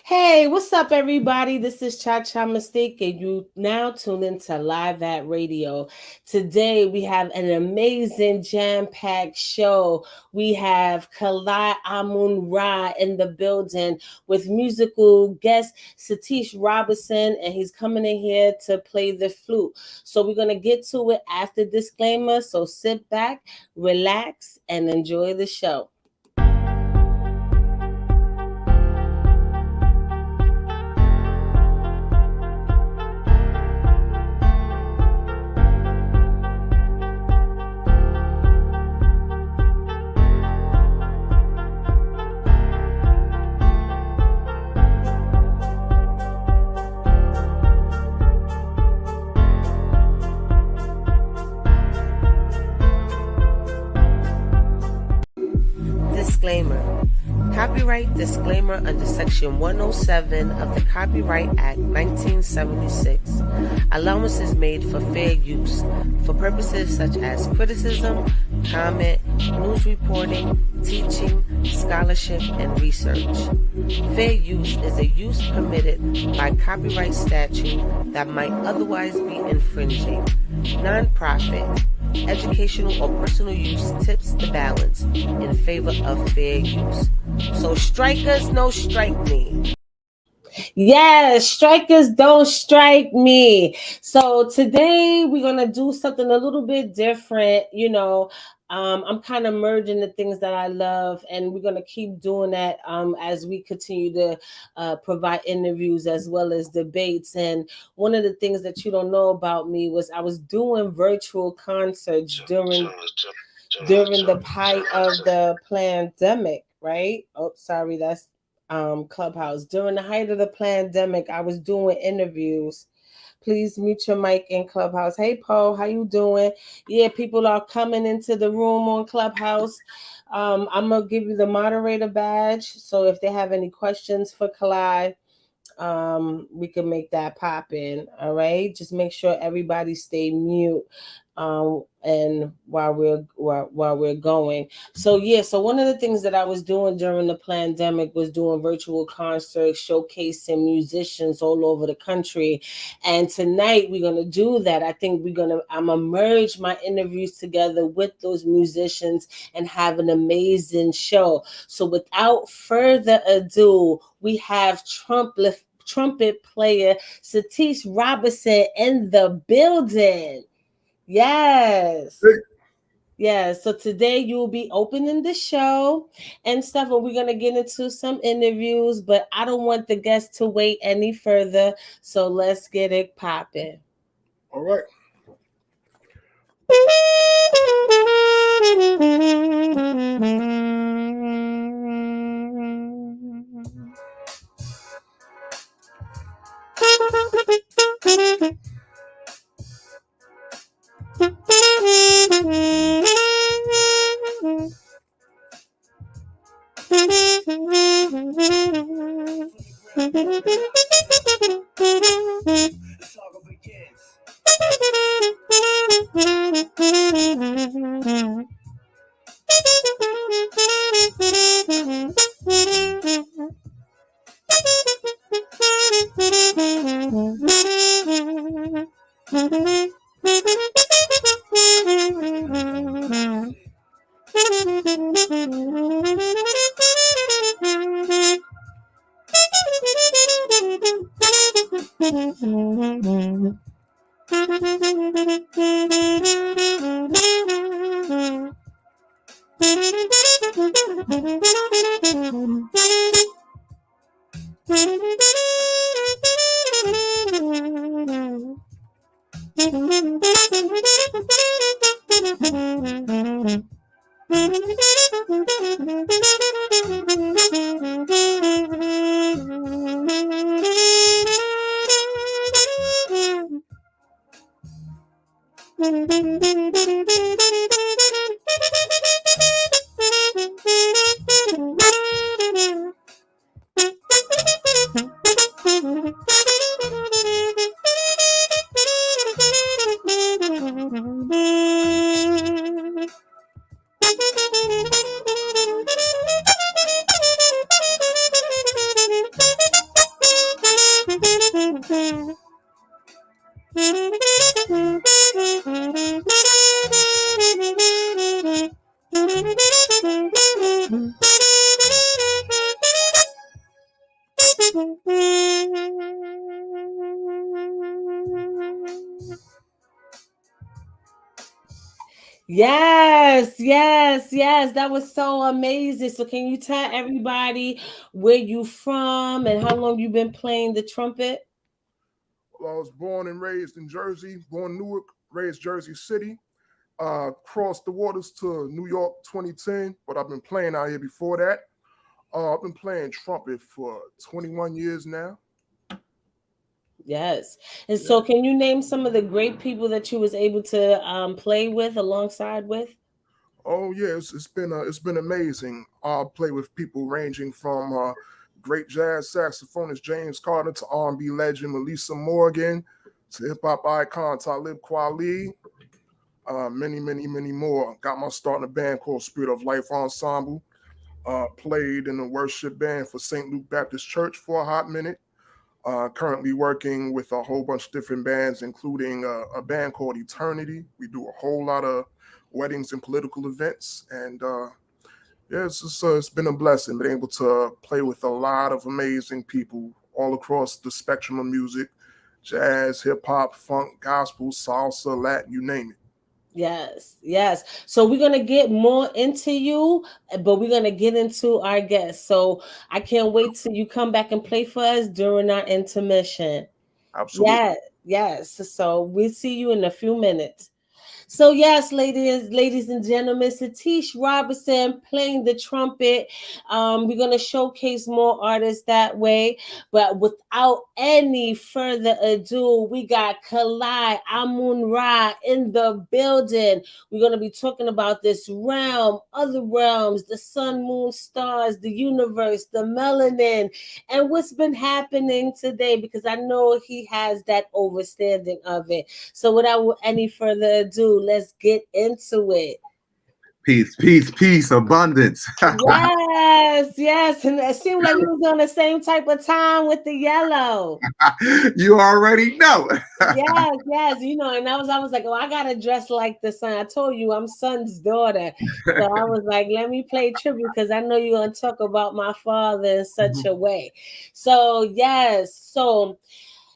Hey, what's up, everybody? This is Cha Cha Mistake, and you now tune into Live at Radio. Today, we have an amazing jam packed show. We have Kyrie AmunRa in the building with musical guest Satish Robertson, and he's coming in here to play the flute. So, we're going to get to it after disclaimer. So, sit back, relax, and enjoy the show. Disclaimer. Copyright disclaimer under Section 107 of the Copyright Act 1976. Allowance is made for fair use for purposes such as criticism, comment, news reporting, teaching, scholarship, and research. Fair use is a use permitted by copyright statute that might otherwise be infringing. Non-profit, educational, or personal use tips the balance in favor of fair use. So strikers, no strike me. Yes, strikers don't strike me. So today we're gonna do something a little bit different. I'm kind of merging the things that I love, and we're gonna keep doing that as we continue to provide interviews as well as debates. And one of the things that you don't know about me was I was doing virtual concerts during the height of the pandemic, right? Oh, sorry, that's Clubhouse. During the height of the pandemic, I was doing interviews. Please mute your mic in Clubhouse. Hey, Paul, how you doing? Yeah, people are coming into the room on Clubhouse. I'm gonna give you the moderator badge. So if they have any questions for Clyde, we can make that pop in. All right, just make sure everybody stay mute and while we're going. So yeah, so one of the things that I was doing during the pandemic was doing virtual concerts showcasing musicians all over the country. And tonight we're gonna do that. I think I'm gonna merge my interviews together with those musicians and have an amazing show. So without further ado, we have trumpet player Satish Robinson in the building. Yes. Yeah, so today you will be opening the show and stuff, and we're going to get into some interviews, but I don't want the guests to wait any further, so let's get it popping. All right. Yes, yes, yes. That was so amazing. So can you tell everybody where you from and how long you been playing the trumpet? Well, I was born and raised in Jersey, born Newark, raised Jersey City. Crossed the waters to New York 2010, but I've been playing out here before that. I've been playing trumpet for 21 years now. Yes. And Yeah. so can you name some of the great people that you was able to play with alongside with? Oh yeah, it's been amazing. I play with people ranging from great jazz saxophonist James Carter to R&B legend Melissa Morgan to hip hop icon Talib Kweli. Many more. Got my start in a band called Spirit of Life Ensemble. Played in a worship band for St. Luke Baptist Church for a hot minute. Currently working with a whole bunch of different bands, including a band called Eternity. We do a whole lot of weddings and political events, and yeah, it's been a blessing. Been able to play with a lot of amazing people all across the spectrum of music: jazz, hip hop, funk, gospel, salsa, Latin, you name it. Yes, yes. So we're gonna get more into you, but we're gonna get into our guests. So I can't wait till you come back and play for us during our intermission. Absolutely. Yeah, yes. So we'll see you in a few minutes. So yes, ladies and gentlemen, Satish Robertson playing the trumpet. We're gonna showcase more artists that way, but without any further ado, we got AmunRa in the building. We're gonna be talking about this realm, other realms, the sun, moon, stars, the universe, the melanin, and what's been happening today. Because I know he has that understanding of it. So without any further ado, let's get into it. Peace, peace, peace, abundance. Yes, yes. And it seemed like we was on the same type of time with the yellow. You already know. Yes, yes. And I was like, oh, I gotta dress like the sun. I told you I'm son's daughter. So I was like, let me play tribute because I know you're gonna talk about my father in such a way. So yes, so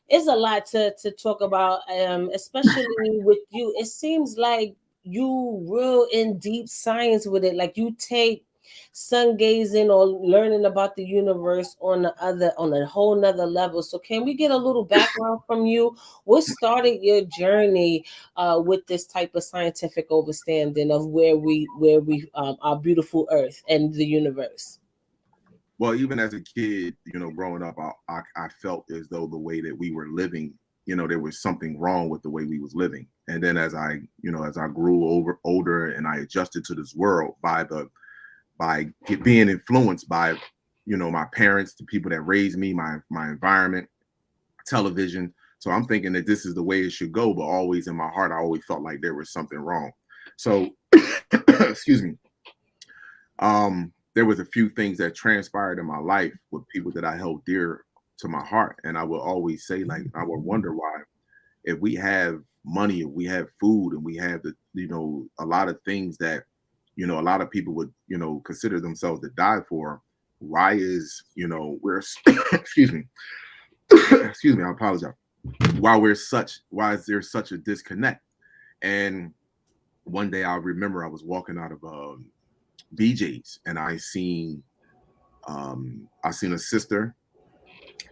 it's a lot to talk about, especially with you. It seems like you real in deep science with it. Like you take sun gazing or learning about the universe on a whole nother level. So can we get a little background from you? What started your journey with this type of scientific understanding of where we our beautiful earth and the universe? Well, even as a kid, growing up, I felt as though the way that we were living, there was something wrong with the way we was living. And then as I grew older and I adjusted to this world being influenced by, my parents, the people that raised me, my environment, television. So I'm thinking that this is the way it should go, but always in my heart, I always felt like there was something wrong. So, excuse me. There was a few things that transpired in my life with people that I held dear to my heart, and I would always say, like, I would wonder why, if we have money, if we have food, and we have a lot of things that, a lot of people would, consider themselves to die for. Why is, we're, excuse me, excuse me, I apologize. Why is there such a disconnect? And one day I remember I was walking out of BJ's and I seen a sister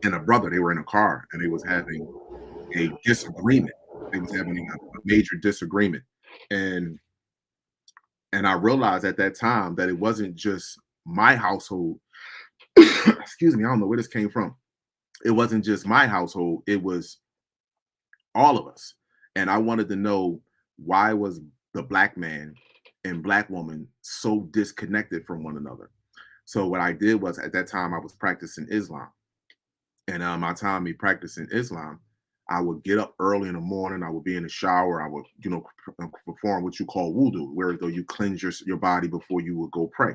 and a brother. They were in a car and they was having a disagreement. They was having a major disagreement. And I realized at that time that it wasn't just my household. Excuse me, I don't know where this came from. It wasn't just my household, it was all of us. And I wanted to know, why was the black man and black woman so disconnected from one another? So what I did was, at that time I was practicing Islam. And my time me practicing Islam, I would get up early in the morning. I would be in the shower. I would, perform what you call wudu, where though you cleanse your body before you would go pray.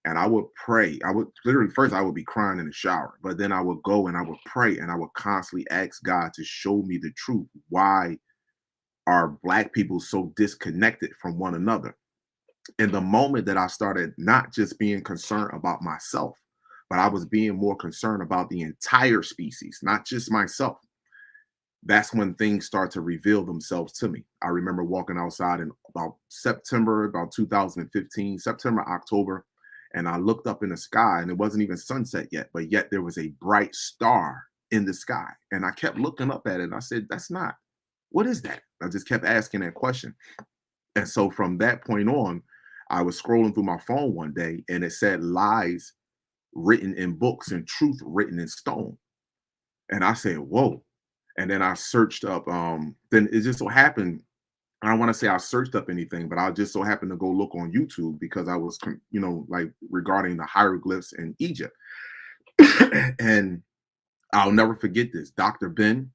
and I would pray. I would literally first I would be crying in the shower, but then I would go and I would pray and I would constantly ask God to show me the truth. Why are Black people so disconnected from one another? And the moment that I started not just being concerned about myself, but I was being more concerned about the entire species, not just myself, that's when things start to reveal themselves to me. I remember walking outside in about September, about 2015, September, October, and I looked up in the sky and it wasn't even sunset yet, but yet there was a bright star in the sky. And I kept looking up at it and I said, that's not, what is that? I just kept asking that question. And so from that point on, I was scrolling through my phone one day and it said lies written in books and truth written in stone. And I said, whoa. And then I searched up, then it just so happened, I don't want to say I searched up anything, but I just so happened to go look on YouTube because I was, like regarding the hieroglyphs in Egypt. And I'll never forget this. Dr. Ben,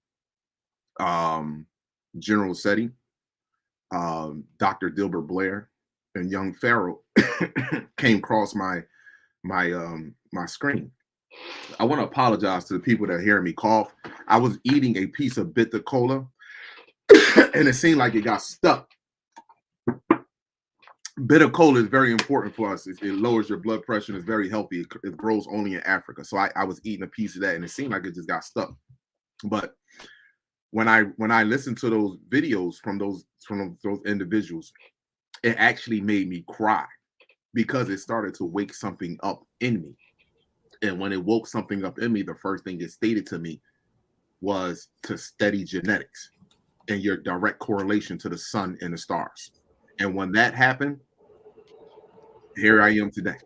General Seti, Dr. Dilbert Blair, and young Pharaoh came across my screen. I want to apologize to the people that hear me cough. I was eating a piece of bitter cola and it seemed like it got stuck. Bitter cola is very important for us. It lowers your blood pressure and it's very healthy. It grows only in Africa. So I was eating a piece of that and it seemed like it just got stuck. But when I listened to those videos from those individuals, it actually made me cry because it started to wake something up in me. And when it woke something up in me, the first thing it stated to me was to study genetics and your direct correlation to the sun and the stars. And when that happened, here I am today.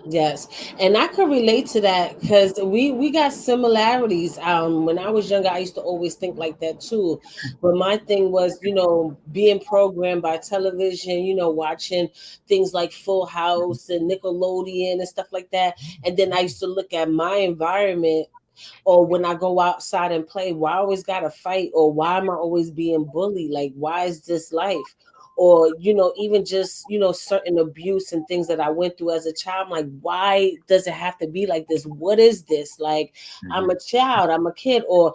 Yes, and I could relate to that because we got similarities. When I was younger, I used to always think like that too. But my thing was, being programmed by television, watching things like Full House and Nickelodeon and stuff like that. And then I used to look at my environment, or when I go outside and play, why I always got to fight, or why am I always being bullied? Like, why is this life? Or, even just, certain abuse and things that I went through as a child. I'm like, why does it have to be like this? What is this? Like, I'm a child, I'm a kid, or,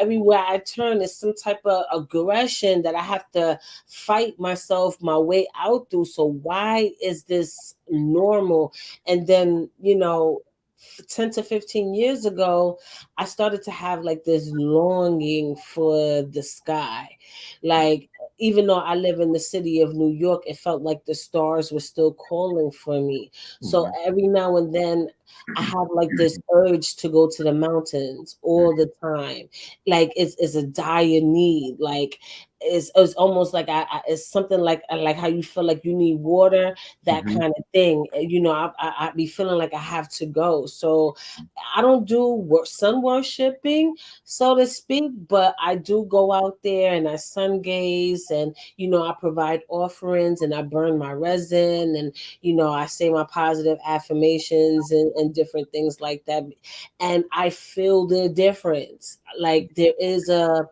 everywhere I turn is some type of aggression that I have to fight myself my way out through. So why is this normal? And then, 10 to 15 years ago, I started to have like this longing for the sky. Like, even though I live in the city of New York, it felt like the stars were still calling for me. So every now and then I have like this urge to go to the mountains all the time. Like it's a dire need. Like it's almost like it's something like how you feel like you need water, that kind of thing. I be feeling like I have to go. So I don't do sun worshiping, so to speak, but I do go out there and I sun gaze, and I provide offerings and I burn my resin, and I say my positive affirmations and different things like that, and I feel the difference. Like there is a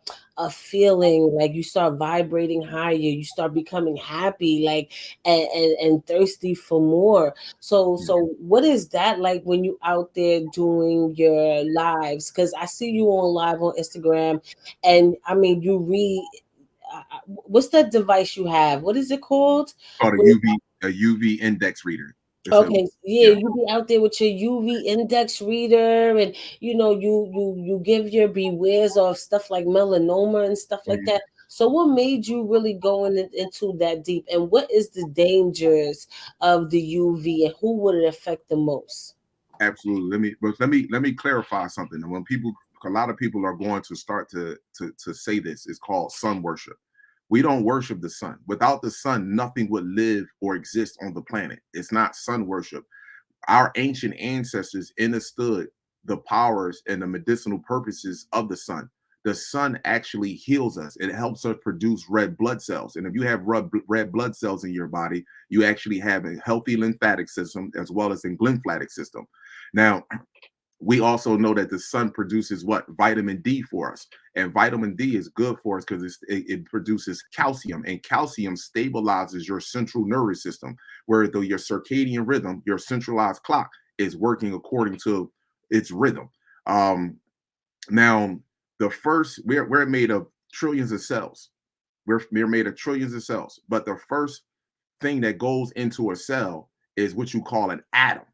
feeling, like you start vibrating higher, you start becoming happy, like and thirsty for more. So what is that like when you out there doing your lives? Because I see you on live on Instagram, and I mean you read what's that device you have? What is it called? Called a UV index reader. Okay, you be out there with your UV index reader, and you give your bewares of stuff like melanoma and stuff like that. So what made you really going into that deep, and what is the dangers of the UV, and who would it affect the most? Absolutely. Let me clarify something. And when a lot of people are going to start to say this, it's called sun worship. We don't worship the sun. Without the sun, nothing would live or exist on the planet. It's not sun worship. Our ancient ancestors understood the powers and the medicinal purposes of the sun. The sun actually heals us. It helps us produce red blood cells. And if you have red blood cells in your body, you actually have a healthy lymphatic system as well as a glymphatic system. Now, We also know that the sun produces what? Vitamin D for us. And vitamin D is good for us because it produces calcium, and calcium stabilizes your central nervous system, where though your circadian rhythm, your centralized clock, is working according to its rhythm. Now, we're made of trillions of cells. We're made of trillions of cells, but the first thing that goes into a cell is what you call an atom.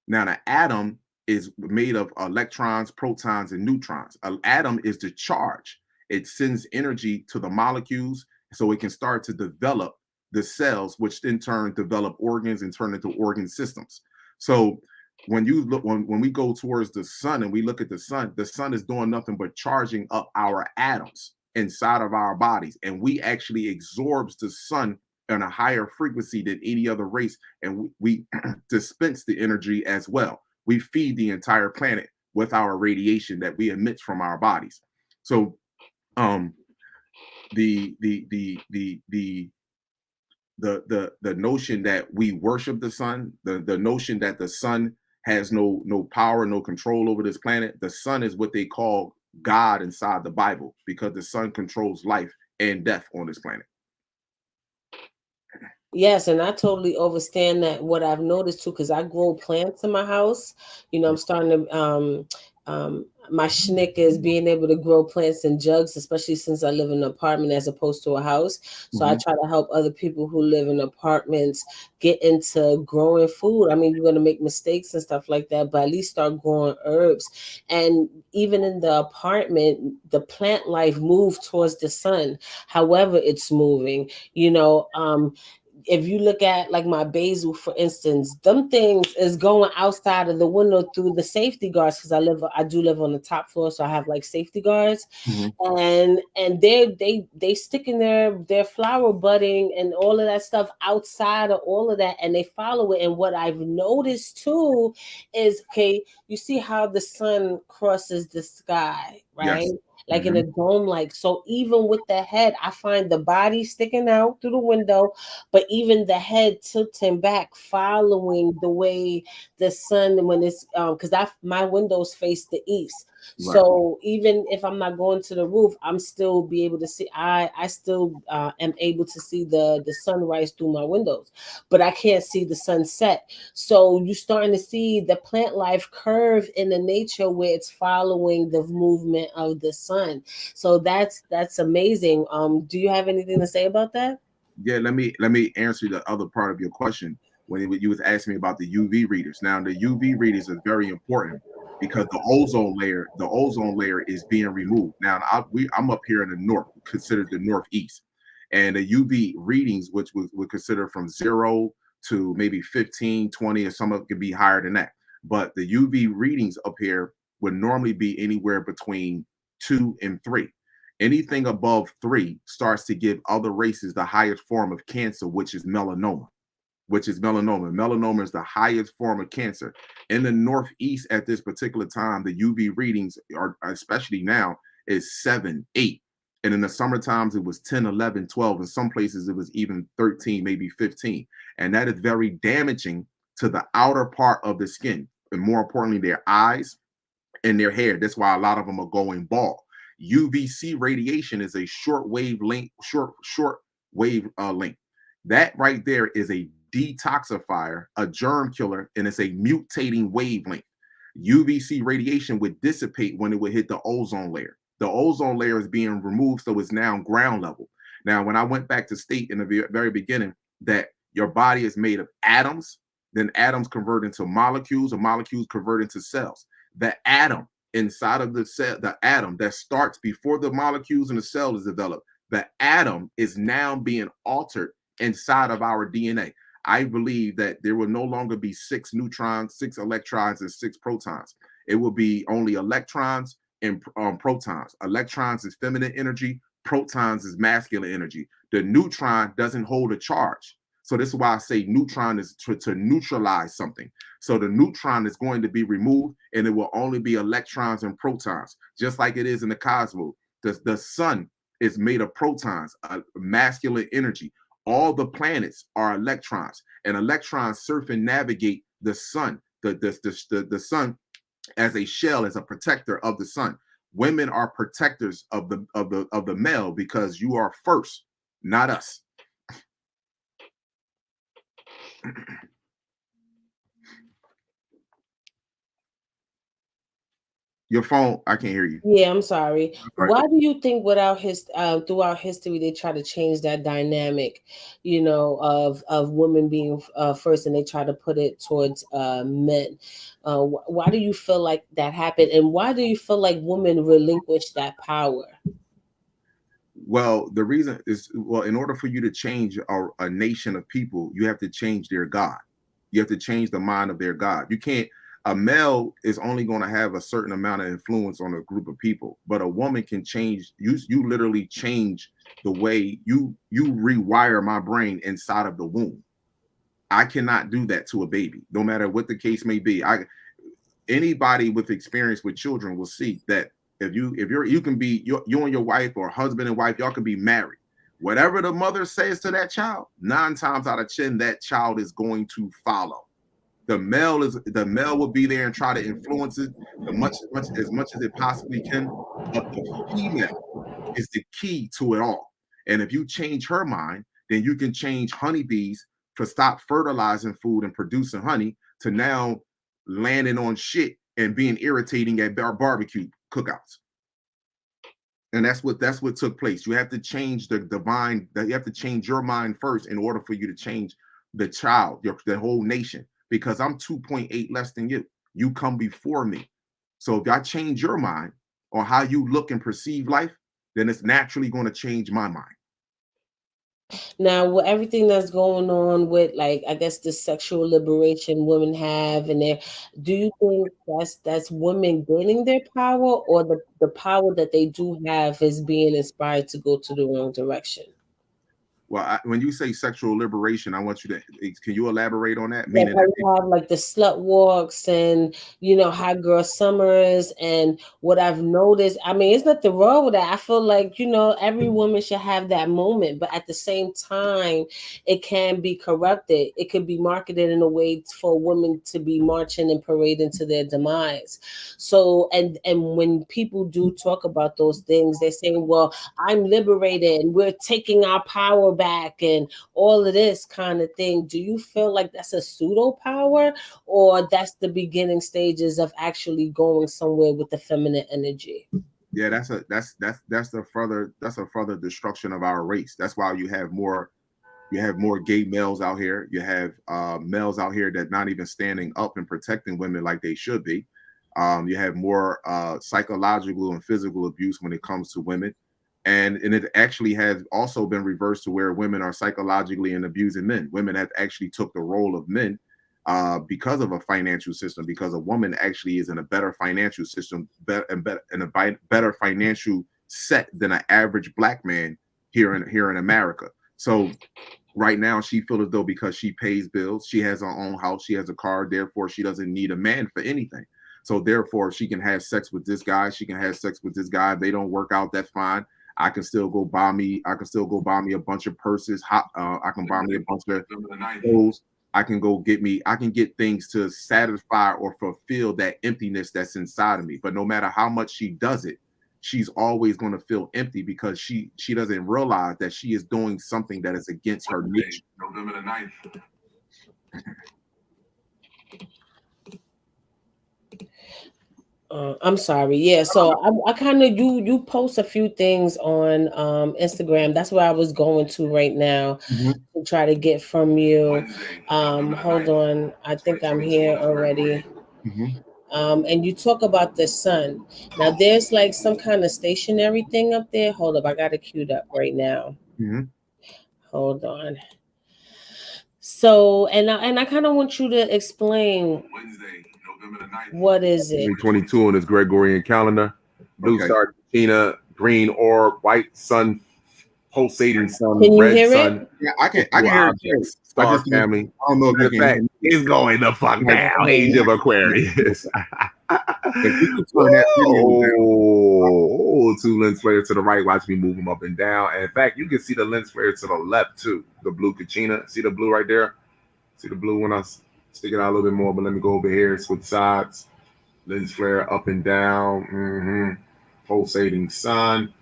Now, the atom is made of electrons, protons, and neutrons. An atom is the charge. It sends energy to the molecules so it can start to develop the cells, which in turn develop organs and turn into organ systems. So when you look, when we go towards the sun and we look at the sun is doing nothing but charging up our atoms inside of our bodies. And we actually absorbs the sun on a higher frequency than any other race, and we dispense the energy as well. We feed the entire planet with our radiation that we emit from our bodies. So the notion that we worship the sun, the notion that the sun has no power, no control over this planet. The sun is what they call God inside the Bible, because the sun controls life and death on this planet. Yes, and I totally understand that. What I've noticed too, because I grow plants in my house, I'm starting to my schnick is being able to grow plants in jugs, especially since I live in an apartment as opposed to a house. So I try to help other people who live in apartments get into growing food. I mean, you're going to make mistakes and stuff like that, but at least start growing herbs. And even in the apartment, the plant life moves towards the sun. However, it's moving, if you look at like my basil, for instance, them things is going outside of the window through the safety guards, because I do live on the top floor, so I have like safety guards, and they sticking their flower budding and all of that stuff outside of all of that, and they follow it. And what I've noticed too is, okay, you see how the sun crosses the sky, right? Yes. Like in a dome, like, so even with the head, I find the body sticking out through the window, but even the head tilting back, following the way the sun, when it's because my windows face the east. Right. So even if I'm not going to the roof, I'm still be able to see. I still am able to see the sunrise through my windows, but I can't see the sunset. So you're starting to see the plant life curve in the nature where it's following the movement of the sun. So that's amazing. Do you have anything to say about that? Yeah, let me answer the other part of your question when you was asking me about the UV readers. Now, the UV readers are very important because the ozone layer is being removed. Now, I'm up here in the north, considered the northeast, and the UV readings, which would consider from 0 to maybe 15, 20, or some of it could be higher than that. But the UV readings up here would normally be anywhere between 2 and 3. Anything above 3 starts to give other races the highest form of cancer, which is melanoma. Melanoma is the highest form of cancer. In the Northeast at this particular time, the UV readings are, especially now, is 7, 8. And in the summer times, it was 10, 11, 12. In some places, it was even 13, maybe 15. And that is very damaging to the outer part of the skin, and more importantly, their eyes and their hair. That's why a lot of them are going bald. UVC radiation is a short wave length. That right there is a detoxifier, a germ killer, and it's a mutating wavelength. UVC radiation would dissipate when it would hit the ozone layer. The ozone layer is being removed, so it's now ground level. Now, when I went back to state in the very beginning that your body is made of atoms, then atoms convert into molecules, and molecules convert into cells. The atom inside of the cell, the atom that starts before the molecules in the cell is developed, the atom is now being altered inside of our DNA. I believe that there will no longer be 6 neutrons, 6 electrons, and 6 protons. It will be only electrons and protons. Electrons is feminine energy, protons is masculine energy. The neutron doesn't hold a charge. So this is why I say neutron is to neutralize something. So the neutron is going to be removed, and it will only be electrons and protons, just like it is in the cosmos. The sun is made of protons, masculine energy. All the planets are electrons, and electrons surf and navigate the sun. The sun as a shell, as a protector of the sun. Women are protectors of the male because you are first, not us. Your phone, I can't hear you. Yeah, I'm sorry. Right. Why do you think throughout history they try to change that dynamic, of women being first, and they try to put it towards men? Why do you feel like that happened, and why do you feel like women relinquish that power? Well, the reason is, in order for you to change a nation of people, you have to change their God. You have to change the mind of their God. You can't. A male is only going to have a certain amount of influence on a group of people, but a woman can change. You literally change the way you rewire my brain inside of the womb. I cannot do that to a baby, no matter what the case may be. Anybody with experience with children will see that if you can be you and your wife, or husband and wife, y'all can be married. Whatever the mother says to that child, 9 times out of 10, that child is going to follow. The male will be there and try to influence it as much as it possibly can. But the female is the key to it all. And if you change her mind, then you can change honeybees to stop fertilizing food and producing honey to now landing on shit and being irritating at barbecue cookouts. And that's what took place. You have to change the divine. You have to change your mind first in order for you to change the child, the whole nation. Because I'm 2.8 less than you. You come before me. So if I change your mind on how you look and perceive life, then it's naturally going to change my mind. Now, with everything that's going on with, like, I guess the sexual liberation women have, and do you think that's women gaining their power, or the power that they do have is being inspired to go to the wrong direction? Well, when you say sexual liberation, I want you to, can you elaborate on that? Like, Meaning how you have like the slut walks and hot girl summers, and what I've noticed, I mean, it's nothing wrong with that. I feel like every woman should have that moment, but at the same time, it can be corrupted. It could be marketed in a way for women to be marching and parading to their demise. So, and when people do talk about those things, they're saying, well, I'm liberated and we're taking our power back and all of this kind of thing. Do you feel like that's a pseudo power, or that's the beginning stages of actually going somewhere with the feminine energy? Yeah, that's a further destruction of our race. That's why you have more gay males out here. You have males out here that not even standing up and protecting women like they should be. You have more psychological and physical abuse when it comes to women. And it actually has also been reversed to where women are psychologically and abusing men. Women have actually took the role of men because of a financial system, because a woman actually is in a better financial system, in a better financial set than an average black man here in America. So right now she feels as though because she pays bills, she has her own house, she has a car, therefore she doesn't need a man for anything. So therefore she can have sex with this guy, she can have sex with this guy. If they don't work out, that's fine. I can still go buy me a bunch of purses. I can buy me a bunch of clothes. I can get things to satisfy or fulfill that emptiness that's inside of me. But no matter how much she does it, she's always going to feel empty because she doesn't realize that she is doing something that is against her nature. November the 9th. I'm sorry. Yeah. So I kind of you post a few things on Instagram. That's where I was going to right now to try to get from you. Hold on. I think I'm here already. And you talk about the sun. Now there's like some kind of stationary thing up there. Hold up. I got it queued up right now. Hold on. So, and I kind of want you to explain. Wednesday, November the 9th. What is it? 2022 on this Gregorian calendar. Blue star, Tina, green orb, white sun, pulsating sun, Can you red hear sun. it? Yeah, I can hear it. Star family. I don't know if you can. It's going the fuck down. Age of Aquarius. Two lens flares to the right. Watch me move them up and down. And in fact, you can see the lens flare to the left too. The blue Kachina. See the blue right there? See the blue when I stick it out a little bit more, but let me go over here, switch sides. lens flare up and down, pulsating sun,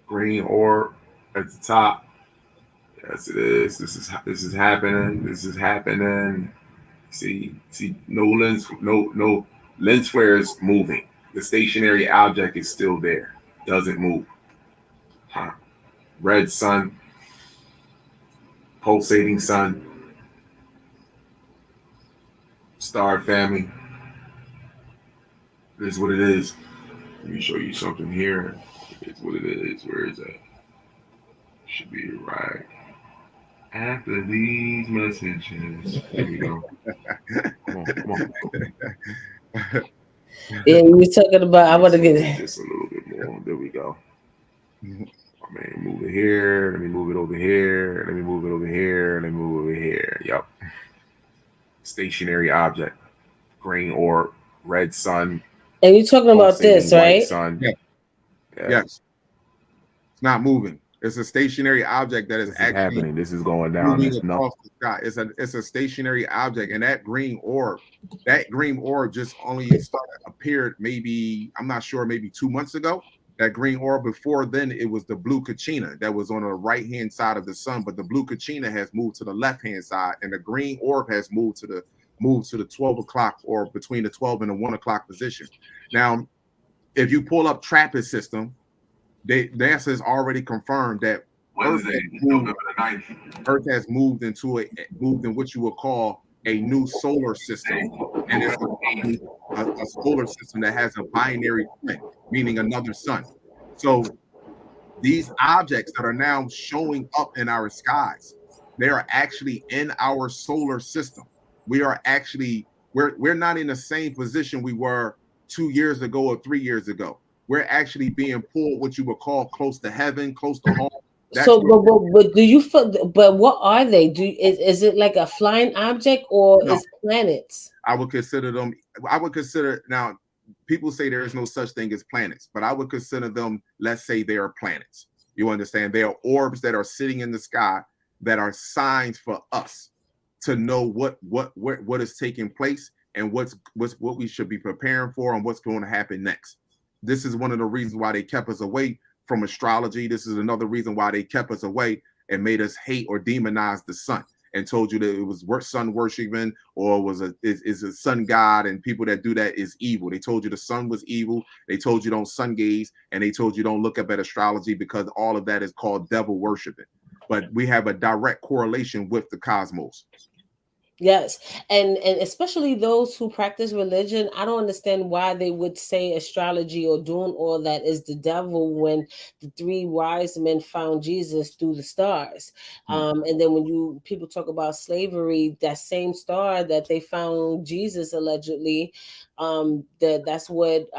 green orb at the top. Yes, it is. This is happening. This is happening. See, no lens flare is moving. The stationary object is still there. Doesn't move. Red sun, pulsating sun, star family. It is what it is. Let me show you something here. It's what it is. Where is that? Should be right after these messages. There we go. Come on. Yeah, we were talking about. I want to get just a little bit more. There we go. I mean, move it here. Let me move it over here. Let me move it over here. Let me move it over here. Yep. Stationary object. Green orb. Red sun. And you're talking about this, right? Sun. Yeah. Yes. It's not moving. It's a stationary object that is actually happening. This is going down. Moving across the sky. It's a stationary object, and that green orb just only appeared maybe, I'm not sure, maybe 2 months ago. That green orb, before then it was the blue Kachina that was on the right hand side of the sun, but the blue Kachina has moved to the left hand side, and the green orb has moved to the 12 o'clock, or between the 12 and the 1 o'clock position. Now, if you pull up TRAPPIST system, NASA has already confirmed that Wednesday, November the 9th. Earth has moved in what you would call a new solar system, and it's a solar system that has a binary twin, meaning another sun. So these objects that are now showing up in our skies, they are actually in our solar system. We are actually we're not in the same position we were 2 years ago or 3 years ago. We're actually being pulled what you would call close to heaven, close to home. So, but do you feel? But what are they? Is it like a flying object, or is planets? I would consider them. Now, people say there is no such thing as planets, but I would consider them. Let's say they are planets. You understand? They are orbs that are sitting in the sky that are signs for us to know what is taking place and what we should be preparing for and what's going to happen next. This is one of the reasons why they kept us away from astrology. This is another reason why they kept us away and made us hate or demonize the sun, and told you that it was sun worshiping or is a sun god, and people that do that is evil. They told you the sun was evil. They told you don't sun gaze, and they told you don't look up at astrology because all of that is called devil worshiping. But we have a direct correlation with the cosmos. Yes, and especially those who practice religion, I don't understand why they would say astrology or doing all that is the devil when the three wise men found Jesus through the stars. And then when people talk about slavery, that same star that they found Jesus allegedly, that's what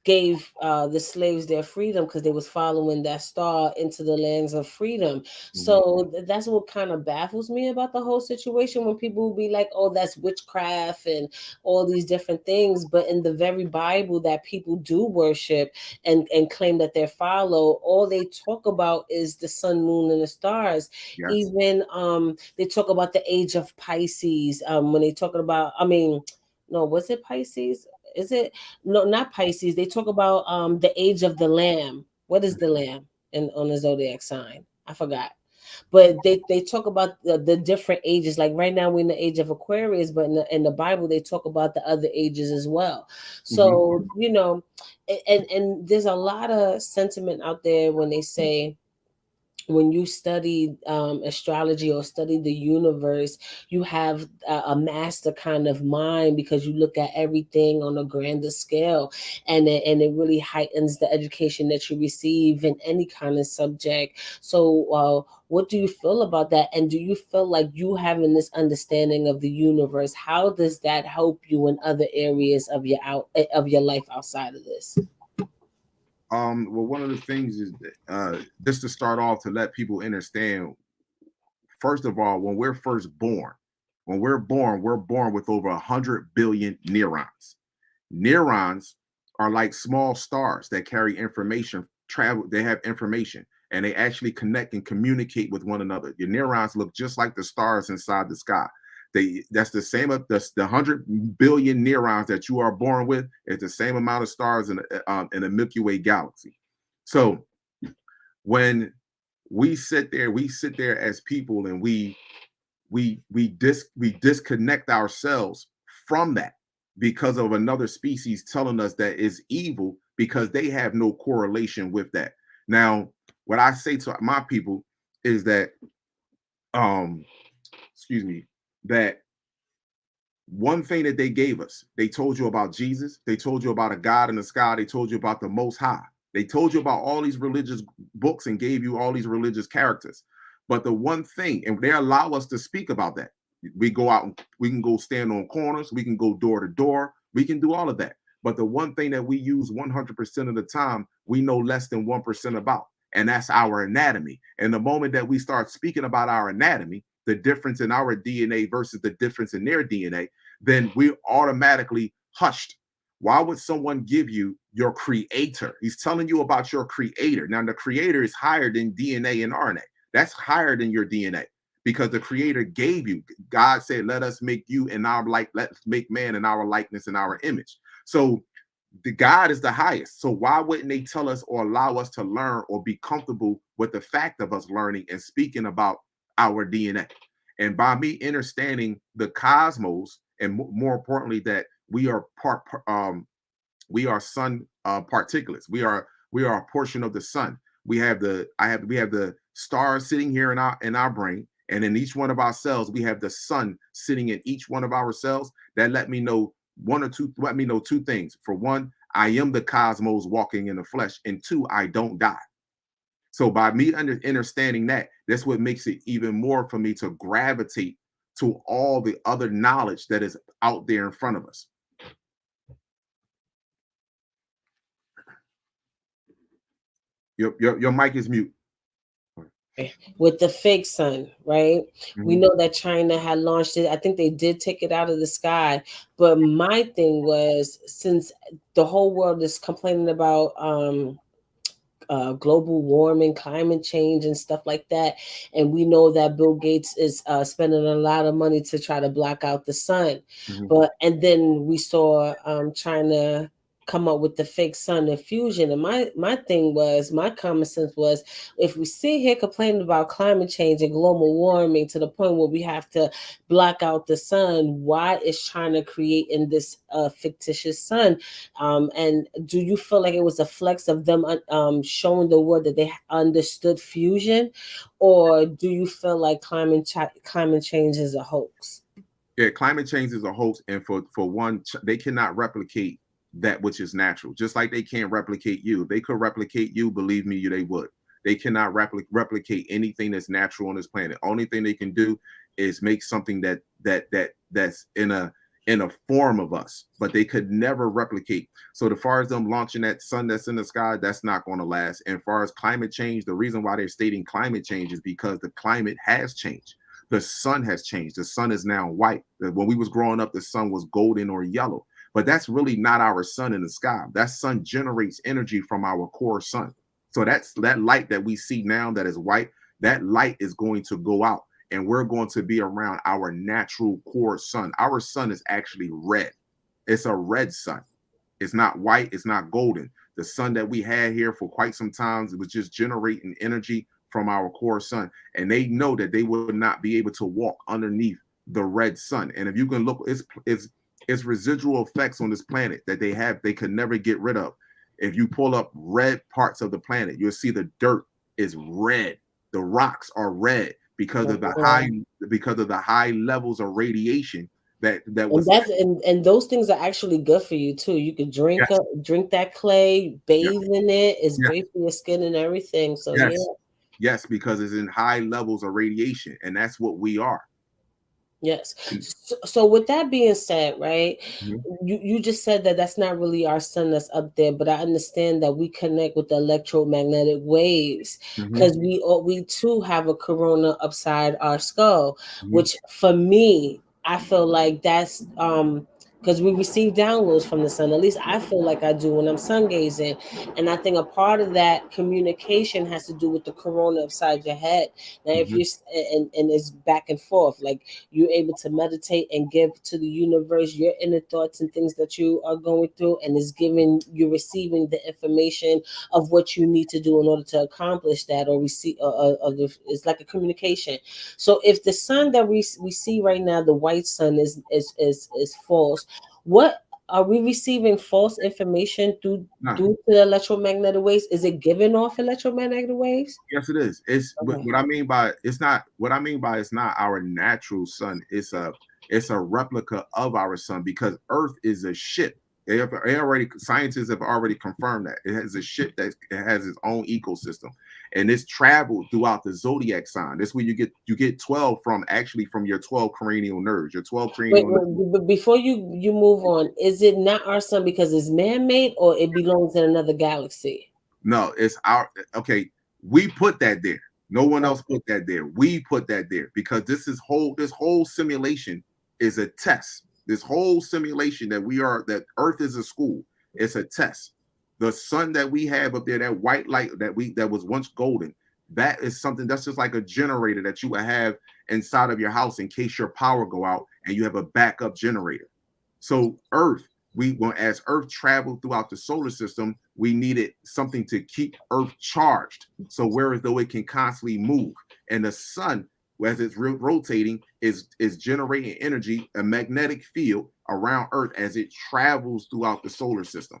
gave the slaves their freedom, because they was following that star into the lands of freedom. So that's what kind of baffles me about the whole situation, when people will be like, oh, that's witchcraft and all these different things. But in the very Bible that people do worship and claim that they follow, all they talk about is the sun, moon, and the stars. Yes. Even they talk about the age of Pisces when they talking about, was it Pisces? Is it? No, not Pisces. They talk about the age of the lamb. What is the lamb on the zodiac sign? I forgot. But they talk about the different ages. Like right now we're in the age of Aquarius, but in the Bible they talk about the other ages as well. So, and there's a lot of sentiment out there when they say, when you study astrology or study the universe, you have a master kind of mind, because you look at everything on a grander scale, and it really heightens the education that you receive in any kind of subject. So what do you feel about that? And do you feel like you having this understanding of the universe, how does that help you in other areas of your life outside of this? Well, one of the things is just to start off, to let people understand, first of all, when we're born we're born with over 100 billion neurons. Neurons are like small stars that carry information, they have information, and they actually connect and communicate with one another. Your neurons look just like the stars inside the sky. That's the same. The 100 billion neurons that you are born with is the same amount of stars in the Milky Way galaxy. So when we sit there as people, and we disconnect ourselves from that because of another species telling us that is evil, because they have no correlation with that. Now, what I say to my people is that, that one thing that they gave us, they told you about Jesus, they told you about a God in the sky, they told you about the Most High, they told you about all these religious books and gave you all these religious characters. But the one thing, and they allow us to speak about that. We go out and we can go stand on corners, we can go door to door, we can do all of that. But the one thing that we use 100% of the time, we know less than 1% about, and that's our anatomy. And the moment that we start speaking about our anatomy, the difference in our DNA versus the difference in their DNA, then we're automatically hushed. Why would someone give you your creator? He's telling you about your creator. Now, the creator is higher than DNA and RNA. That's higher than your DNA, because the creator gave you. God said, let us make you in our like, let's make man in our likeness and our image. So the God is the highest. So why wouldn't they tell us or allow us to learn or be comfortable with the fact of us learning and speaking about our DNA? And by me understanding the cosmos, and more importantly, that we are sun particulates. We are a portion of the sun. We have the stars sitting here in our brain, and in each one of our cells, we have the sun sitting in each one of our cells. That let me know two things. For one, I am the cosmos walking in the flesh, and two, I don't die. So by me understanding that, that's what makes it even more for me to gravitate to all the other knowledge that is out there in front of us. Your mic is mute. With the fake sun, right? Mm-hmm. We know that China had launched it. I think they did take it out of the sky. But my thing was, since the whole world is complaining about global warming, climate change, and stuff like that, and we know that Bill Gates is spending a lot of money to try to block out the sun. Mm-hmm. And then we saw China come up with the fake sun infusion. And my common sense was, if we sit here complaining about climate change and global warming to the point where we have to block out the sun, why is China creating this fictitious sun? And do you feel like it was a flex of them showing the world that they understood fusion, or do you feel like climate change is a hoax? Yeah, climate change is a hoax, and for one, they cannot replicate that which is natural, just like they can't replicate you. If they could replicate you, believe me, they would. They cannot replicate anything that's natural on this planet. Only thing they can do is make something that's in a form of us, but they could never replicate. So as far as them launching that sun that's in the sky, that's not going to last. And as far as climate change, the reason why they're stating climate change is because the climate has changed. The sun has changed. The sun is now white. When we was growing up, the sun was golden or yellow. But that's really not our sun in the sky. That sun generates energy from our core sun. So that's that light that we see now that is white, that light is going to go out, and we're going to be around our natural core sun. Our sun is actually red. It's a red sun. It's not white. It's not golden. The sun that we had here for quite some time, it was just generating energy from our core sun. And they know that they would not be able to walk underneath the red sun. And if you can look, it's residual effects on this planet that they could never get rid of. If you pull up red parts of the planet, you'll see the dirt is red. The rocks are red because of the high levels of radiation that was. And those things are actually good for you too. You could drink that clay, bathe in it. It's great for your skin and everything. So yes, because it's in high levels of radiation, and that's what we are. Yes. So with that being said, right, you just said that that's not really our sun that's up there, but I understand that we connect with the electromagnetic waves because we too have a corona upside our skull, which for me, I feel like that's because we receive downloads from the sun. At least I feel like I do when I'm sun gazing. And I think a part of that communication has to do with the corona upside your head. Now, if you're and it's back and forth, like you're able to meditate and give to the universe your inner thoughts and things that you are going through, and is giving you receiving the information of what you need to do in order to accomplish that, or receive. It's like a communication. So if the sun that we see right now, the white sun, is false, what are we receiving false information through Nah. due to the electromagnetic waves? Is it giving off electromagnetic waves? Yes, it is. It's Okay. what I mean by it's not what I mean by it's not our natural sun. It's a replica of our sun, because Earth is a ship. Scientists have already confirmed that it has a ship that it has its own ecosystem, and it's traveled throughout the zodiac sign. That's where you get 12 from, actually, from your 12 cranial nerves. Your 12 cranial nerves. But before you move on, is it not our sun because it's man-made, or it belongs in another galaxy? No, it's our okay. We put that there. No one else put that there. We put that there because this whole simulation is a test. This whole simulation that Earth is a school. It's a test. The sun that we have up there, that white light that was once golden, that is something that's just like a generator that you would have inside of your house in case your power go out and you have a backup generator. So Earth, as Earth traveled throughout the solar system, we needed something to keep Earth charged. So whereas though it can constantly move, and the sun, as it's rotating, is generating energy, a magnetic field around Earth as it travels throughout the solar system.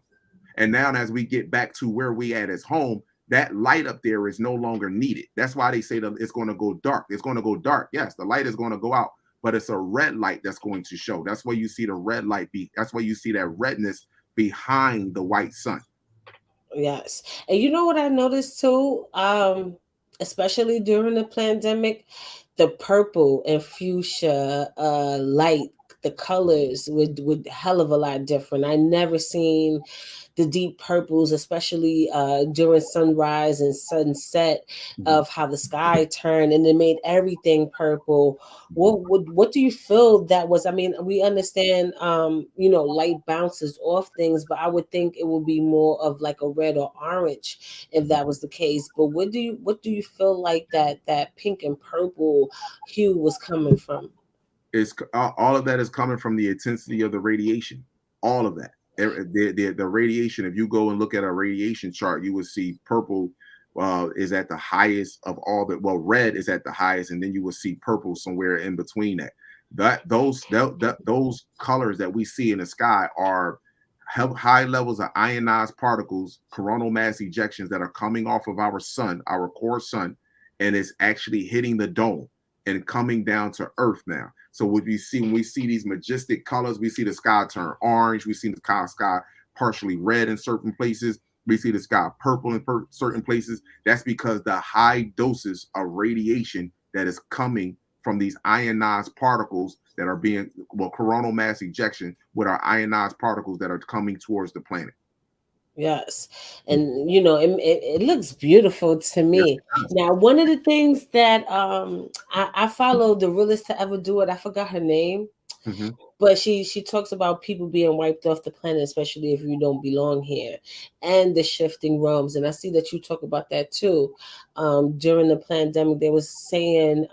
And now, as we get back to where we at as home, that light up there is no longer needed. That's why they say that it's going to go dark. It's going to go dark. Yes, the light is going to go out, but it's a red light that's going to show. That's why you see the red light that's why you see that redness behind the white sun. Yes. And you know what I noticed too? Especially during the pandemic, the purple and fuchsia light, the colors would hell of a lot different. I never seen the deep purples, especially during sunrise and sunset, of how the sky turned and it made everything purple. What do you feel that was? I mean, we understand, light bounces off things, but I would think it would be more of like a red or orange if that was the case. But what do you feel like that pink and purple hue was coming from? It's all of that is coming from the intensity of the radiation. All of that. The radiation, if you go and look at a radiation chart, you will see purple is at the highest of all red is at the highest, and then you will see purple somewhere in between that. Those colors that we see in the sky are high levels of ionized particles, coronal mass ejections that are coming off of our sun, our core sun, and it's actually hitting the dome and coming down to Earth now. So when we see these majestic colors, we see the sky turn orange. We see the sky partially red in certain places. We see the sky purple in certain places. That's because the high doses of radiation that is coming from these ionized particles that are being, coronal mass ejection with our ionized particles that are coming towards the planet. Yes. And it looks beautiful to me. Now, one of the things that I follow the realest to ever do it, I forgot her name. Mm-hmm. But she talks about people being wiped off the planet, especially if you don't belong here, and the shifting realms. And I see that you talk about that too. During the pandemic, they was saying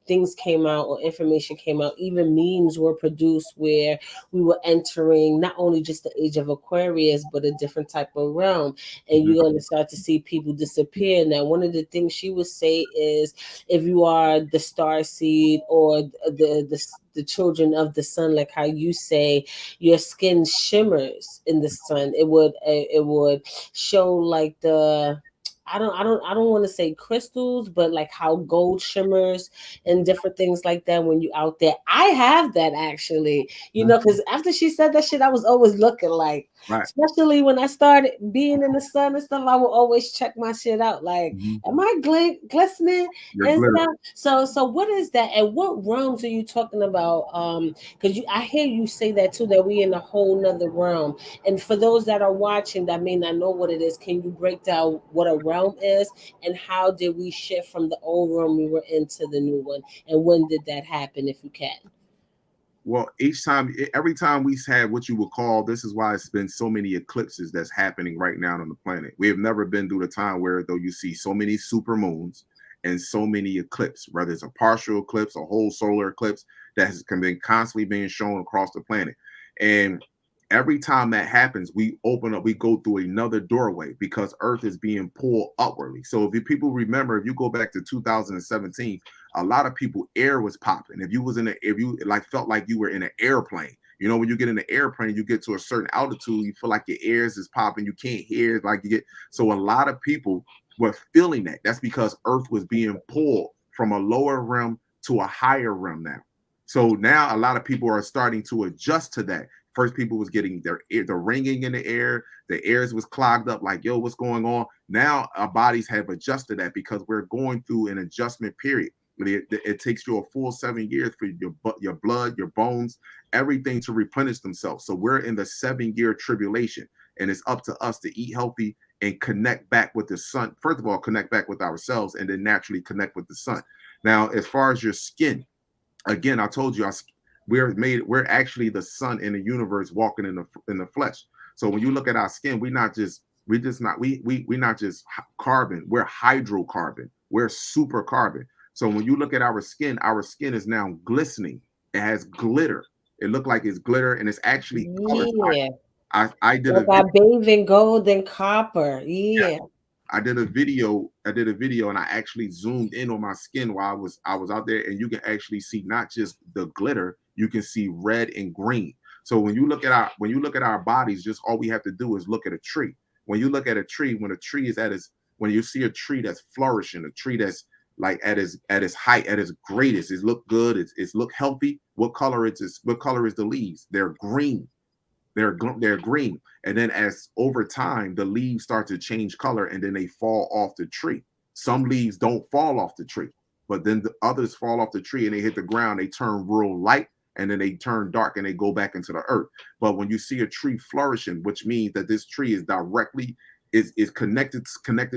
things came out or information came out. Even memes were produced where we were entering not only just the age of Aquarius, but a different type of realm. And you're going to start to see people disappear. Now, one of the things she would say is, if you are the star seed or the children of the sun, like how you say your skin shimmers in the sun, it would show like the I don't want to say crystals, but like how gold shimmers and different things like that when you out there. I have that actually, because after she said that shit, I was always looking like, especially when I started being in the sun and stuff, I would always check my shit out. Like, am I glistening and stuff? So what is that? And what realms are you talking about? Because I hear you say that too, that we in a whole nother realm. And for those that are watching that may not know what it is, can you break down what a realm is and how did we shift from the old realm we were into the new one, and when did that happen, if you can? Well, every time we had what you would call, this is why it's been so many eclipses that's happening right now on the planet. We have never been through the time where though you see so many super moons and so many eclipses, whether it's a partial eclipse, a whole solar eclipse that has been constantly being shown across the planet. And every time that happens, we go through another doorway because Earth is being pulled upwardly. So if people remember, if you go back to 2017, a lot of people air was popping. If you like felt like you were in an airplane, you know, when you get in an airplane, you get to a certain altitude, you feel like your ears is popping, you can't hear it, like you get. So a lot of people were feeling that. That's because Earth was being pulled from a lower realm to a higher realm now. So now a lot of people are starting to adjust to that. First, people was getting the ringing in the air, the ears was clogged up, like, yo, what's going on? Now our bodies have adjusted that because we're going through an adjustment period. It takes you a full 7 years for your blood, your bones, everything to replenish themselves. So we're in the 7-year tribulation, and it's up to us to eat healthy and connect back with the sun. First of all, connect back with ourselves, and then naturally connect with the sun. Now, as far as your skin, again, I told you, we're actually the sun in the universe walking in the flesh. So when you look at our skin, we're not just carbon, we're hydrocarbon, we're super carbon. So when you look at our skin is now glistening. It has glitter. It looked like it's glitter, and it's actually color. Yeah. I did like I bathe in gold and copper. Yeah. I did a video and I actually zoomed in on my skin while I was out there, and you can actually see not just the glitter, you can see red and green. So when you look at our bodies, just all we have to do is look at a tree. When you look at a tree, when you see a tree that's flourishing, a tree that's like at its height, at its greatest, it look good, it's look healthy. What color is the leaves? They're green. They're green. And then as over time, the leaves start to change color and then they fall off the tree. Some leaves don't fall off the tree, but then the others fall off the tree and they hit the ground, they turn real light and then they turn dark and they go back into the earth. But when you see a tree flourishing, which means that this tree is directly is connected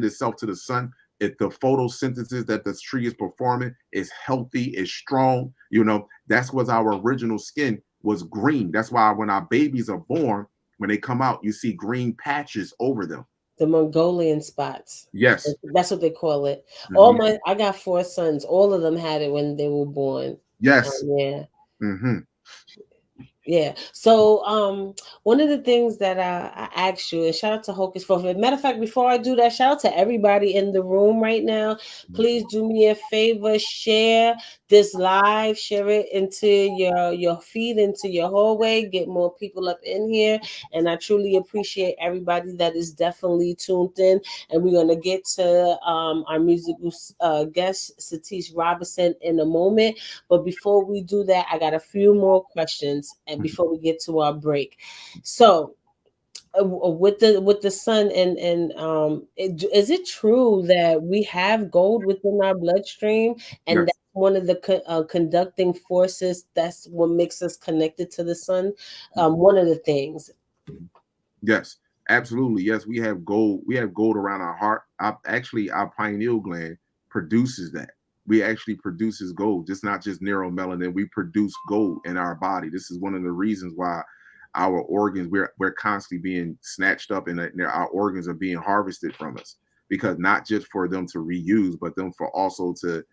itself to the sun. If the photosynthesis that this tree is performing is healthy, is strong, you know, that's what our original skin was green. That's why when our babies are born, when they come out, you see green patches over them. The Mongolian spots. Yes. That's what they call it. Mm-hmm. I got 4 sons. All of them had it when they were born. Yes. Yeah. Mm-hmm. Yeah. So one of the things that I asked you, and shout out to Hocus for matter of fact, before I do that, shout out to everybody in the room right now. Please do me a favor, share this live, share it into your feed, into your hallway, get more people up in here. And I truly appreciate everybody that is definitely tuned in. And we're gonna get to our musical guest, Satish Robinson, in a moment. But before we do that, I got a few more questions and before we get to our break. So with the sun and is it true that we have gold within our bloodstream, and that's one of the conducting forces? That's what makes us connected to the sun. One of the things. Yes, absolutely. Yes, we have gold. We have gold around our heart. Our pineal gland produces that. We actually produces gold. It's not just neuromelanin. We produce gold in our body. This is one of the reasons why our organs, we're constantly being snatched up and our organs are being harvested from us, because not just for them to reuse, but them for also to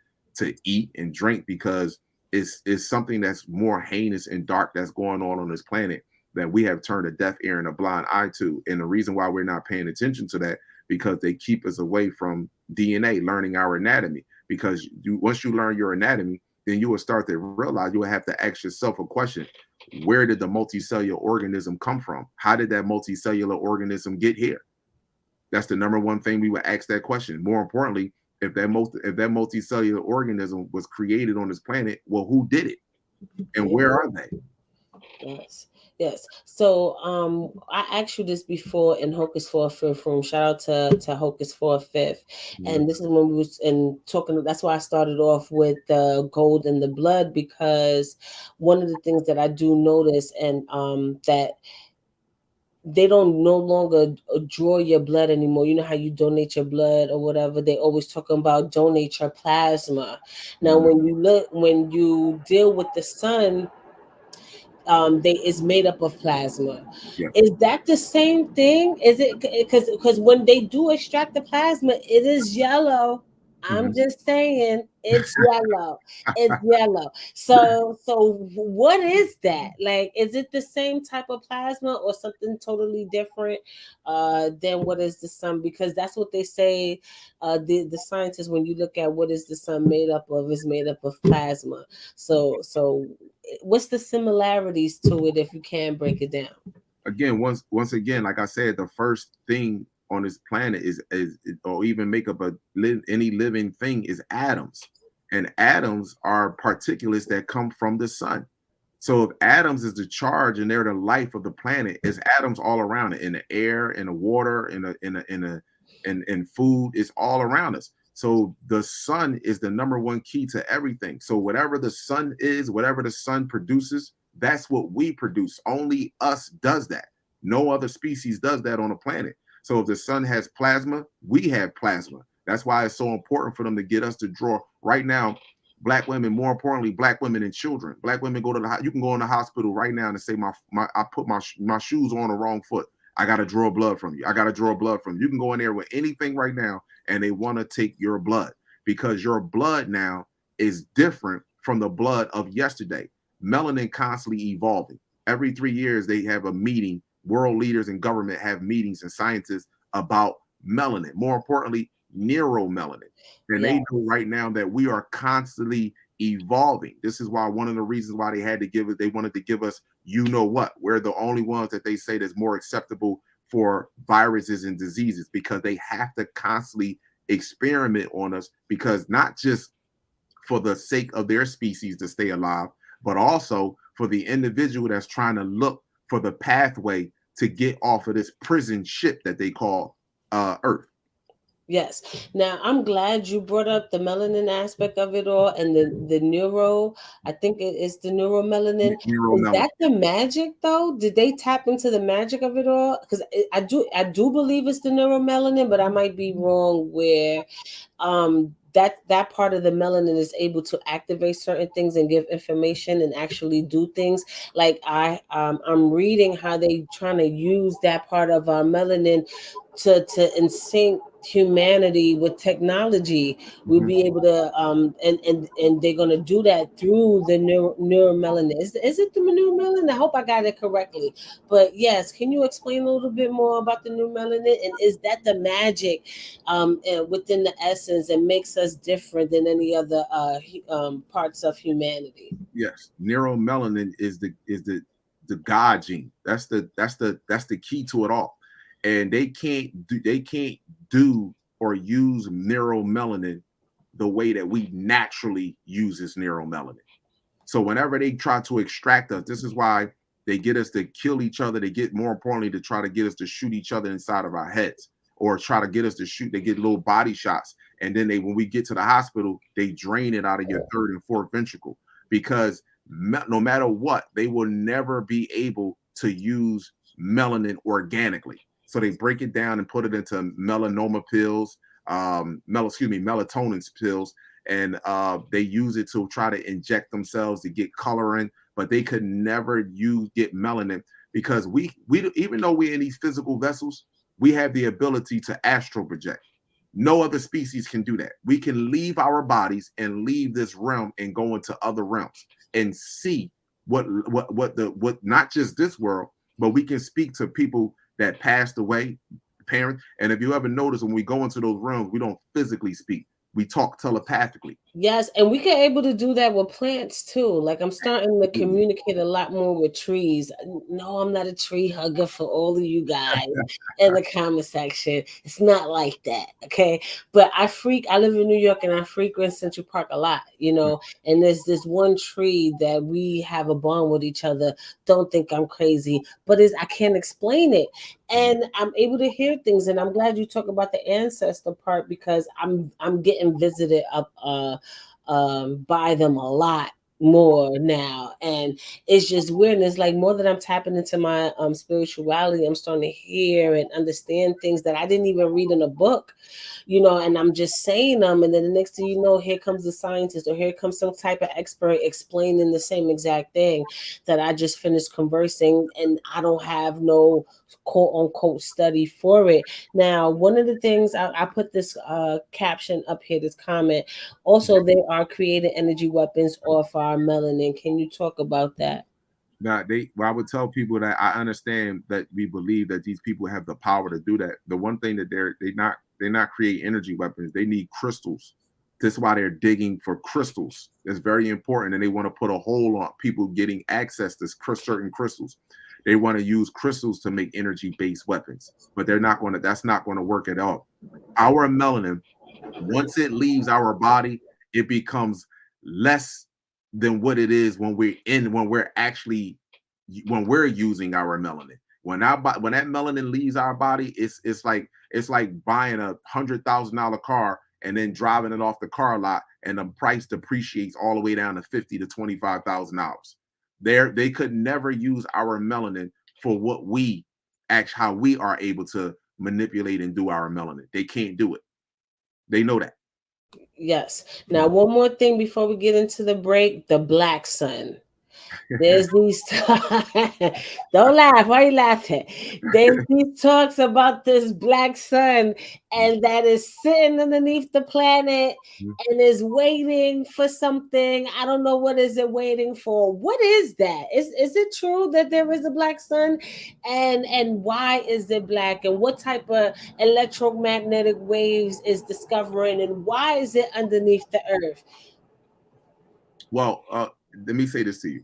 eat and drink, because it's something that's more heinous and dark that's going on this planet that we have turned a deaf ear and a blind eye to. And the reason why we're not paying attention to that, because they keep us away from DNA, learning our anatomy. Because once you learn your anatomy, then you will start to realize you will have to ask yourself a question. Where did the multicellular organism come from? How did that multicellular organism get here? That's the number one thing we would ask that question. More importantly, if that multicellular organism was created on this planet, well, who did it? And where are they? Yes. So I asked you this before in Hocus for a Fifth room. Shout out to Hocus for a Fifth. And this is when we was talking. That's why I started off with the gold in the blood, because one of the things that I do notice, and that they don't no longer draw your blood anymore. You know how you donate your blood or whatever? They always talking about donate your plasma. Now, when you deal with the sun, is made up of plasma. Yeah. Is that the same thing? Is it because when they do extract the plasma, it is yellow. I'm just saying it's yellow. It's yellow. So what is that? Like, is it the same type of plasma or something totally different than what is the sun? Because that's what they say. The scientists, when you look at what is the sun made up of, is made up of plasma. So what's the similarities to it if you can break it down? Again, once again, like I said, the first thing on this planet is or even make up any living thing is atoms, and atoms are particulates that come from the sun. So if atoms is the charge and they're the life of the planet, it's atoms all around it, in the air, in the water, in food, it's all around us. So the sun is the number one key to everything. So whatever the sun is, whatever the sun produces, that's what we produce. Only us does that. No other species does that on the planet. So if the sun has plasma, we have plasma. That's why it's so important for them to get us to draw. Right now, Black women, more importantly, Black women and children. Black women go to you can go in the hospital right now and say, I put my shoes on the wrong foot. I got to draw blood from you. I got to draw blood from you. You can go in there with anything right now and they want to take your blood because your blood now is different from the blood of yesterday. Melanin constantly evolving. Every 3 years, they have a meeting. World leaders and government have meetings and scientists about melanin. More importantly, neuromelanin. And they know right now that we are constantly evolving. This is why one of the reasons why they wanted to give us, you know what, we're the only ones that they say that's more acceptable for viruses and diseases, because they have to constantly experiment on us, because not just for the sake of their species to stay alive, but also for the individual that's trying to look for the pathway to get off of this prison ship that they call Earth. Yes. Now, I'm glad you brought up the melanin aspect of it all, and the neuro. I think it's the neuromelanin. Is that the magic though? Did they tap into the magic of it all? Because I do believe it's the neuromelanin, but I might be wrong where that part of the melanin is able to activate certain things and give information and actually do things. Like I'm reading how they trying to use that part of our melanin to sync humanity with technology. We'll be able to and they're going to do that through the neuromelanin. Is it the neuromelanin? I hope I got it correctly. But yes, can you explain a little bit more about the neuromelanin, and is that the magic within the essence and makes us different than any other parts of humanity? Yes, neuromelanin is the God gene. That's the key to it all. And they can't do or use neuromelanin the way that we naturally use this neuromelanin. So whenever they try to extract us, this is why they get us to kill each other. They get, more importantly, to try to get us to shoot each other inside of our heads, or try to get us to shoot. They get little body shots, and then when we get to the hospital, they drain it out of your third and fourth ventricle, because no matter what, they will never be able to use melanin organically. So they break it down and put it into melanoma pills, melatonin pills, and they use it to try to inject themselves to get coloring, but they could never get melanin, because we even though we're in these physical vessels, we have the ability to astral project. No other species can do that. We can leave our bodies and leave this realm and go into other realms and see what not just this world, but we can speak to people that passed away, parents. And if you ever notice, when we go into those rooms, we don't physically speak. We talk telepathically. Yes, and we can able to do that with plants too. Like, I'm starting to communicate a lot more with trees. No, I'm not a tree hugger for all of you guys in the comment section. It's not like that, okay? But I live in New York and I frequent Central Park a lot, and there's this one tree that we have a bond with each other. Don't think I'm crazy, but I can't explain it. And I'm able to hear things, and I'm glad you talk about the ancestor part, because I'm getting visited up by them a lot. more now, and it's just weird. And it's like more that I'm tapping into my spirituality, I'm starting to hear and understand things that I didn't even read in a book, and I'm just saying them, and then the next thing you know, here comes the scientist, or here comes some type of expert explaining the same exact thing that I just finished conversing, and I don't have no quote unquote study for it. Now, one of the things I put this caption up here, this comment. Also, they are creating energy weapons off our melanin. Can you talk about that? Now, I would tell people that I understand that we believe that these people have the power to do that. The one thing that they're not creating energy weapons. They need crystals. That's why they're digging for crystals. It's very important, and they want to put a hold on people getting access to certain crystals. They want to use crystals to make energy-based weapons, but they're not going to. That's not going to work at all. Our melanin, once it leaves our body, it becomes less than what it is when we're using our melanin. When that melanin leaves our body, it's like buying $100,000 car and then driving it off the car lot, and the price depreciates all the way down to $50,000 to $25,000. They could never use our melanin for how we are able to manipulate and do our melanin. They can't do it. They know that. Yes. Now, one more thing before we get into the break, the black sun. There's these don't laugh. Why are you laughing? There's these talks about this black sun, and that is sitting underneath the planet and is waiting for something. I don't know, what is it waiting for? What is that? Is it true that there is a black sun? And why is it black? And what type of electromagnetic waves is discovering? And why is it underneath the earth? Well, let me say this to you.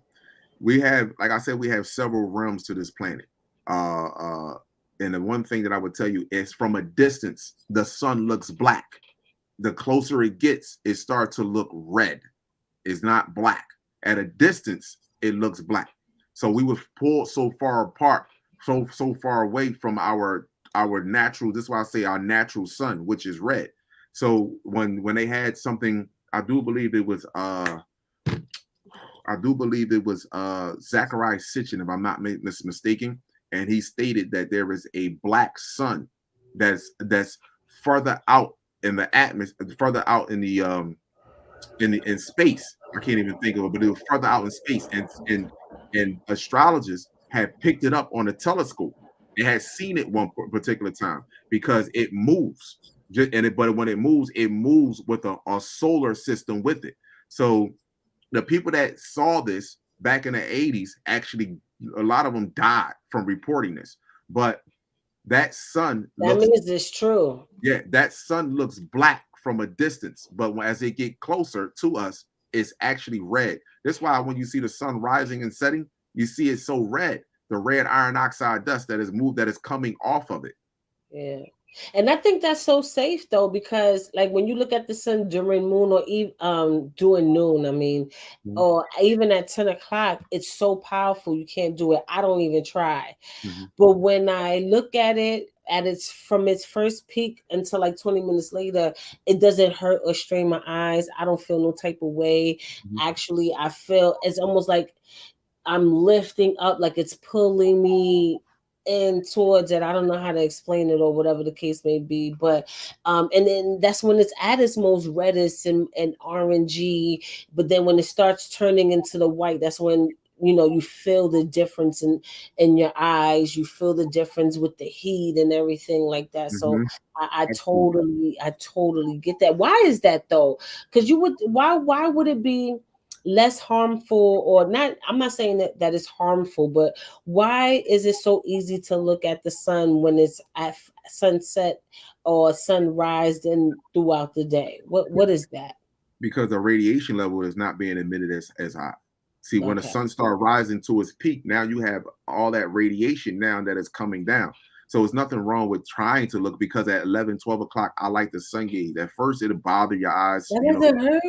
We have, like I said, we have several realms to this planet. And the one thing that I would tell you is, from a distance, the sun looks black. The closer it gets, it starts to look red. It's not black. At a distance, it looks black. So we were pulled so far apart, so far away from our natural. This is why I say our natural sun, which is red. So when they had something, I do believe it was Zachariah Sitchin, if I'm not mistaken, and he stated that there is a black sun that's further out in the atmosphere, further out in the in space. I can't even think of it, but it was further out in space, and astrologers had picked it up on a telescope. They had seen it one particular time because it moves, but when it moves with a solar system with it. So the people that saw this back in the 80s, actually, a lot of them died from reporting this. But that sun means it's true. Yeah, that sun looks black from a distance, but as they get closer to us, it's actually red. That's why when you see the sun rising and setting, you see it so red. The red iron oxide dust that is coming off of it. Yeah. And I think that's so safe though, because like when you look at the sun during moon, or even during noon, or even at 10 o'clock, it's so powerful. You can't do it. I don't even try. But when I look at it from its first peak until like 20 minutes later, it doesn't hurt or strain my eyes. I don't feel no type of way. Actually, I feel it's almost like I'm lifting up, like it's pulling me in towards it. I don't know how to explain it, or whatever the case may be, but and then that's when it's at its most reddest and orangey. But then when it starts turning into the white, that's when you feel the difference in your eyes. You feel the difference with the heat and everything like that. So I totally get that. Why is that though? Because why would it be less harmful, or not? I'm not saying that it's harmful, but why is it so easy to look at the sun when it's at sunset or sunrise and throughout the day? What is that? Because the radiation level is not being emitted as high. See, when the sun starts rising to its peak, now you have all that radiation now that is coming down. So it's nothing wrong with trying to look, because at 11, 12 o'clock, I like the sun gaze. At first, it'll bother your eyes. That doesn't hurt?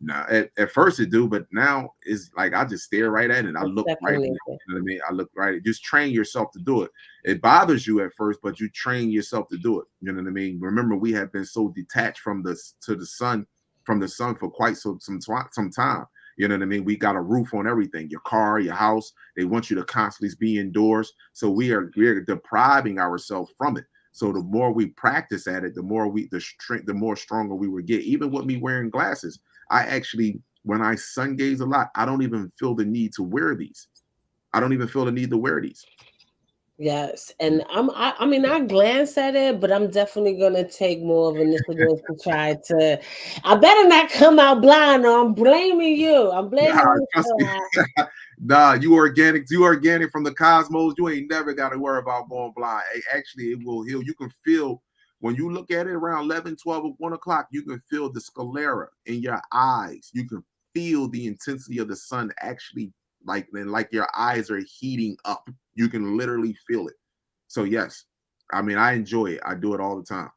No, at first it do, but now it's like I just stare right at it. I look right. You know what I mean? I look right. Just train yourself to do it. It bothers you at first, but you train yourself to do it. You know what I mean? Remember, we have been so detached from the sun for quite some time You know what I mean? We got a roof on everything, your car, your house. They want you to constantly be indoors. So we're depriving ourselves from it. So the more we practice at it, the more stronger we would get. Even with me wearing glasses, I actually, when I sun gaze a lot, I don't even feel the need to wear these. Yes, and I mean, I glance at it, but I'm definitely gonna take more of initiative to try to. I better not come out blind. Or I'm blaming you. I'm blaming you. Trust me. Nah, you organic from the cosmos. You ain't never got to worry about going blind. Actually, it will heal. You can feel when you look at it around 11, 12, or 1 o'clock, you can feel the sclera in your eyes. You can feel the intensity of the sun actually like your eyes are heating up. You can literally feel it. So yes, I mean, I enjoy it. I do it all the time.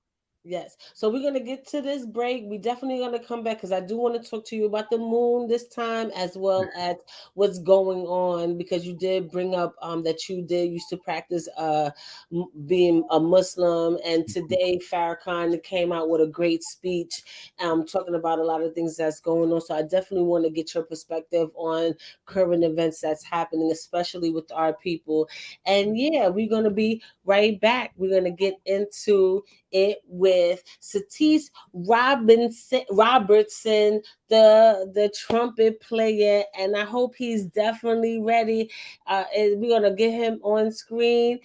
Yes. So we're going to get to this break. We definitely going to come back because I do want to talk to you about the moon this time, as well as what's going on, because you did bring up that you did used to practice being a Muslim. And today Farrakhan came out with a great speech talking about a lot of things that's going on. So I definitely want to get your perspective on current events that's happening, especially with our people. And yeah, we're going to be right back. We're going to get into it with Satish Robertson, the trumpet player, and I hope he's definitely ready. We're gonna get him on screen.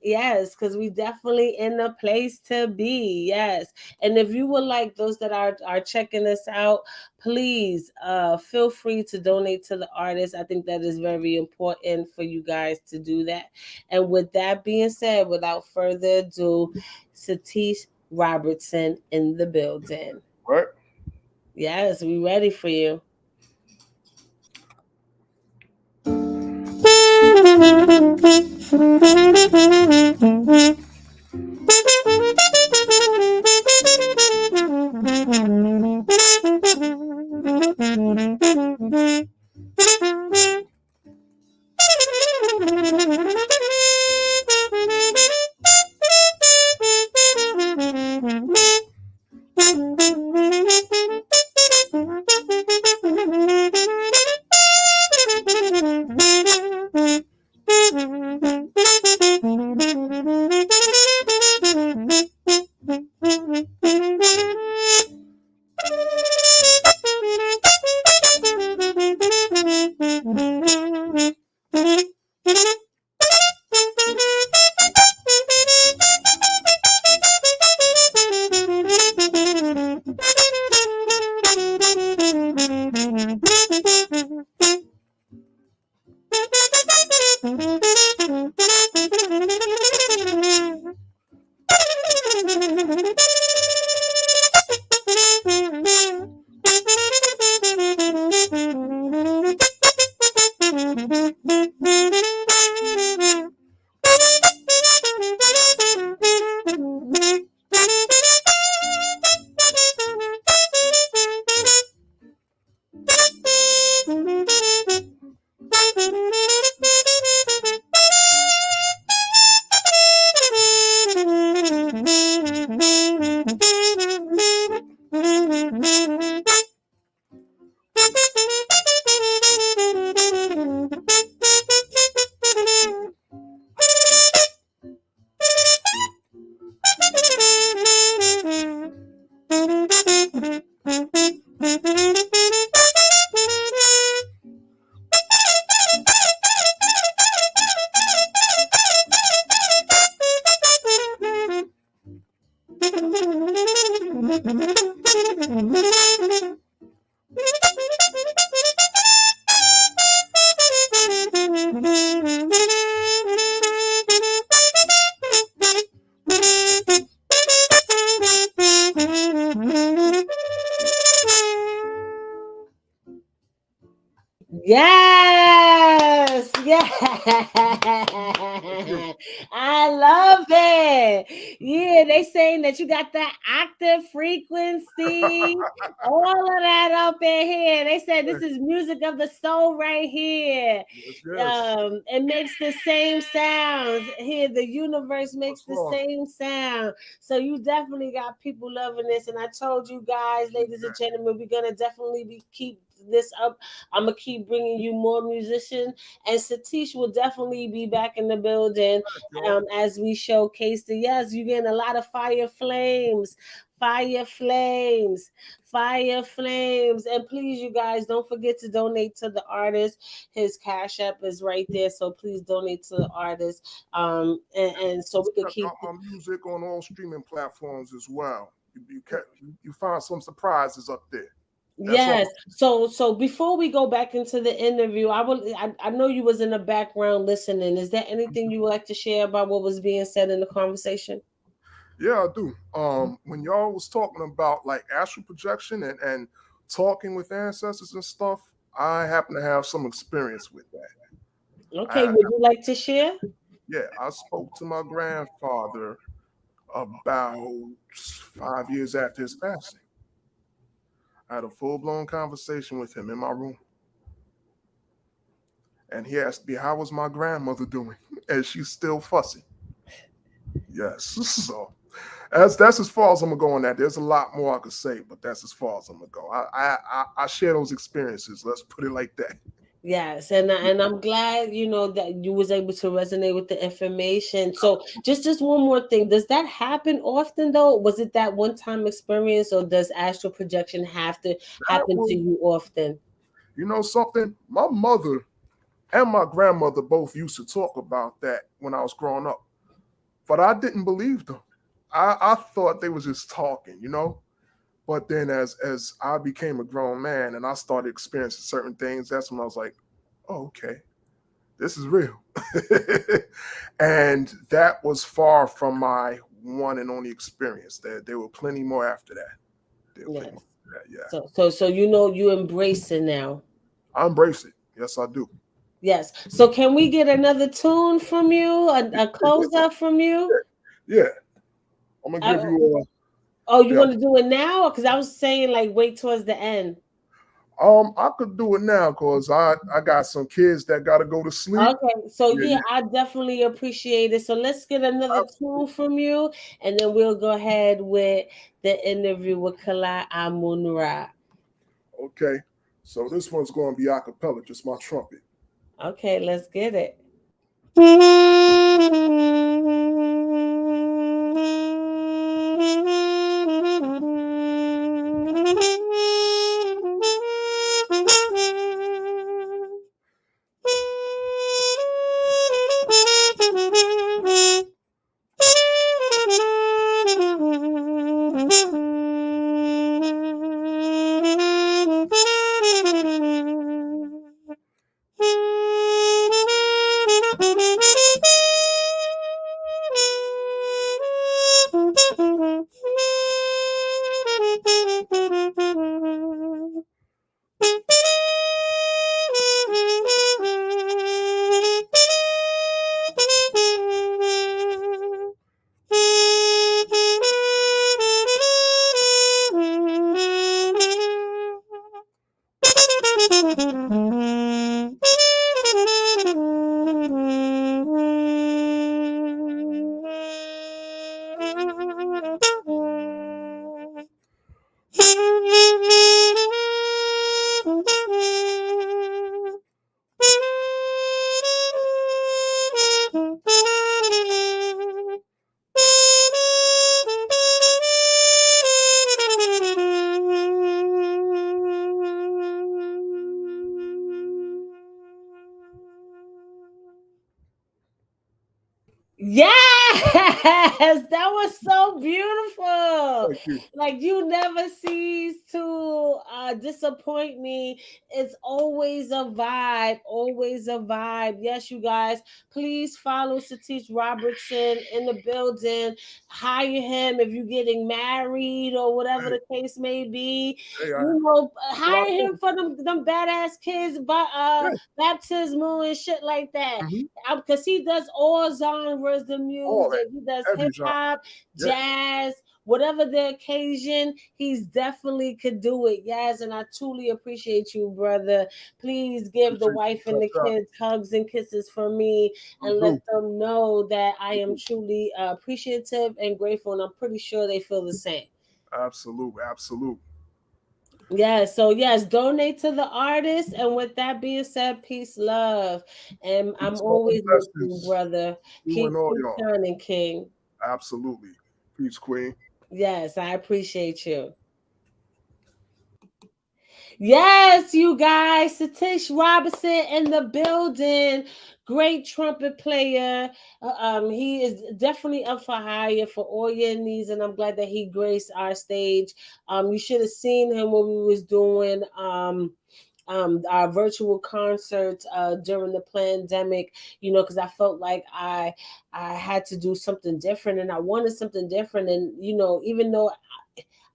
Yes, because we definitely in a place to be. Yes. And if you would like, those that are checking us out, please feel free to donate to the artist. I think that is very important for you guys to do that. And with that being said, without further ado, Satish Robertson in the building. Right. Yes, we ready for you. Yes, yes. I love it. Yeah, they saying that you got that octave frequency, all of that up in here. They said this is music of the soul right here. Yes. It makes the same sound here. The universe makes What's the wrong? same sound. So you definitely got people loving this. And I told you guys, ladies and gentlemen, we're gonna definitely be keep this up. I'm gonna keep bringing you more musicians, and Satish will definitely be back in the building as we showcase the. Yes, you're getting a lot of fire flames. Fire flames, fire flames, and please, you guys, don't forget to donate to the artist. His cash app is right there, so please donate to the artist. And so we can keep our music on all streaming platforms as well. You find some surprises up there. Yes. So before we go back into the interview, I know you was in the background listening. Is there anything you would like to share about what was being said in the conversation? Yeah, I do. When y'all was talking about like astral projection and talking with ancestors and stuff, I happen to have some experience with that. Okay, would you like to share? Yeah, I spoke to my grandfather about 5 years after his passing. I had a full-blown conversation with him in my room. And he asked me, how was my grandmother doing? And she's still fussy. Yes. So that's as far as I'm gonna go on that. There's a lot more I could say, but that's as far as I'm gonna go. I share those experiences. Let's put it like that. Yes, and I'm glad that you was able to resonate with the information. So just one more thing, does that happen often though? Was it that one time experience, or does astral projection have to happen to you often? You know something? My mother and my grandmother both used to talk about that when I was growing up, but I didn't believe them. I thought they was just talking, But then as I became a grown man and I started experiencing certain things, that's when I was like, oh, okay, this is real. And that was far from my one and only experience. There were plenty more after that. Yes. Yeah. So you embrace it now. I embrace it. Yes, I do. Yes. So can we get another tune from you? A close up from you? Yeah. I'm gonna give you you want to do it now? Because I was saying like wait towards the end. I could do it now because I got some kids that gotta go to sleep. Okay, so yeah, I definitely appreciate it. So let's get another tune from you, and then we'll go ahead with the interview with AmunRa. Okay, so this one's going to be a cappella, just my trumpet. Okay, let's get it. Yes, that was so beautiful. Thank you. Like you never cease to disappoint me. It's always a vibe, always a vibe. Yes, you guys, please follow Satish Robertson in the building. Hire him if you're getting married or whatever Hey, the case may be. hey, You know, what I hire do. him for them badass kids, but Yeah. baptismal and shit like that, Mhm. because he does all genres of All that. music. He does Every hip genre. hop, Yeah. jazz, whatever the occasion. He's definitely could do it. Yes, and I truly appreciate you, brother. Please give the Appreciate you. wife and the kids hugs and kisses from me, You and let do. them know that I am truly appreciative and grateful. And I'm pretty sure they feel the same. Absolute. Absolute. Yes, so yes, donate to the artist. And with that being said, peace, love. And I'm Peace, love, and always with you, blessings. brother. You Keep and all y'all. shining, King. Absolutely. Peace, Queen. Yes, I appreciate you. Yes, you guys, Satish Robinson in the building. Great trumpet player. He is definitely up for hire for all your needs, and I'm glad that he graced our stage. You should have seen him when we was doing our virtual concerts during the pandemic, you know, because I felt like I had to do something different, and I wanted something different. And you know, even though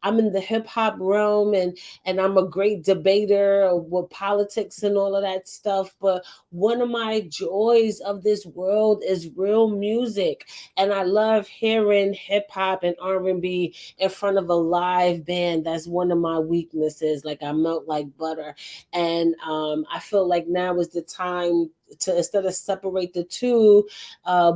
I'm in the hip hop realm, and I'm a great debater with politics and all of that stuff, but one of my joys of this world is real music, and I love hearing hip hop and R&B in front of a live band. That's one of my weaknesses. Like I melt like butter, and I feel like now is the time to, instead of separate the two,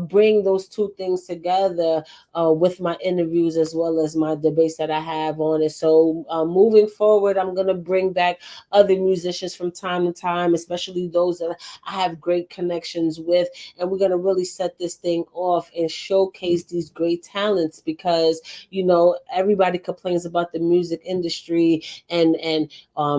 bring those two things together with my interviews as well as my debates that I have on it. So moving forward, I'm going to bring back other musicians from time to time, especially those that I have great connections with. And we're going to really set this thing off and showcase these great talents, because, you know, everybody complains about the music industry, and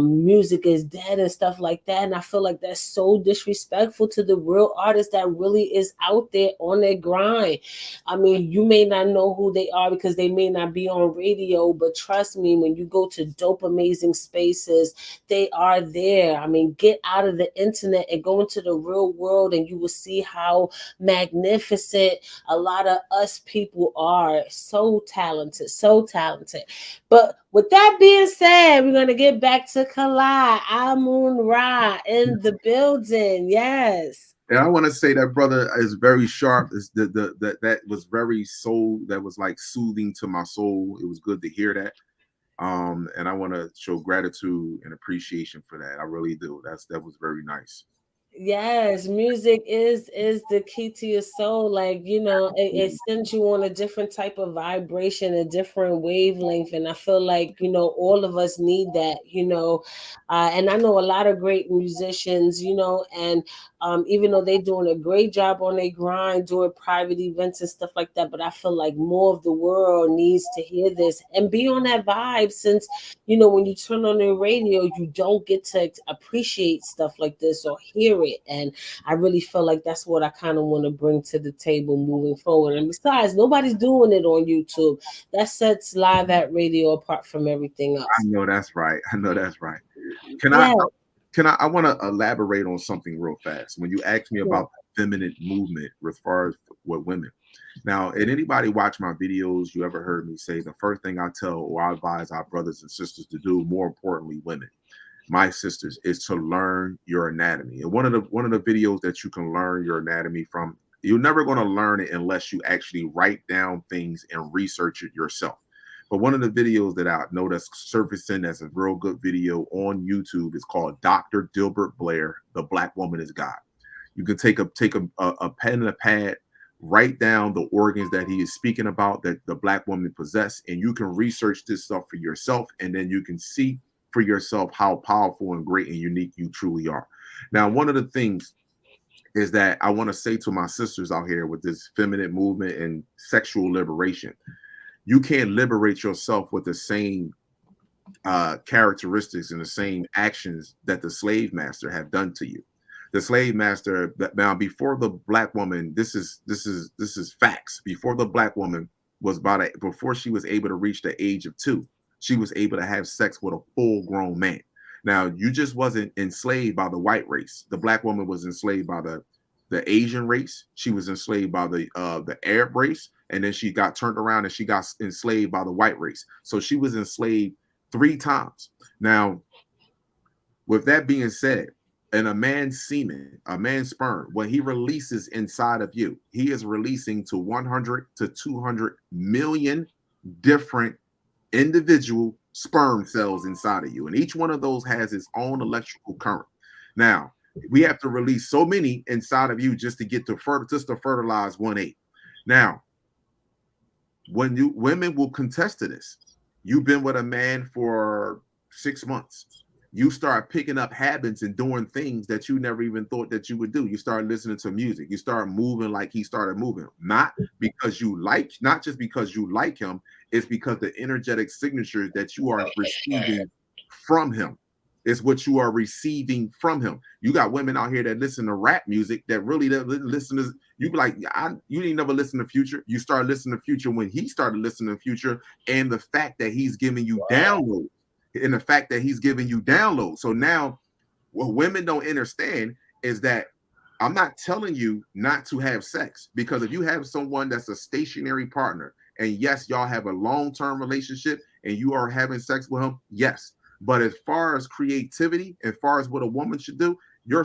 music is dead and stuff like that. And I feel like that's so disrespectful to the real artists that really is out there on their grind. I mean, you may not know who they are because they may not be on radio, but trust me, when you go to dope, amazing spaces, they are there. I mean, get out of the internet and go into the real world, and you will see how magnificent a lot of us people are. So talented, so talented. But with that being said, we're going to get back to Kalai. AmunRa in the building. Yes. And I want to say that brother is very sharp. Is that was very soul. That was like soothing to my soul. It was good to hear that. And I want to show gratitude and appreciation for that. I really do. That was very nice. Yes, music is the key to your soul. Like, you know, it sends you on a different type of vibration, a different wavelength. And I feel like, you know, all of us need that, you know. And I know a lot of great musicians, you know, and even though they're doing a great job on their grind, doing private events and stuff like that, but I feel like more of the world needs to hear this and be on that vibe, since, you know, when you turn on the radio, you don't get to appreciate stuff like this or hear it. And I really feel like that's what I kind of want to bring to the table moving forward. And besides, nobody's doing it on YouTube. That sets live at radio apart from everything I else. know that's right. I know that's right. Can I Yeah. I want to elaborate on something real fast. When you asked me about the feminine movement as far as with women. Now, and anybody watch my videos, you ever heard me say the first thing I tell or I advise our brothers and sisters to do, more importantly, women, my sisters, is to learn your anatomy. And one of the videos that you can learn your anatomy from, you're never going to learn it unless you actually write down things and research it yourself. But one of the videos that I know that's surfacing as a real good video on YouTube is called Dr. Dilbert Blair, The Black Woman is God. You can take a pen and a pad, write down the organs that he is speaking about that the Black woman possess, and you can research this stuff for yourself, and then you can see for yourself how powerful and great and unique you truly are. Now, one of the things is that I want to say to my sisters out here with this feminine movement and sexual liberation, you can't liberate yourself with the same characteristics and the same actions that the slave master have done to you. The slave master, now before the black woman, this is facts. Before the black woman was before she was able to reach the age of 2, she was able to have sex with a full-grown man. Now, you just wasn't enslaved by the white race. The black woman was enslaved by the Asian race. She was enslaved by the Arab race, and then she got turned around and she got enslaved by the white race. So she was enslaved 3 times. Now, with that being said, and a man's semen, a man's sperm, when he releases inside of you, he is releasing to 100 to 200 million different individual sperm cells inside of you. And each one of those has its own electrical current. Now, we have to release so many inside of you just to get to fertilize 1/8. Now, when women will contest to this, you've been with a man for 6 months. You start picking up habits and doing things that you never even thought that you would do. You start listening to music. You start moving like he started moving. Not just because you like him. It's because the energetic signatures that you are receiving from him is what you are receiving from him. You got women out here that listen to rap music that really listen to. You be like, you didn't never listen to Future. You start listening to Future when he started listening to Future, and the fact that he's giving you downloads. And the fact that he's giving you downloads. So now what women don't understand is that I'm not telling you not to have sex, because if you have someone that's a stationary partner, and yes, y'all have a long-term relationship and you are having sex with him, yes. But as far as creativity, as far as what a woman should do, your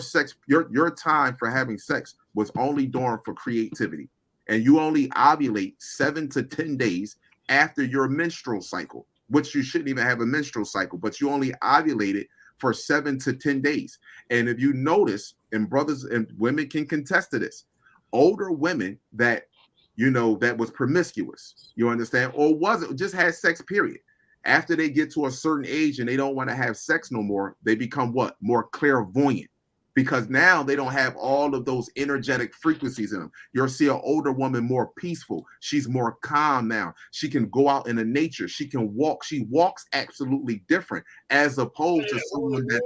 time for having sex was only during for creativity. And you only ovulate 7 to 10 days after your menstrual cycle, which you shouldn't even have a menstrual cycle, but you only ovulated for 7 to 10 days. And if you notice, and brothers and women can contest to this, older women that, that was promiscuous, you understand, or wasn't, just had sex, period. After they get to a certain age and they don't want to have sex no more, they become what? More clairvoyant. Because now they don't have all of those energetic frequencies in them. You'll see an older woman more peaceful. She's more calm now. She can go out in the nature. She can walk. She walks absolutely different as opposed to someone that.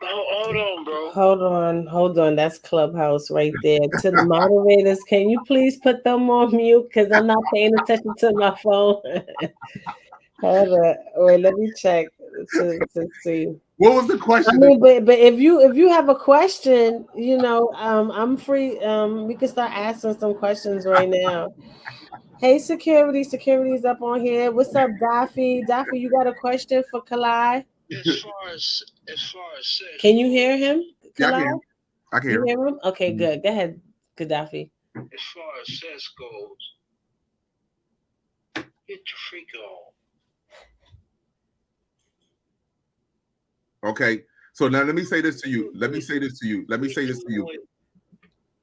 Hold on, bro. Hold on. That's Clubhouse right there. To the moderators, can you please put them on mute? Because I'm not paying attention to my phone. Hold on. Wait, let me check to see. What was the question? I mean, but if you have a question, I'm free. We can start asking some questions right now. Hey, security is up on here. What's up, Daffy? Daffy, you got a question for Kalai? As far as sex, can you hear him? Kalai? I can hear him. Okay, good. Go ahead, Gaddafi. As far as sex goes, get your freak on. Okay, so now let me say this to you.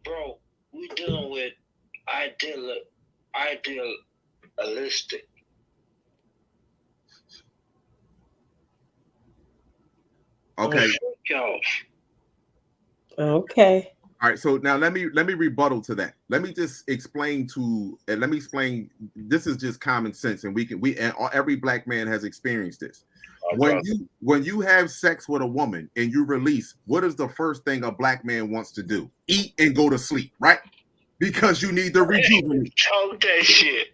Bro, we dealing with idealistic. Okay. Okay. All right, so now let me rebuttal to that. Let me explain. This is just common sense, and every black man has experienced this. When you have sex with a woman and you release, what is the first thing a black man wants to do? Eat and go to sleep, right? Because you need to rejuvenate. Talk that shit.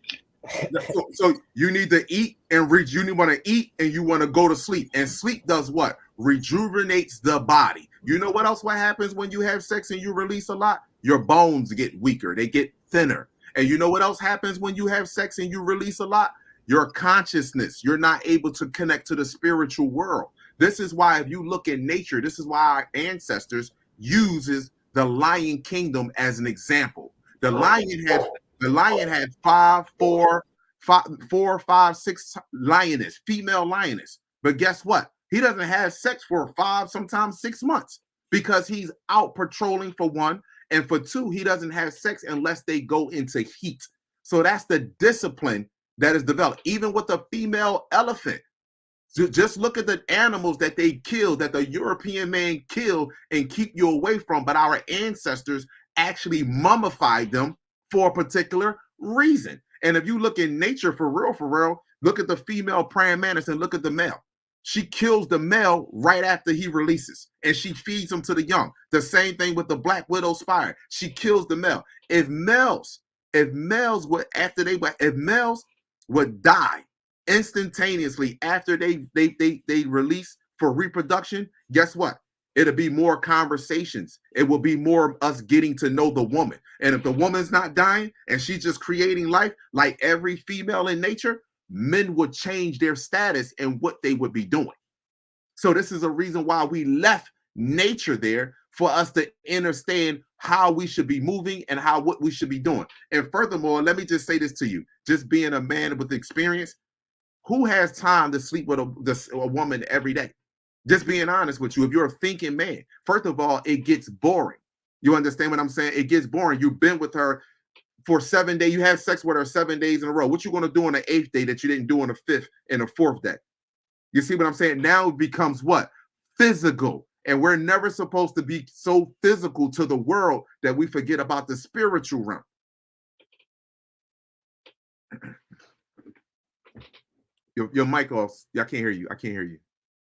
So you need to eat and you want to eat and you want to go to sleep. And sleep does what? Rejuvenates the body. You know what else? What happens when you have sex and you release a lot? Your bones get weaker. They get thinner. And you know what else happens when you have sex and you release a lot? Your consciousness, you're not able to connect to the spiritual world. This is why, if you look at nature, this is why our ancestors uses the lion kingdom as an example. The lion had 4, 5, 6 lioness, female lioness. But guess what? He doesn't have sex for 5, sometimes 6 months, because he's out patrolling for 1, and for 2, he doesn't have sex unless they go into heat. So that's the discipline that is developed. Even with a female elephant, just look at the animals that they kill, that the European man killed and keep you away from. But our ancestors actually mummified them for a particular reason. And if you look in nature for real, look at the female praying mantis and look at the male. She kills the male right after he releases, and she feeds him to the young. The same thing with the Black Widow spire. She kills the male. If males would die instantaneously after they release for reproduction, guess what? It'll be more conversations. It will be more of us getting to know the woman. And if the woman's not dying and she's just creating life like every female in nature, men would change their status and what they would be doing. So this is a reason why we left nature there, for us to understand how we should be moving and what we should be doing. And furthermore, let me just say this to you, just being a man with experience, who has time to sleep with a woman every day? Just being honest with you, if you're a thinking man, first of all, it gets boring. You understand what I'm saying? It gets boring. You've been with her for 7 days. You had sex with her 7 days in a row. What you going to do on the 8th day that you didn't do on the 5th and the 4th day? You see what I'm saying? Now it becomes what? Physical. And we're never supposed to be so physical to the world that we forget about the spiritual realm. Your mic off. I can't hear you. I can't hear you.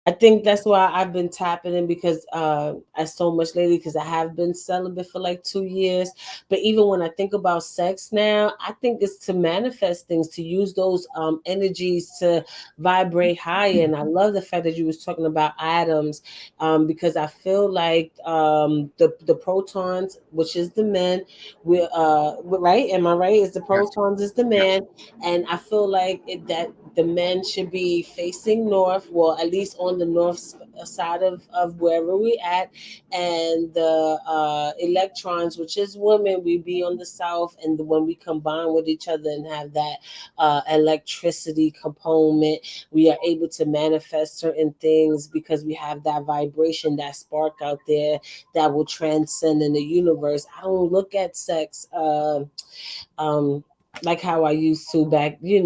I think that's why I've been tapping in, because I so much lately, because I have been celibate for like 2 years. But even when I think about sex now, I think it's to manifest things, to use those energies to vibrate higher. And I love the fact that you was talking about atoms, because I feel like the protons, which is the men, we right? Am I right? Is the protons is the man, and I feel like that the men should be facing north, well, at least on the north side of wherever we at, and the electrons, which is women, we be on the south. And when we combine with each other and have that electricity component, we are able to manifest certain things, because we have that vibration, that spark out there that will transcend in the universe. I don't look at sex like how I used to back, then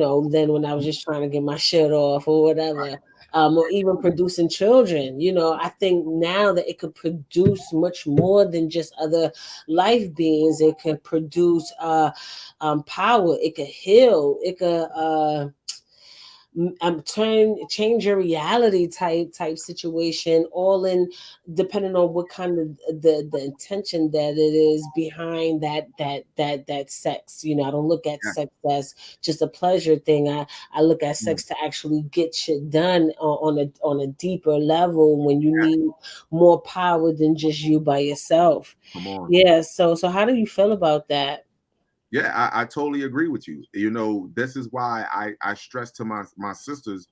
when I was just trying to get my shit off or whatever, or even producing children. I think now that it could produce much more than just other life beings. It could produce power. It could heal. It could change your reality type situation, all in depending on what kind of the intention that it is behind that sex. I don't look at sex as just a pleasure thing. I look at sex to actually get shit done on a deeper level, when you need more power than just you by yourself. Come on. Yeah. So how do you feel about that? Yeah, I totally agree with you. This is why I stress to my sisters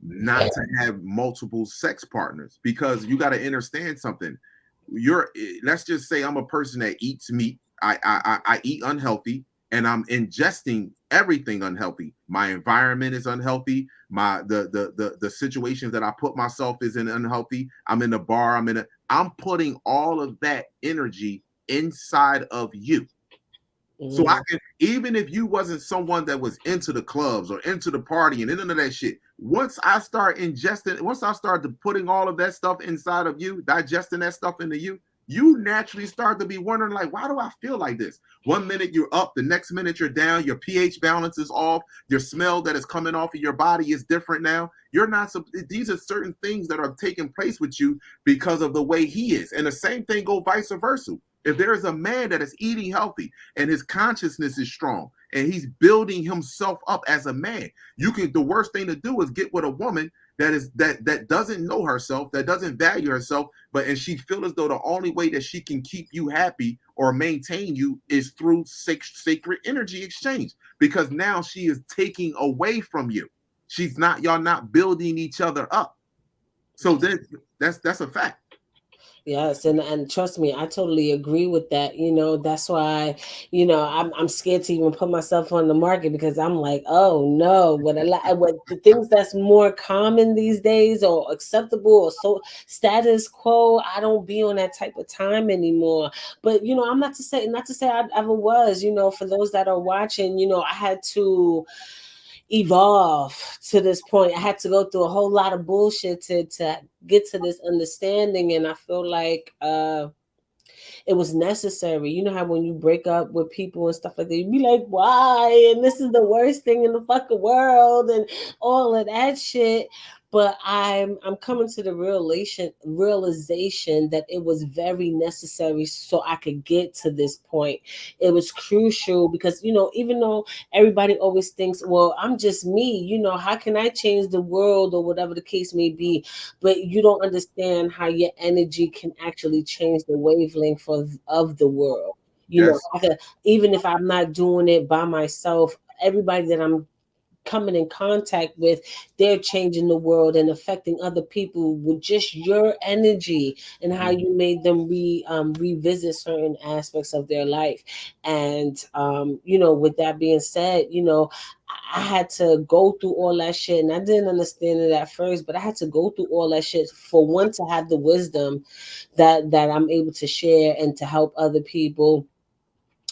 not to have multiple sex partners, because you got to understand something. Let's just say I'm a person that eats meat. I eat unhealthy, and I'm ingesting everything unhealthy. My environment is unhealthy. The situations that I put myself is in unhealthy. I'm in a bar. I'm putting all of that energy inside of you. So I can, even if you wasn't someone that was into the clubs or into the party and into that shit, once I start putting all of that stuff inside of you, digesting that stuff into you, you naturally start to be wondering, like, why do I feel like this? 1 minute you're up, the next minute you're down, your pH balance is off, your smell that is coming off of your body is different now. These are certain things that are taking place with you because of the way he is. And the same thing goes vice versa. If there is a man that is eating healthy and his consciousness is strong and he's building himself up as a man, the worst thing to do is get with a woman that doesn't know herself, that doesn't value herself, and she feels as though the only way that she can keep you happy or maintain you is through sacred energy exchange, because now she is taking away from you. Y'all not building each other up. So that's a fact. Yes, and trust me, I totally agree with that. That's why, I'm scared to even put myself on the market, because I'm like, oh no, what the things that's more common these days or acceptable or so status quo, I don't be on that type of time anymore. But I'm not to say I ever was. For those that are watching, I had to evolve to this point. I had to go through a whole lot of bullshit to get to this understanding, and I feel like it was necessary. You know how when you break up with people and stuff like that, you be like, why? And this is the worst thing in the fucking world and all of that shit. but I'm coming to the realization that it was very necessary so I could get to this point. It was crucial because, you know, even though everybody always thinks, well, I'm just me, you know, how can I change the world or whatever the case may be? But you don't understand how your energy can actually change the wavelength of the world. You know, Yes. even if I'm not doing it by myself, everybody that I'm coming in contact with, they're changing the world and affecting other people with just your energy and how you made them revisit certain aspects of their life. And you know, with that being said, you know, I had to go through all that shit, and I didn't understand it at first, but I had to go through all that shit for one, to have the wisdom that I'm able to share and to help other people.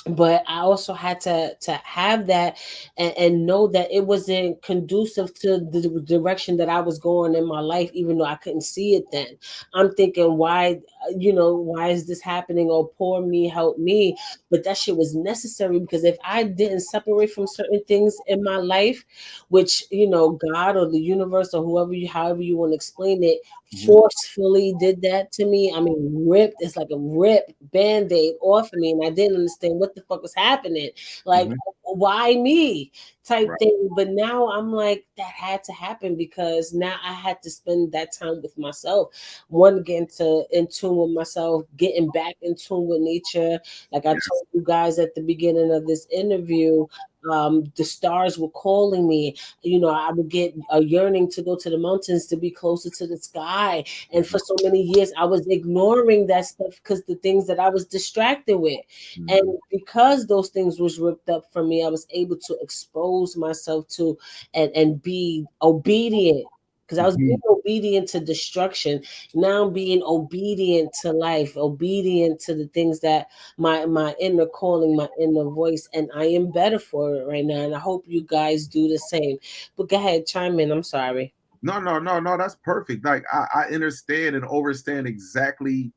But I also had to have that and know that it wasn't conducive to the direction that I was going in my life, even though I couldn't see it then. I'm thinking, why, you know, why is this happening? Or poor me, help me. But that shit was necessary, because if I didn't separate from certain things in my life, which, you know, God or the universe or whoever you, however you want to explain it, forcefully did that to me. I mean, ripped, it's like a rip band-aid off of me, and I didn't understand what the fuck was happening. Like, why me? Type Right. thing. But now I'm like, that had to happen, because now I had to spend that time with myself. One, getting in tune with myself, getting back in tune with nature. Like I told you guys at the beginning of this interview, the stars were calling me. You know, I would get a yearning to go to the mountains, to be closer to the sky. And for so many years, I was ignoring that stuff because the things that I was distracted with. And because those things was ripped up from me, I was able to expose myself to and be obedient. Because I was being obedient to destruction. Now I'm being obedient to life, obedient to the things that my inner calling, my inner voice, and I am better for it right now. And I hope you guys do the same. But go ahead, chime in. I'm sorry. No, that's perfect. Like I understand and overstand exactly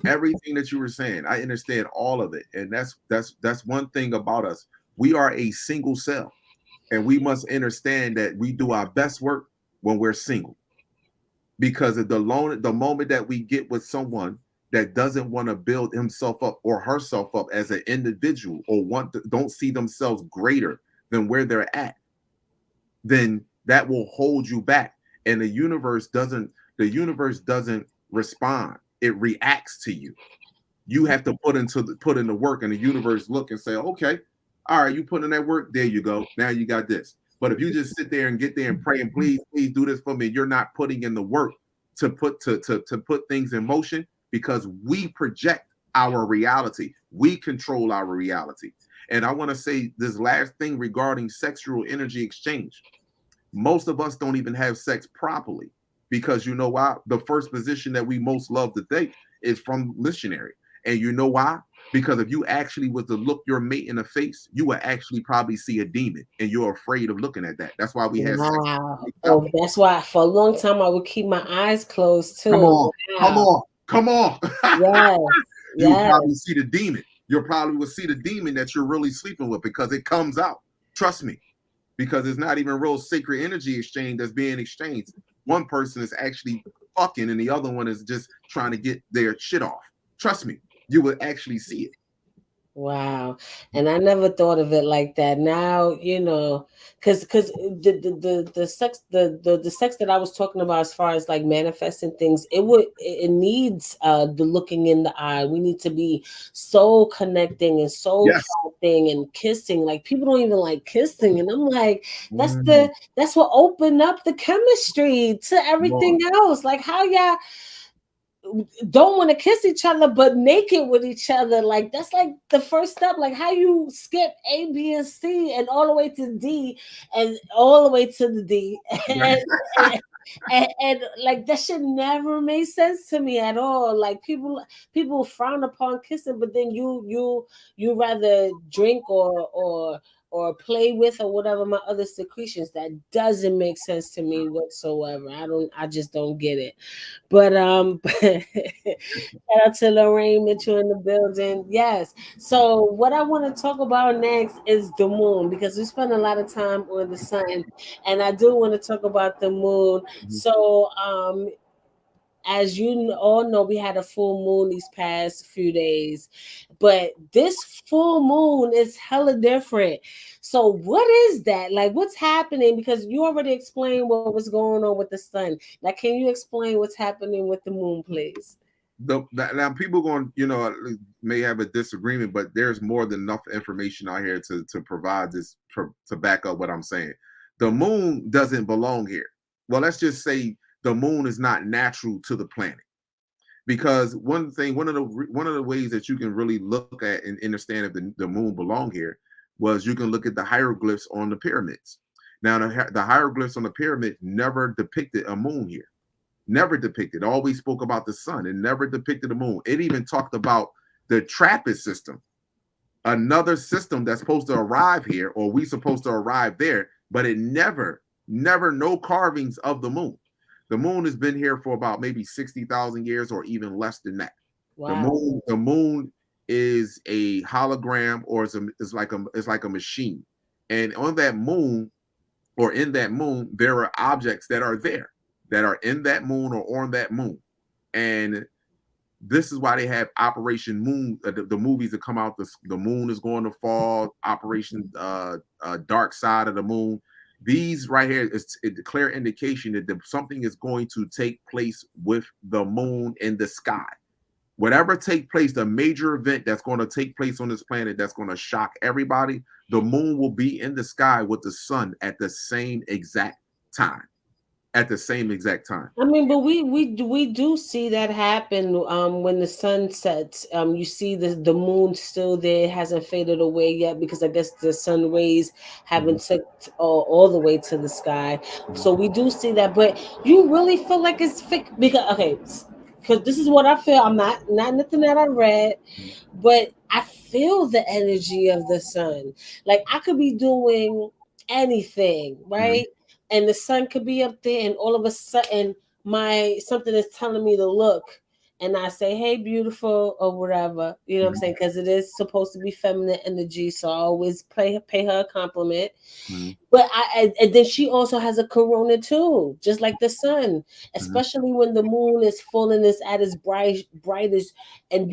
everything that you were saying. I understand all of it. And that's one thing about us. We are a single cell. And we must understand that we do our best work when we're single. Because of the moment that we get with someone that doesn't want to build himself up or herself up as an individual, or don't see themselves greater than where they're at, then that will hold you back. And the universe doesn't respond. It reacts to you. You have to put in the work, and the universe look and say, okay, all right, you put in that work, there you go. Now you got this. But if you just sit there and get there and pray and please do this for me, you're not putting in the work to put things in motion, because we project our reality. We control our reality. And I want to say this last thing regarding sexual energy exchange. Most of us don't even have sex properly, because you know why? The first position that we most love to take is from missionary. And you know why? Because if you actually was to look your mate in the face, you would actually probably see a demon, and you're afraid of looking at that. That's why we have sex. Wow. Oh, that's why for a long time I would keep my eyes closed too. Come on. Yes. You probably see the demon. You probably will see the demon that you're really sleeping with, because it comes out. Trust me. Because it's not even real sacred energy exchange that's being exchanged. One person is actually fucking, and the other one is just trying to get their shit off. Trust me, you will actually see it. Wow. And I never thought of it like that. Now, you know, because the sex that I was talking about, as far as like manifesting things, it needs the looking in the eye. We need to be soul connecting and soul connecting and kissing. Like, people don't even like kissing, and I'm like, that's what opened up the chemistry to everything else. Like, how y'all don't want to kiss each other but naked with each other, like that's like the first step. Like, how you skip A, B, and C and all the way to D and all the way to the D, and like that shit never made sense to me at all. Like, people frown upon kissing, but then you rather drink or or play with or whatever my other secretions. That doesn't make sense to me whatsoever. I just don't get it. But shout out to Lorraine Mitchell in the building. Yes. So what I want to talk about next is the moon, because we spend a lot of time on the sun, and I do want to talk about the moon. So as you all know, we had a full moon these past few days, but this full moon is hella different. So what is that? Like, what's happening? Because you already explained what was going on with the sun. Now, can you explain what's happening with the moon, please? Now people going, may have a disagreement, but there's more than enough information out here to provide this to back up what I'm saying. The moon doesn't belong here. Well, let's just say the moon is not natural to the planet, because one of the ways that you can really look at and understand if the moon belong here was you can look at the hieroglyphs on the pyramids. Now the hieroglyphs on the pyramid never depicted a moon here. Never depicted. Always spoke about the sun. It never depicted the moon. It even talked about the TRAPPIST system, another system that's supposed to arrive here, or we supposed to arrive there, but it never, no carvings of the moon. The moon has been here for about maybe 60,000 years or even less than that. Wow. The moon is a hologram, or it's like a machine. And on that moon, or in that moon, there are objects that are there, that are in that moon or on that moon. And this is why they have Operation Moon, the movies that come out, the moon is going to fall, Operation Dark Side of the Moon. These right here is a clear indication that something is going to take place with the moon in the sky. Whatever take place, the major event that's going to take place on this planet that's going to shock everybody, the moon will be in the sky with the sun at the same exact time. At the same exact time. I mean, but we do see that happen when the sun sets. You see the moon still there, it hasn't faded away yet, because I guess the sun rays haven't took all the way to the sky. So we do see that, but you really feel like it's fake, because this is what I feel. I'm not nothing that I read, but I feel the energy of the sun. Like, I could be doing anything, right? And the sun could be up there, and all of a sudden something is telling me to look, and I say, hey, beautiful, or whatever, you know what I'm saying, because it is supposed to be feminine energy, so I always pay her a compliment. But and then she also has a corona too, just like the sun, especially when the moon is full and it's at its brightest. And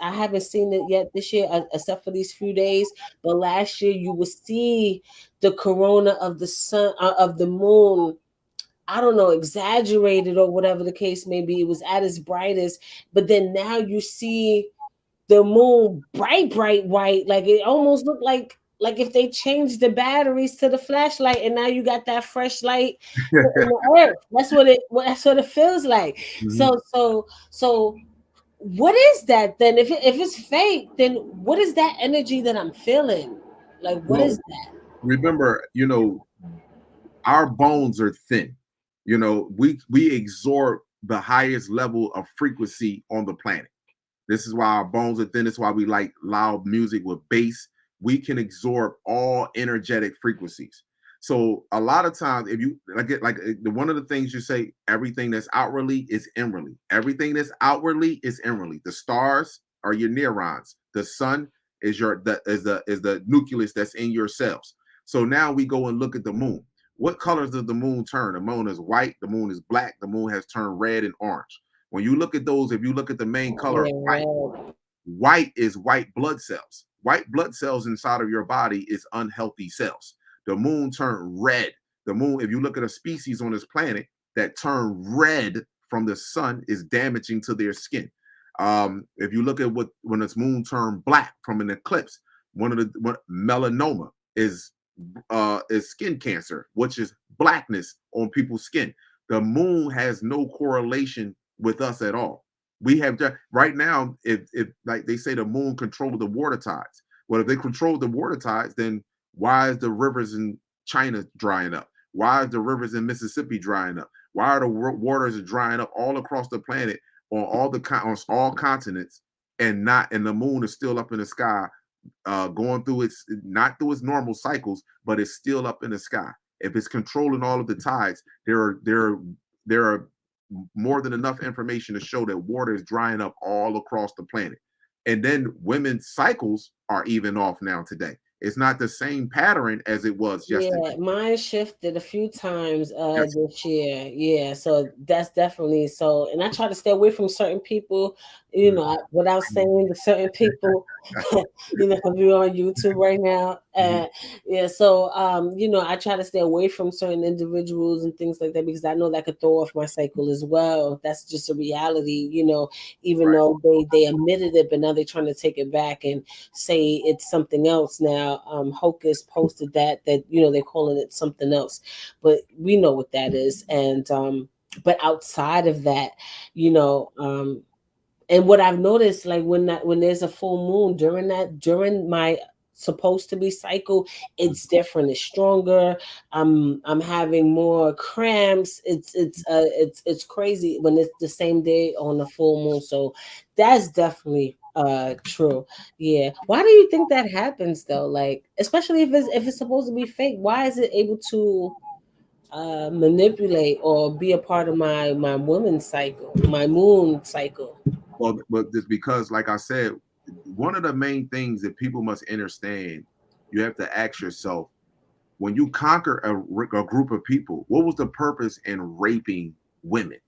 I haven't seen it yet this year, except for these few days, but last year you would see the corona of the sun, of the moon, I don't know, exaggerated or whatever the case may be. It was at its brightest, but then now you see the moon bright white, like it almost looked like if they changed the batteries to the flashlight, and now you got that fresh light in the earth. That's what it feels like. So what is that then? If it's fake, then what is that energy that I'm feeling? Like, what is that? Remember, our bones are thin. We absorb the highest level of frequency on the planet. This is why our bones are thin. This is why we like loud music with bass. We can absorb all energetic frequencies. So a lot of times, if you one of the things you say, everything that's outwardly is inwardly. Everything that's outwardly is inwardly. The stars are your neurons. The sun is the nucleus that's in your cells. So now we go and look at the moon. What colors does the moon turn? The moon is white. The moon is black. The moon has turned red and orange. When you look at those, if you look at the main color, white is white blood cells. White blood cells inside of your body is unhealthy cells. The moon turned red. The moon, if you look at a species on this planet that turn red from the sun, is damaging to their skin. If you look at when this moon turned black from an eclipse, melanoma is skin cancer, which is blackness on people's skin. The moon has no correlation with us at all. We have right now, if like they say, the moon controls the water tides. Well, if they control the water tides, then why is the rivers in China drying up? Why is the rivers in Mississippi drying up? Why are the waters drying up all across the planet on all continents, and the moon is still up in the sky going through its not through its normal cycles, but it's still up in the sky. If it's controlling all of the tides, there are more than enough information to show that water is drying up all across the planet. And then women's cycles are even off now today. It's not the same pattern as it was yesterday. Yeah, mine shifted a few times Yes. this year. Yeah, so that's definitely so. And I try to stay away from certain people, you know, without saying to certain people, you know, if you're on YouTube right now. Yeah, so you know, I try to stay away from certain individuals and things like that because I know that could throw off my cycle as well. That's just a reality, you know, even though they admitted it, but now they're trying to take it back and say it's something else now. Hocus posted that you know they're calling it something else, but we know what that is. And but outside of that, you know, and what I've noticed, like when there's a full moon during my supposed to be cycle, it's different, it's stronger. I'm having more cramps. It's crazy when it's the same day on the full moon. So that's definitely true. Yeah. Why do you think that happens though? Like, especially if it's supposed to be fake, why is it able to manipulate or be a part of my woman's cycle, my moon cycle? Well, but it's because, like I said, one of the main things that people must understand, you have to ask yourself, when you conquer a group of people, what was the purpose in raping women?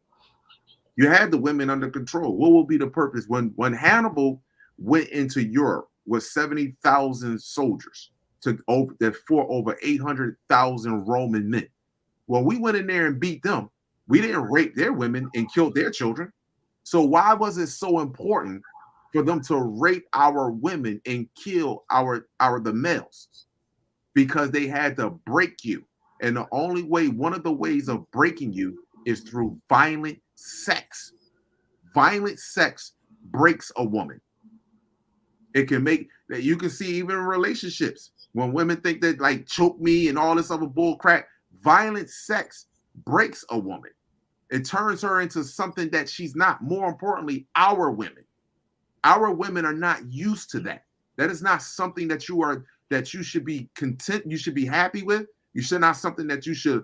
You had the women under control. What will be the purpose? When Hannibal went into Europe with 70,000 soldiers for over 800,000 Roman men. Well, we went in there and beat them. We didn't rape their women and kill their children. So why was it so important for them to rape our women and kill the males? Because they had to break you. And the only way, one of the ways of breaking you is through violent sex. Violent sex breaks a woman. It can make that, you can see even in relationships when women think that like choke me and all this other bull crap. Violent sex breaks a woman. It turns her into something that she's not. More importantly, our women are not used to that. That is not something that you should be content. You should be happy with. You should not something that you should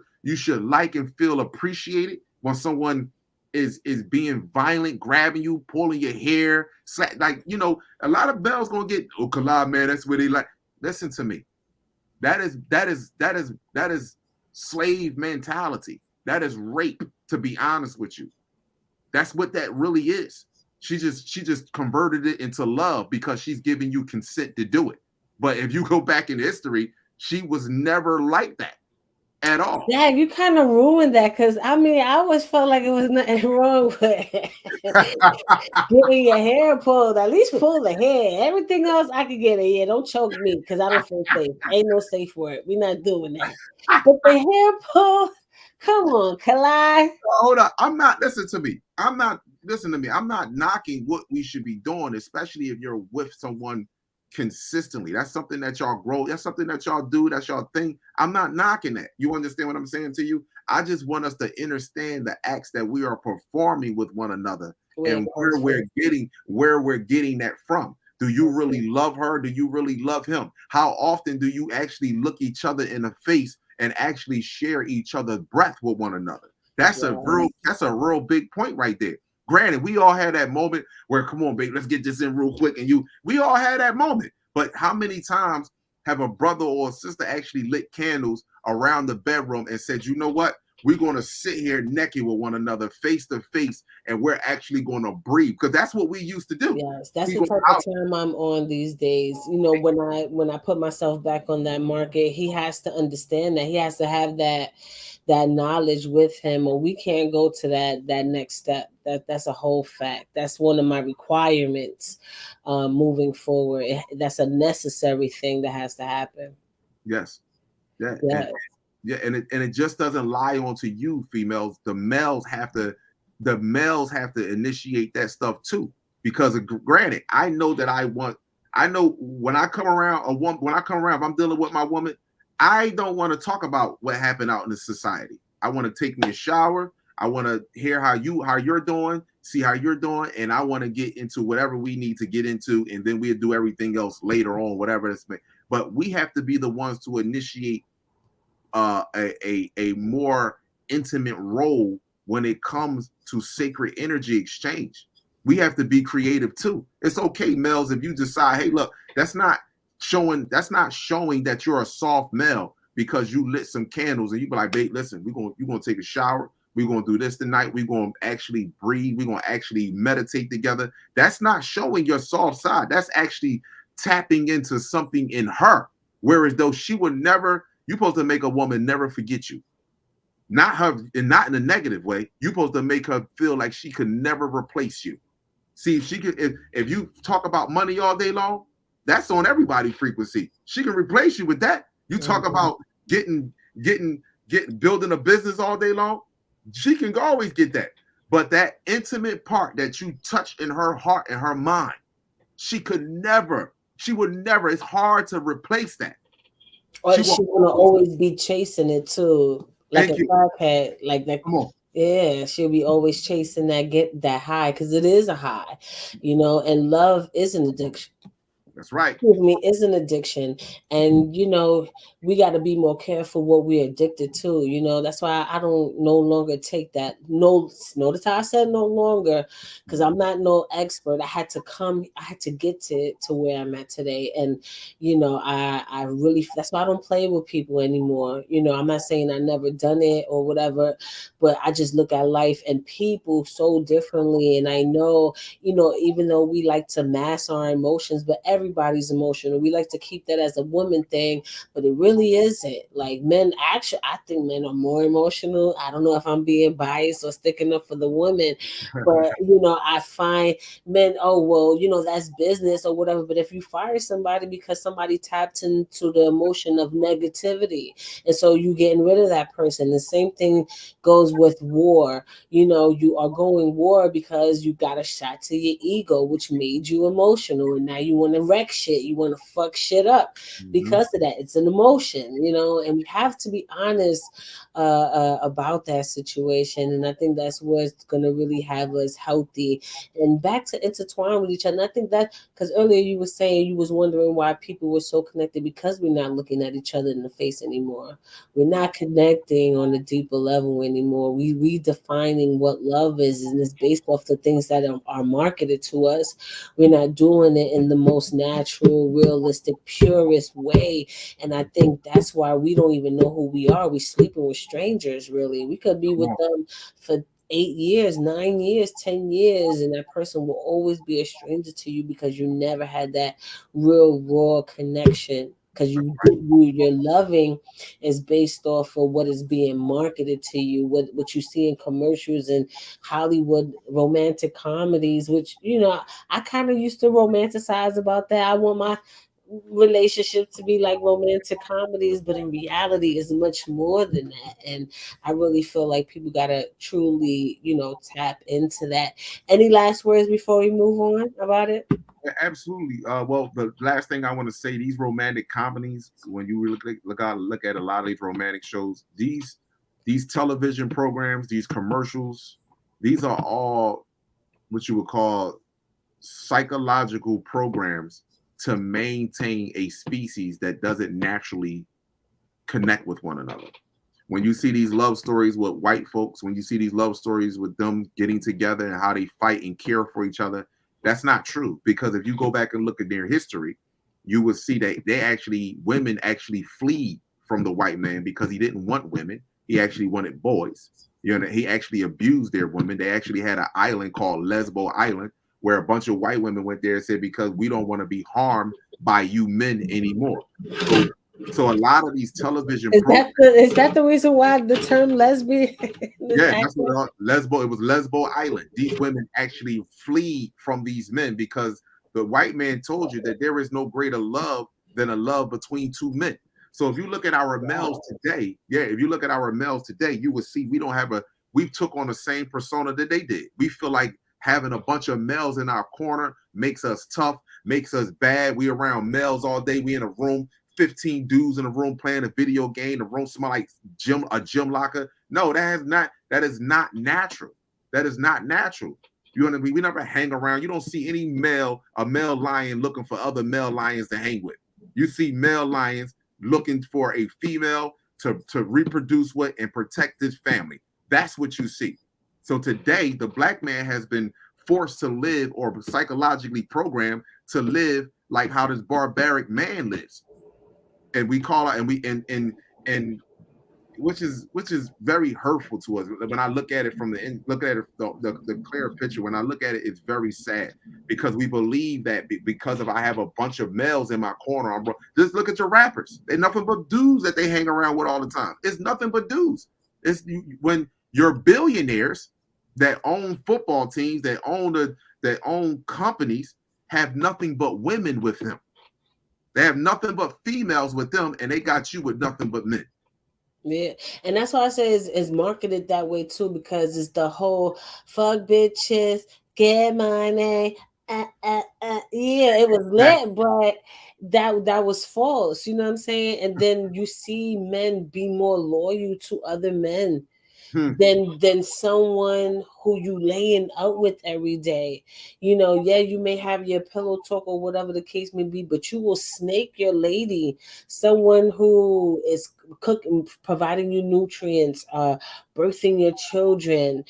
like and feel appreciated when someone is being violent, grabbing you, pulling your hair, like, you know, a lot of bells gonna get, oh, Kala, man, that's what they like. Listen to me. That is slave mentality. That is rape, to be honest with you. That's what that really is. She just converted it into love because she's giving you consent to do it. But if you go back in history, she was never like that at all. Yeah, you kind of ruined that because I mean, I always felt like it was nothing wrong with getting your hair pulled. At least pull the hair. Everything else, I could get it. Yeah, don't choke me because I don't feel safe. Ain't no safe word. We're not doing that. But the hair pull, come on, Kalai. Hold on. Listen to me. I'm not knocking what we should be doing, especially if you're with someone consistently. That's something that y'all grow. That's something that y'all do. That's y'all thing. I'm not knocking that. You understand what I'm saying to you? I just want us to understand the acts that we are performing with one another and where we're getting that from. Do you really love her? Do you really love him? How often do you actually look each other in the face and actually share each other's breath with one another? That's a real big point right there. Granted, we all had that moment where, come on, babe, let's get this in real quick. And we all had that moment. But how many times have a brother or a sister actually lit candles around the bedroom and said, you know what? We're going to sit here naked with one another, face to face, and we're actually going to breathe. Because that's what we used to do. Yes, that's the type of time I'm on these days. You know, when I put myself back on that market, he has to understand that. He has to have that knowledge with him, or we can't go to that next step. That's a whole fact. That's one of my requirements moving forward. That's a necessary thing that has to happen. Yes. Yeah. Yeah. And it just doesn't lie onto you, females. The males have to initiate that stuff too. Because granted, I know when I come around if I'm dealing with my woman, I don't want to talk about what happened out in the society. I want to take me a shower. I want to hear how you're doing, see how you're doing, and I want to get into whatever we need to get into, and then we'll do everything else later on, whatever it's. But we have to be the ones to initiate a more intimate role when it comes to sacred energy exchange. We have to be creative too. It's okay, males, if you decide, hey, look, that's not showing that you're a soft male because you lit some candles and you be like, babe, listen, you're gonna take a shower, we're gonna do this tonight, we're gonna actually breathe, we're gonna actually meditate together. That's not showing your soft side. That's actually tapping into something in her. Whereas though she would never, you're supposed to make a woman never forget you. Not her, and not in a negative way. You're supposed to make her feel like she could never replace you. See, if she could, if you talk about money all day long, that's on everybody's frequency. She can replace you with that. You talk about getting building a business all day long, she can always get that. But that intimate part that you touch in her heart and her mind, she would never, it's hard to replace that. Or she's gonna always be chasing it too. Like a crackhead, like that. Come on. Yeah, she'll be always chasing that, get that high, because it is a high, and love is an addiction. That's right. Excuse me, is an addiction. And, we got to be more careful what we're addicted to. That's why I don't no longer take that. Notice how I said no longer, because I'm not no expert. I had to get to where I'm at today. And, I really, that's why I don't play with people anymore. I'm not saying I never done it or whatever, but I just look at life and people so differently. And I know, even though we like to mask our emotions, but everybody's emotional. We like to keep that as a woman thing, but it really isn't. Like men, actually, I think men are more emotional. I don't know if I'm being biased or sticking up for the women, but I find men, that's business or whatever. But if you fire somebody because somebody tapped into the emotion of negativity, and so you getting rid of that person, the same thing goes with war. You are going war because you got a shot to your ego, which made you emotional, and now you want to wreck shit, you want to fuck shit up because of that. It's an emotion, and we have to be honest about that situation. And I think that's what's going to really have us healthy and back to intertwine with each other. And I think that, because earlier you were saying you was wondering why people were so connected, because we're not looking at each other in the face anymore. We're not connecting on a deeper level anymore. We redefining what love is, and it's based off the things that are marketed to us. We're not doing it in the most natural, realistic, purest way. And I think that's why we don't even know who we are. We're sleeping with strangers, really. We could be with them for 8 years, 9 years, 10 years, and that person will always be a stranger to you because you never had that real raw connection. Because your loving is based off of what is being marketed to you, what you see in commercials and Hollywood romantic comedies, which, I kind of used to romanticize about that. I want my relationship to be like romantic comedies, but in reality it's much more than that. And I really feel like people gotta truly, tap into that. Any last words before we move on about it? Absolutely. Well, the last thing I want to say, these romantic comedies, when you look at a lot of these romantic shows, these television programs, these commercials, these are all what you would call psychological programs to maintain a species that doesn't naturally connect with one another. When you see these love stories with white folks, when you see these love stories with them getting together and how they fight and care for each other, that's not true. Because if you go back and look at their history, you will see that women actually flee from the white man because he didn't want women. He actually wanted boys. He actually abused their women. They actually had an island called Lesbo Island, where a bunch of white women went there and said, because we don't want to be harmed by you men anymore. So a lot of these television programs, is that the reason why the term lesbian? Yeah, that's what Lesbo. It was Lesbo Island. These women actually flee from these men because the white man told you that there is no greater love than a love between two men. So if you look at our males today, you will see we took on the same persona that they did. We feel like having a bunch of males in our corner makes us tough, makes us bad. We around males all day. We in a room, 15 dudes in a room playing a video game. The room smell like a gym locker. No, that is not natural. That is not natural. You know what I mean? We never hang around. You don't see a male lion looking for other male lions to hang with. You see male lions looking for a female to reproduce with and protect his family. That's what you see. So today, the black man has been forced to live or psychologically programmed to live like how this barbaric man lives. And we call it, and which is very hurtful to us. When I look at it from the clear picture, when I look at it, it's very sad because we believe that because I have a bunch of males in my corner, just look at your rappers. They're nothing but dudes that they hang around with all the time. It's nothing but dudes. It's when you're billionaires that own football teams, that own companies, have nothing but women with them. They have nothing but females with them, and they got you with nothing but men. Yeah, and that's why I say it's marketed that way too, because it's the whole fuck bitches, get money. Yeah, it was lit, but that was false. You know what I'm saying? And then you see men be more loyal to other men than someone who you laying out with every day. You know, yeah, you may have your pillow talk or whatever the case may be, but you will snake your lady, someone who is cooking, providing you nutrients, birthing your children,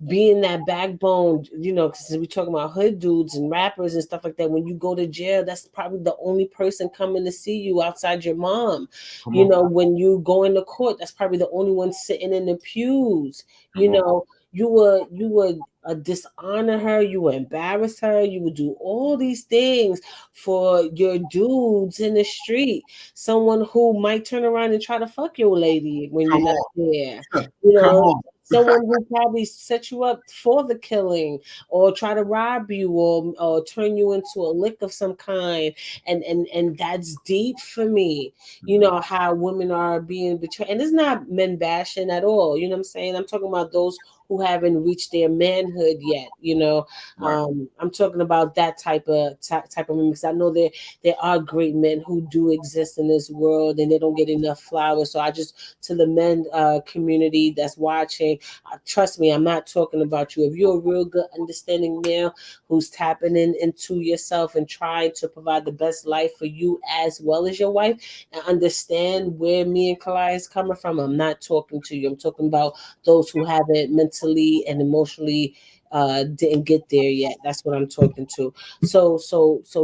being that backbone, you know, because we talking about hood dudes and rappers and stuff like that. When you go to jail, that's probably the only person coming to see you outside your mom. You know, when you go into court, that's probably the only one sitting in the pews. You know, you would dishonor her, you would embarrass her, you would do all these things for your dudes in the street. Someone who might turn around and try to fuck your lady when you're not there. You know, someone who probably set you up for the killing or try to rob you or turn you into a lick of some kind. And that's deep for me. You know, how women are being betrayed. And it's not men bashing at all. You know what I'm saying? I'm talking about those who haven't reached their manhood yet. You know, I'm talking about that type of men, because I know there are great men who do exist in this world and they don't get enough flowers. So I just, to the men community that's watching, trust me, I'm not talking about you. If you're a real good understanding male who's tapping into yourself and trying to provide the best life for you as well as your wife, and understand where me and Kalai is coming from, I'm not talking to you. I'm talking about those who haven't mentally and emotionally didn't get there yet. That's what I'm talking to. So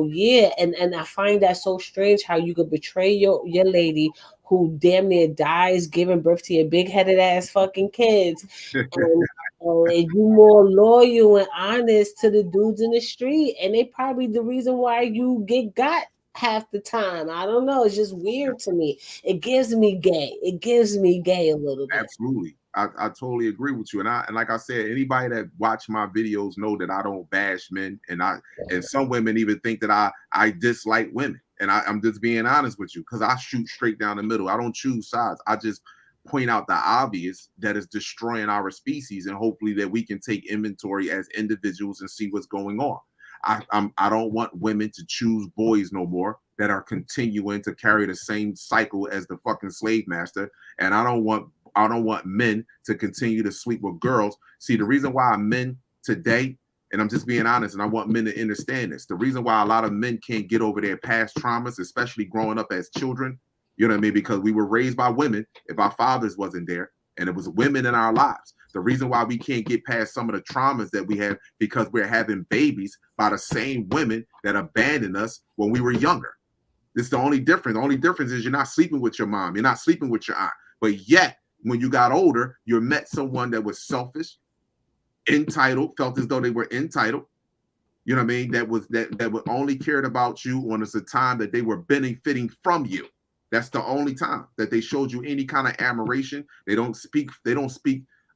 yeah, and I find that so strange how you could betray your lady who damn near dies giving birth to your big-headed ass fucking kids, and you more loyal and honest to the dudes in the street, and they probably the reason why you get got half the time. I don't know. It's just weird to me. It gives me gay. It gives me gay a little bit. Absolutely. I totally agree with you. And like I said, anybody that watch my videos know that I don't bash men, and some women even think that I dislike women. And I'm just being honest with you, because I shoot straight down the middle. I don't choose sides. I just point out the obvious that is destroying our species, and hopefully that we can take inventory as individuals and see what's going on. I don't want women to choose boys no more that are continuing to carry the same cycle as the fucking slave master. And I don't want men to continue to sleep with girls. See, the reason why men today, and I'm just being honest, and I want men to understand this, the reason why a lot of men can't get over their past traumas, especially growing up as children, you know what I mean? Because we were raised by women. If our fathers wasn't there, and it was women in our lives. The reason why we can't get past some of the traumas that we have, because we're having babies by the same women that abandoned us when we were younger. It's the only difference. The only difference is you're not sleeping with your mom. You're not sleeping with your aunt. But yet, when you got older, you met someone that was selfish, entitled, felt as though they were entitled. You know what I mean? That would only cared about you when it's a time that they were benefiting from you. That's the only time that they showed you any kind of admiration. They don't speak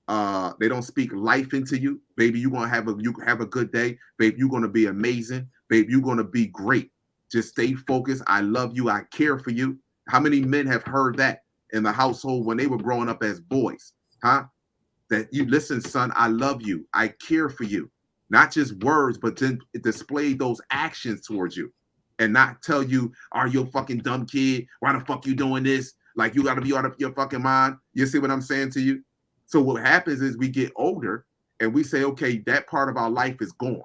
life into you. Baby, you have a good day. Babe, you're gonna be amazing. Babe, you're gonna be great. Just stay focused. I love you. I care for you. How many men have heard that in the household when they were growing up as boys? Huh? That you listen, son, I love you. I care for you. Not just words, but then display those actions towards you. And not tell you, are you a fucking dumb kid? Why the fuck you doing this? Like, you got to be out of your fucking mind. You see what I'm saying to you? So what happens is we get older and we say, okay, that part of our life is gone,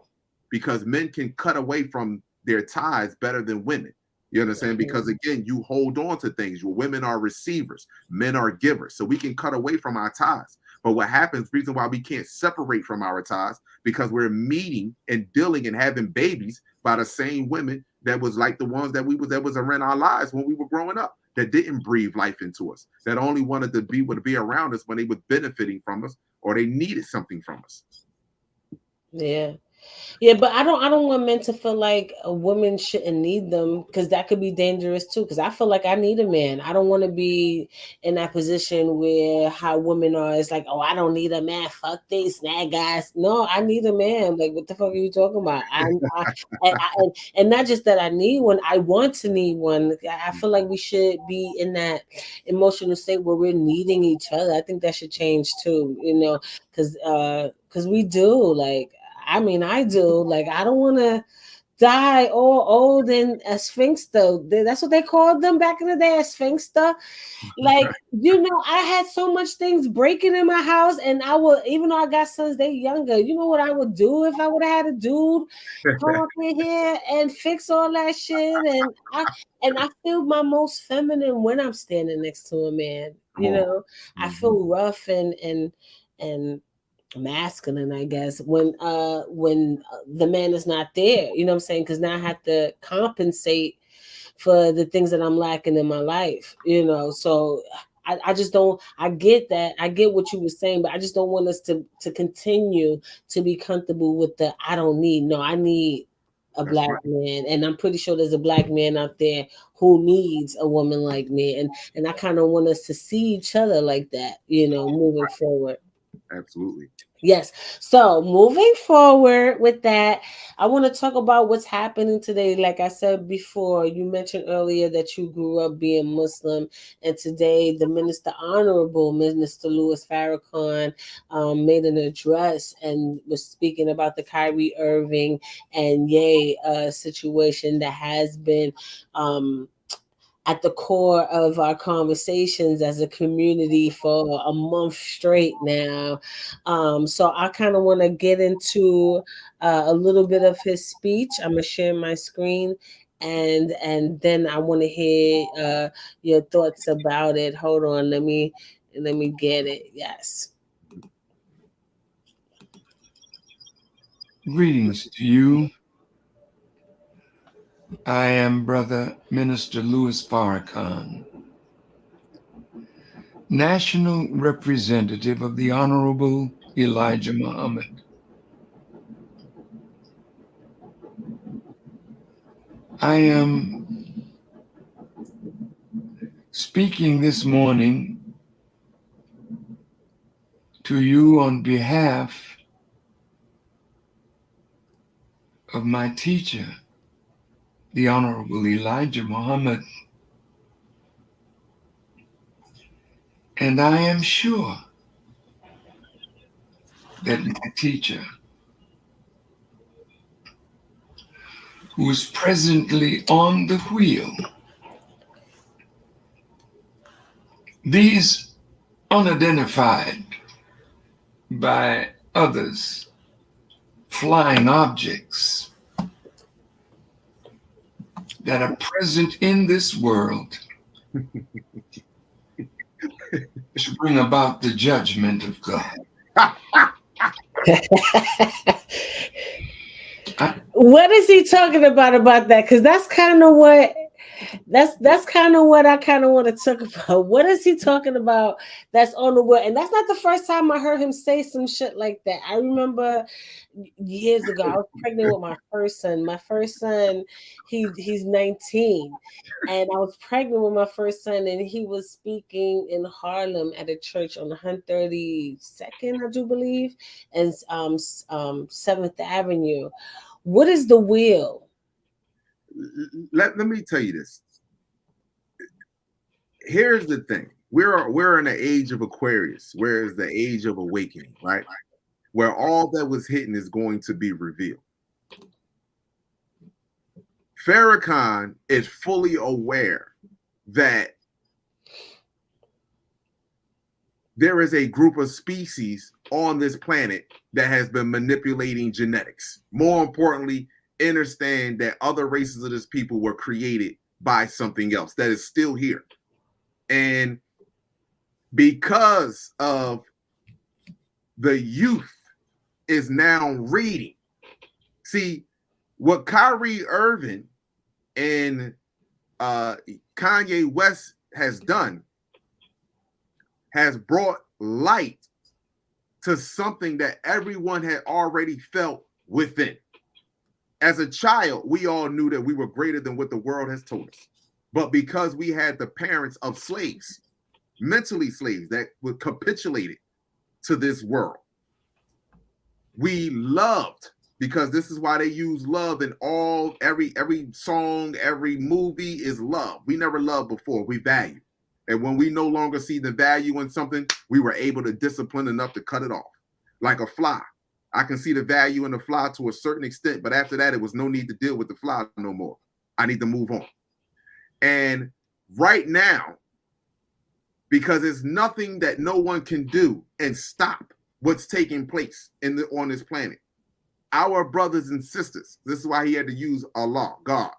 because men can cut away from their ties better than women. You understand? Because again, you hold on to things. Women are receivers, men are givers. So we can cut away from our ties. But what happens, reason why we can't separate from our ties, because we're meeting and dealing and having babies by the same women that was like the ones that was around our lives when we were growing up, that didn't breathe life into us, that only wanted to be around us when they were benefiting from us or they needed something from us. Yeah. Yeah, but I don't want men to feel like a woman shouldn't need them, because that could be dangerous too. Because I feel like I need a man. I don't want to be in that position where how women are. It's like, oh, I don't need a man. Fuck these snag guys. No, I need a man. Like, what the fuck are you talking about? And not just that I need one. I want to need one. I feel like we should be in that emotional state where we're needing each other. I think that should change too. You know, because we do like. I mean, I do. Like, I don't want to die all old and a sphinxter. That's what they called them back in the day, a sphinxter. Like, you know, I had so much things breaking in my house, and I would, even though I got sons, they younger. You know what I would do if I would have had a dude come up in here and fix all that shit? And I feel my most feminine when I'm standing next to a man. You know, I feel rough and masculine, I guess, when the man is not there, you know what I'm saying? Because now I have to compensate for the things that I'm lacking in my life, you know. So I just don't. I get that. I get what you were saying, but I just don't want us to continue to be comfortable with the I don't need. No, I need a black man, and I'm pretty sure there's a black man out there who needs a woman like me, and I kind of want us to see each other like that, you know, moving forward. Absolutely. Yes. So moving forward with that, I want to talk about what's happening today. Like I said before, you mentioned earlier that you grew up being Muslim, and today the Honorable Minister Louis Farrakhan made an address and was speaking about the Kyrie Irving and Ye situation that has been at the core of our conversations as a community for a month straight now. So I kind of want to get into a little bit of his speech. I'm gonna share my screen, and then I want to hear your thoughts about it. Hold on, let me get it. Yes. Greetings to you. I am Brother Minister Louis Farrakhan, National Representative of the Honorable Elijah Muhammad. I am speaking this morning to you on behalf of my teacher, the Honorable Elijah Muhammad, and I am sure that my teacher, who is presently on the wheel, these unidentified by others flying objects that are present in this world to bring about the judgment of God. What is he talking about that? Because that's kind of what I kind of want to talk about. What is he talking about that's on the world? And that's not the first time I heard him say some shit like that. I remember years ago, I was pregnant with my first son. My first son, he's 19. And I was pregnant with my first son, and he was speaking in Harlem at a church on 132nd, I do believe, and 7th Avenue. What is the will? Let me tell you this. Here's the thing. We're in the age of Aquarius, whereas the age of awakening, right? Where all that was hidden is going to be revealed. Farrakhan is fully aware that there is a group of species on this planet that has been manipulating genetics. More importantly, understand that other races of this people were created by something else that is still here. And because of the youth is now reading. See, what Kyrie Irving and Kanye West has done has brought light to something that everyone had already felt within. As a child, we all knew that we were greater than what the world has told us. But because we had the parents of slaves, mentally slaves that were capitulated to this world, we loved, because this is why they use love in every song, every movie is love. We never loved before, we value. And when we no longer see the value in something, we were able to discipline enough to cut it off. Like a fly. I can see the value in the fly to a certain extent, but after that, it was no need to deal with the fly no more. I need to move on. And right now, because there's nothing that no one can do and stop what's taking place on this planet. Our brothers and sisters, this is why he had to use Allah, God.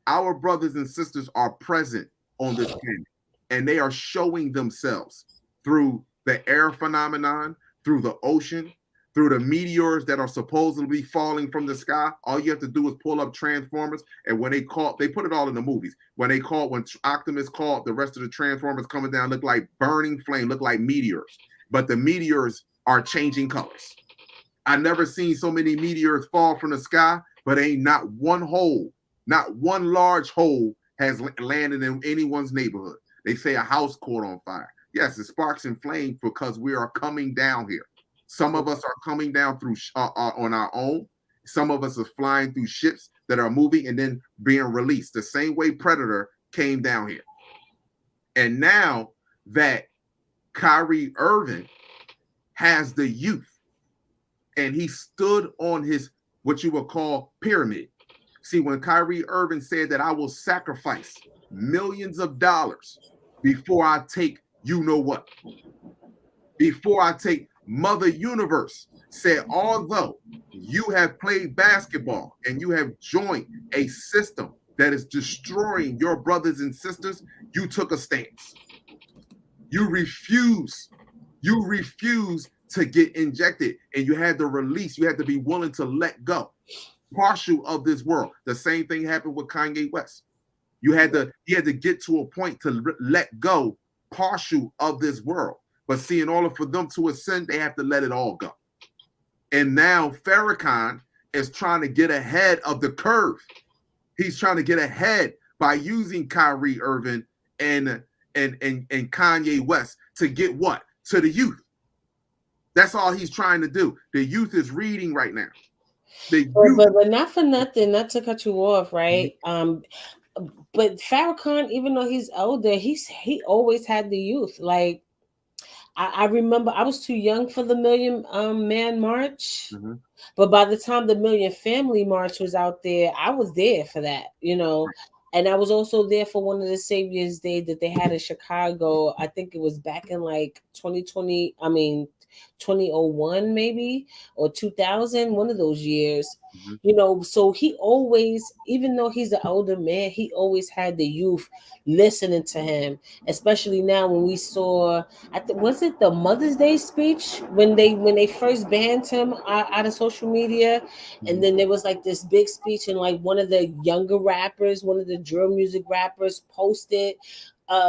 Our brothers and sisters are present on this planet, and they are showing themselves through the air phenomenon, through the ocean, through the meteors that are supposedly falling from the sky. All you have to do is pull up Transformers, and when they put it all in the movies. When Optimus called, the rest of the Transformers coming down look like burning flame, look like meteors. But the meteors are changing colors. I never seen so many meteors fall from the sky, but ain't not one large hole has landed in anyone's neighborhood. They say a house caught on fire. Yes, it sparks and flames because we are coming down here. Some of us are coming down through on our own. Some of us are flying through ships that are moving and then being released. The same way Predator came down here. And now that Kyrie Irving has the youth, and he stood on his, what you would call, pyramid. See, when Kyrie Irving said that I will sacrifice millions of dollars before I take you know what, before I take Mother Universe, said, although you have played basketball and you have joined a system that is destroying your brothers and sisters, you took a stance. You refuse to get injected, and you had to release. You had to be willing to let go, partial of this world. The same thing happened with Kanye West. He had to get to a point to let go, partial of this world. But see, in order for them to ascend, they have to let it all go. And now Farrakhan is trying to get ahead of the curve. He's trying to get ahead by using Kyrie Irving and Kanye West to get what? To the youth. That's all he's trying to do. The youth is reading right now. But not for nothing, not to cut you off, right? But Farrakhan, even though he's older, he always had the youth. Like I remember I was too young for the Million Man March. Mm-hmm. But by the time the Million Family March was out there, I was there for that, you know. And I was also there for one of the Savior's Day that they had in Chicago. I think it was back in like 2001 maybe, or 2000, one of those years. Mm-hmm. You know, so he always, even though he's an older man, he always had the youth listening to him, especially now when we saw, was it the Mother's Day speech when they first banned him out of social media? Mm-hmm. And then there was like this big speech, and like one of the younger rappers, one of the drill music rappers posted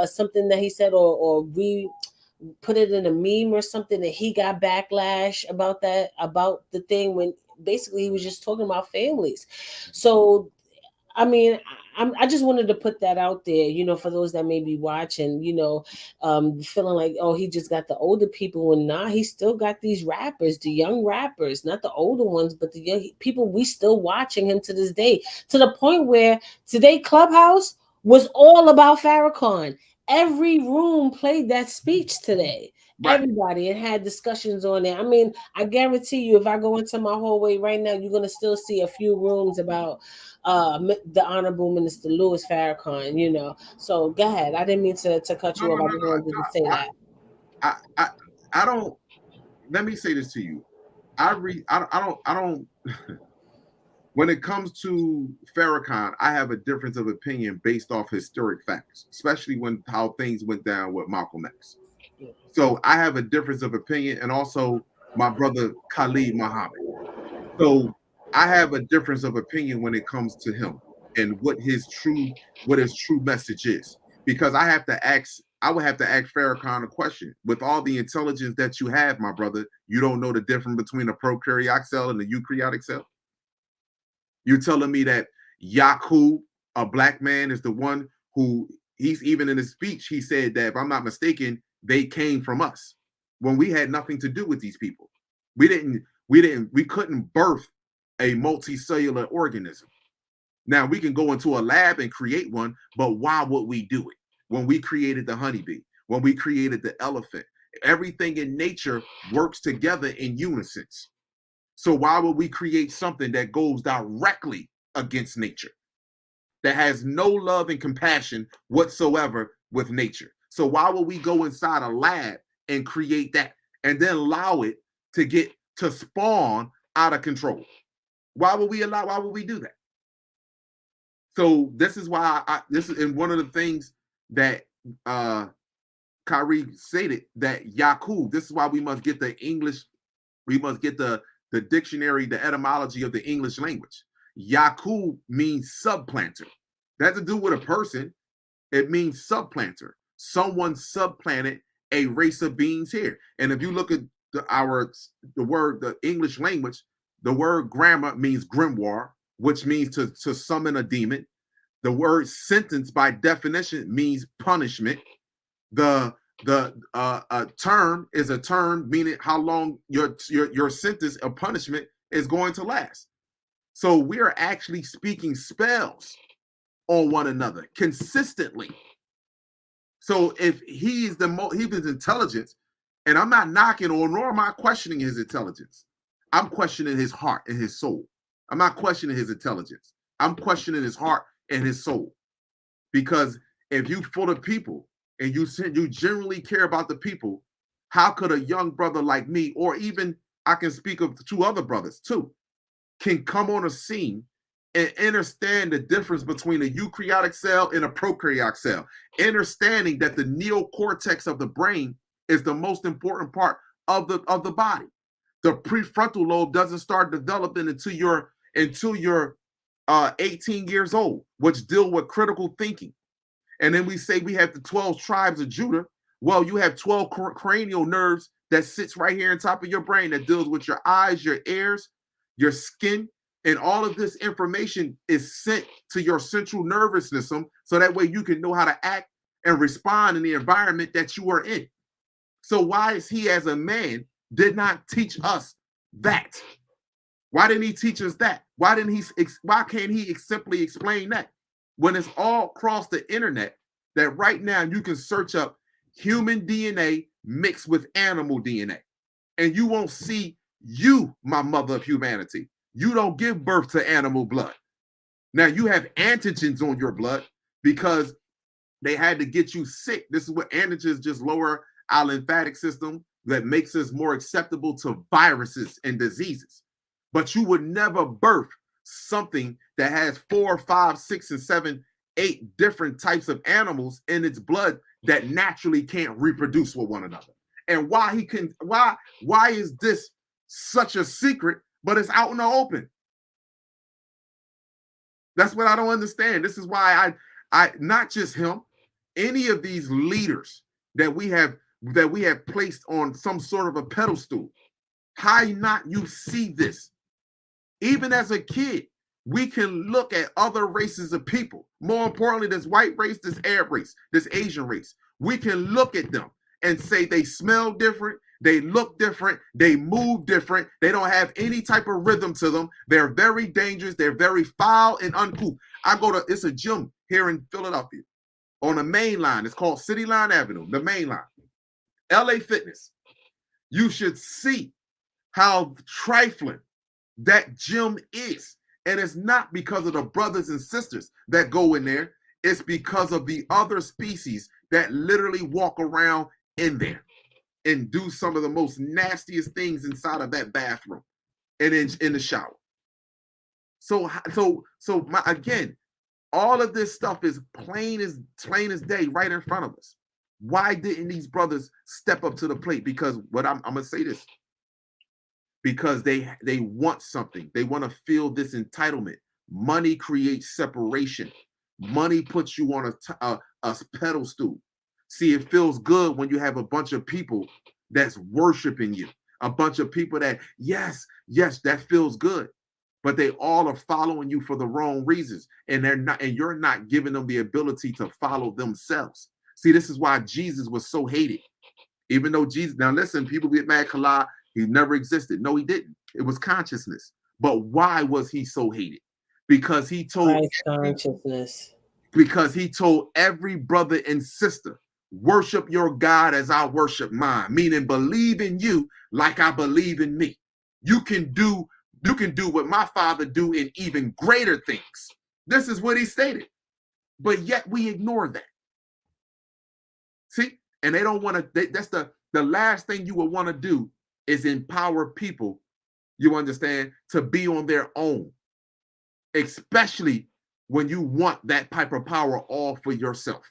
something that he said, or put it in a meme or something, and he got backlash about the thing, when basically he was just talking about families. So I mean, I just wanted to put that out there, you know, for those that may be watching, you know, feeling like, oh, he just got the older people, and he still got these rappers, the young rappers, not the older ones, but the young people. We still watching him to this day, to the point where today Clubhouse was all about Farrakhan. Every room played that speech today. Right. Everybody, and had discussions on it. I mean, I guarantee you, if I go into my hallway right now, you're going to still see a few rooms about the Honorable Minister Louis Farrakhan, you know. So go ahead. I didn't mean to cut you off. I just wanted to say that. I don't. Let me say this to you. I don't. When it comes to Farrakhan, I have a difference of opinion based off historic facts, especially when how things went down with Malcolm X. So I have a difference of opinion, and also my brother Khalid Muhammad. So I have a difference of opinion when it comes to him and what his true message is. Because I would have to ask Farrakhan a question. With all the intelligence that you have, my brother, you don't know the difference between a prokaryotic cell and a eukaryotic cell? You're telling me that Yakub, a black man, is the one who, he's even in his speech, he said that, if I'm not mistaken, they came from us when we had nothing to do with these people. We couldn't birth a multicellular organism. Now we can go into a lab and create one, but why would we do it? When we created the honeybee, when we created the elephant, everything in nature works together in unison. So why would we create something that goes directly against nature, that has no love and compassion whatsoever with nature? So why would we go inside a lab and create that and then allow it to spawn out of control? Why would we do that? So this is why this is in one of the things that Kyrie stated, that Yakub, this is why we must get the English, we must get the dictionary, the etymology of the English language. Yakub means subplanter. That has to do with a person. It means subplanter. Someone subplanted a race of beings here. And if you look at the English language, the word grammar means grimoire, which means to summon a demon. The word sentence by definition means punishment. The term is a term meaning how long your sentence of punishment is going to last. So we are actually speaking spells on one another consistently. So if he's his intelligence, and I'm not knocking on, nor am I questioning his intelligence, I'm questioning his heart and his soul. I'm not questioning his intelligence. I'm questioning his heart and his soul. Because if you full of people and you generally care about the people, how could a young brother like me, or even I can speak of two other brothers too, can come on a scene and understand the difference between a eukaryotic cell and a prokaryotic cell, understanding that the neocortex of the brain is the most important part of the body. The prefrontal lobe doesn't start developing until you're 18 years old, which deal with critical thinking. And then we say we have the 12 tribes of Judah. Well, you have 12 cranial nerves that sits right here on top of your brain that deals with your eyes, your ears, your skin, and all of this information is sent to your central nervous system, so that way you can know how to act and respond in the environment that you are in. So why is he, as a man, did not teach us that? Why didn't he teach us that? Why can't he simply explain that? When it's all across the internet, that right now you can search up human DNA mixed with animal DNA, and you won't see you, my mother of humanity. You don't give birth to animal blood. Now you have antigens on your blood because they had to get you sick. This is what antigens just lower our lymphatic system, that makes us more acceptable to viruses and diseases. But you would never birth something that has 4, 5, 6, and 7, 8 different types of animals in its blood that naturally can't reproduce with one another. And why is this such a secret, but it's out in the open? That's what I don't understand. This is why I not just him, any of these leaders that we have placed on some sort of a pedestal, how not you see this? Even as a kid, we can look at other races of people. More importantly, this white race, this Arab race, this Asian race. We can look at them and say they smell different, they look different, they move different, they don't have any type of rhythm to them. They're very dangerous, they're very foul and uncouth. It's a gym here in Philadelphia on the main line. It's called City Line Avenue, the main line. LA Fitness. You should see how trifling that gym is. And it's not because of the brothers and sisters that go in there. It's because of the other species that literally walk around in there. and do some of the most nastiest things inside of that bathroom and in the shower. So again, all of this stuff is plain as day right in front of us. Why didn't these brothers step up to the plate? Because what I'm gonna say this, because they want something. They want to feel this entitlement. Money creates separation. Money puts you on a pedestal. See, it feels good when you have a bunch of people that's worshiping you, a bunch of people that, yes, that feels good, but they all are following you for the wrong reasons, and you're not giving them the ability to follow themselves. See, this is why Jesus was so hated. Even though Jesus, now listen, people get mad, Kala, he never existed. No, he didn't. It was consciousness. But why was he so hated? Because he told consciousness. Because he told every brother and sister, worship your God as I worship mine, meaning believe in you like I believe in me. You can do what my Father do in even greater things. This is what he stated. But yet we ignore that. See? And they don't want to, that's the last thing you would want to do is empower people, you understand, to be on their own, especially when you want that type of power all for yourself.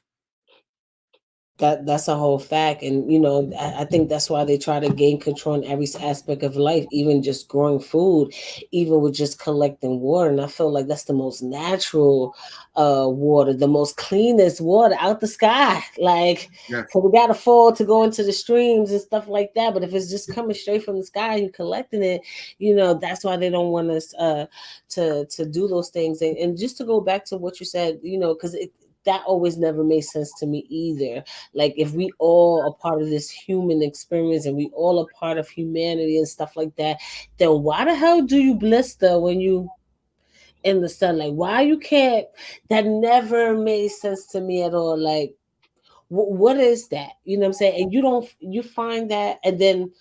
That's a whole fact. And, you know, I think that's why they try to gain control in every aspect of life, even just growing food, even with just collecting water. And I feel like that's the most natural water, the most cleanest water out the sky. Like, yes. So we got to fall to go into the streams and stuff like that. But if it's just coming straight from the sky and collecting it, you know, that's why they don't want us to do those things. And just to go back to what you said, you know, because that always never made sense to me either. Like, if we all are part of this human experience and we all are part of humanity and stuff like that, then why the hell do you blister when you in the sun? Like, why you can't? That never made sense to me at all. Like, what is that? You know what I'm saying? And you find that, and then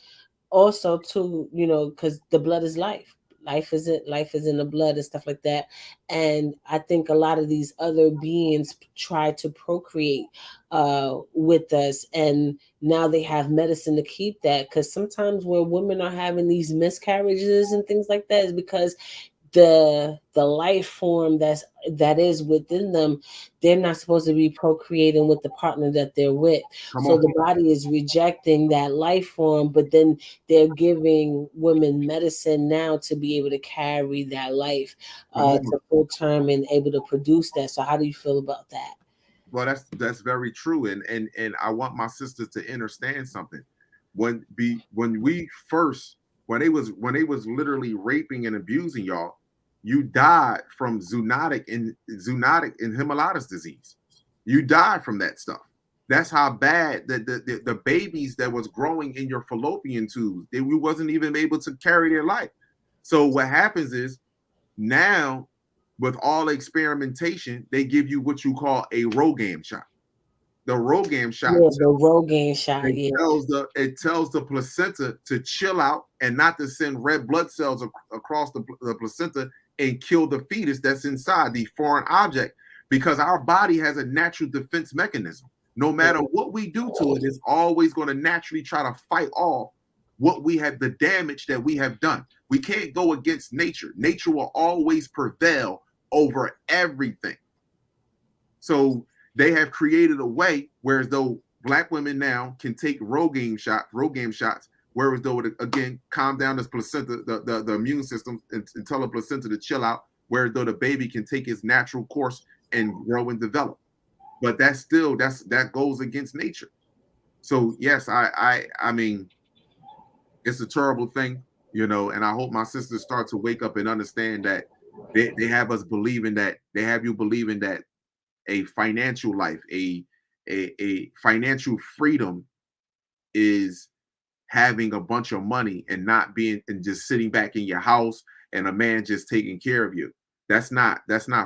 also too, you know, because the blood is life. Life is in the blood and stuff like that. And I think a lot of these other beings try to procreate with us, and now they have medicine to keep that. Because sometimes where women are having these miscarriages and things like that is because the life form that is within them, they're not supposed to be procreating with the partner that they're with. The body is rejecting that life form, but then they're giving women medicine now to be able to carry that life to full term and able to produce that. So how do you feel about that? Well, that's very true, and I want my sisters to understand something. When they was literally raping and abusing y'all, you died from zoonotic encephalitis disease. You died from that stuff. That's how bad the babies that was growing in your fallopian tubes, we wasn't even able to carry their life. So what happens is now, with all experimentation, they give you what you call a Rogam shot. The Rogam shot. Yeah, the Rogam shot. It tells the placenta to chill out and not to send red blood cells across the placenta and kill the fetus that's inside, the foreign object, because our body has a natural defense mechanism. No matter what we do to it, it's always going to naturally try to fight off what we have, the damage that we have done. We can't go against nature. Nature will always prevail over everything. So they have created a way whereas though Black women now can take Rogam shots, whereas though it again calm down this placenta, the immune system, and tell the placenta to chill out, whereas though the baby can take its natural course and grow and develop. But that goes against nature. So yes, I mean, it's a terrible thing, you know, and I hope my sisters start to wake up and understand that they have us believing that, they have you believing that a financial life, a financial freedom is having a bunch of money and not being and just sitting back in your house and a man just taking care of you. That's not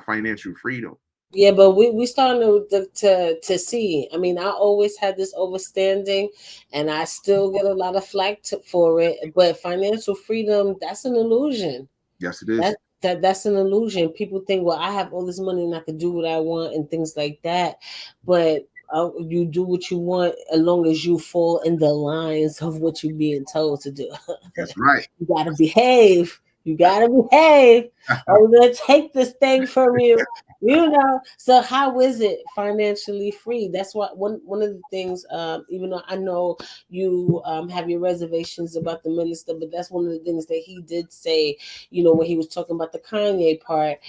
financial freedom. Yeah, but we starting to see. I mean, I always had this overstanding, and I still get a lot of flack for it. But financial freedom, that's an illusion. Yes, it is. That's an illusion. People think, well, I have all this money and I can do what I want and things like that. But you do what you want as long as you fall in the lines of what you're being told to do. That's right. You gotta behave. You gotta behave. Or we're gonna take this thing from you. You know. So how is it financially free? That's what one of the things. Even though I know you have your reservations about the minister, but that's one of the things that he did say. You know, when he was talking about the Kanye part.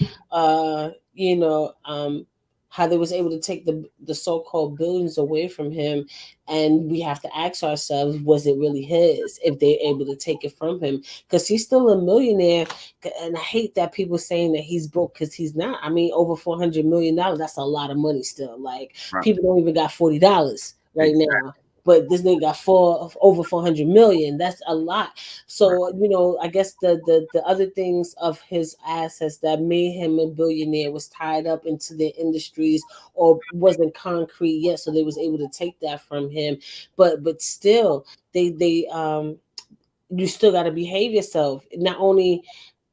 You know. How they was able to take the so-called billions away from him, and we have to ask ourselves, was it really his if they're able to take it from him? Because he's still a millionaire, and I hate that people saying that he's broke, because he's not. I mean, over $400 million, that's a lot of money still. Like, Right. people don't even got $40 right Exactly. now. But this nigga got over 400 million. That's a lot. So, you know, I guess the other things of his assets that made him a billionaire was tied up into the industries or wasn't concrete yet. So they was able to take that from him. But still, they you still got to behave yourself. Not only,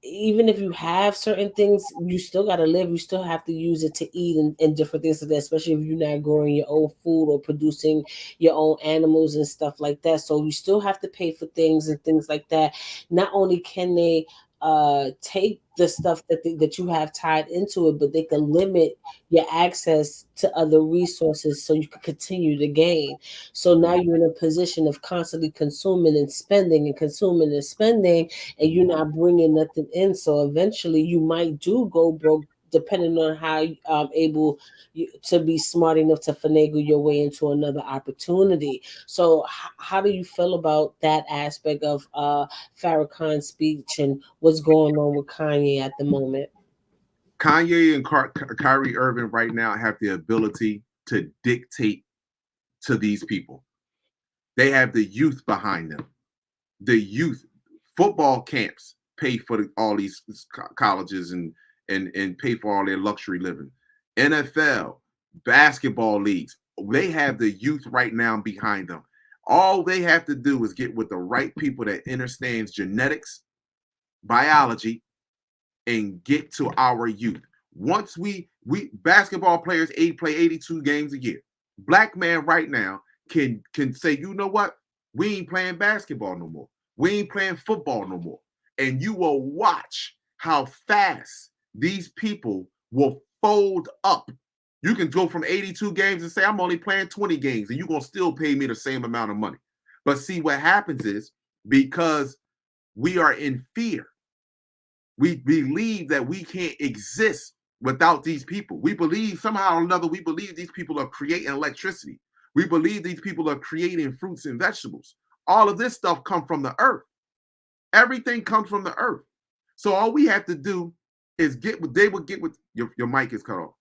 even if you have certain things, you still got to live. You still have to use it to eat and different things like that, especially if you're not growing your own food or producing your own animals and stuff like that. So you still have to pay for things and things like that. Not only can they take the stuff that you have tied into it, but they can limit your access to other resources so you can continue to gain. So now you're in a position of constantly consuming and spending and consuming and spending, and you're not bringing nothing in. So eventually you might do go broke, depending on how able to be smart enough to finagle your way into another opportunity. So how do you feel about that aspect of Farrakhan's speech and what's going on with Kanye at the moment? Kanye and Kyrie Irving right now have the ability to dictate to these people. They have the youth behind them. The youth football camps pay for all these colleges and pay for all their luxury living. NFL, basketball leagues, they have the youth right now behind them. All they have to do is get with the right people that understands genetics, biology, and get to our youth. Once we basketball players play 82 games a year. Black man right now can say, you know what? We ain't playing basketball no more. We ain't playing football no more. And you will watch how fast these people will fold up. You can go from 82 games and say, I'm only playing 20 games, and you're going to still pay me the same amount of money. But see, what happens is, because we are in fear, we believe that we can't exist without these people. We believe somehow or another, we believe these people are creating electricity. We believe these people are creating fruits and vegetables. All of this stuff comes from the earth. Everything comes from the earth. So all we have to do is get what they would get with your mic is cut off.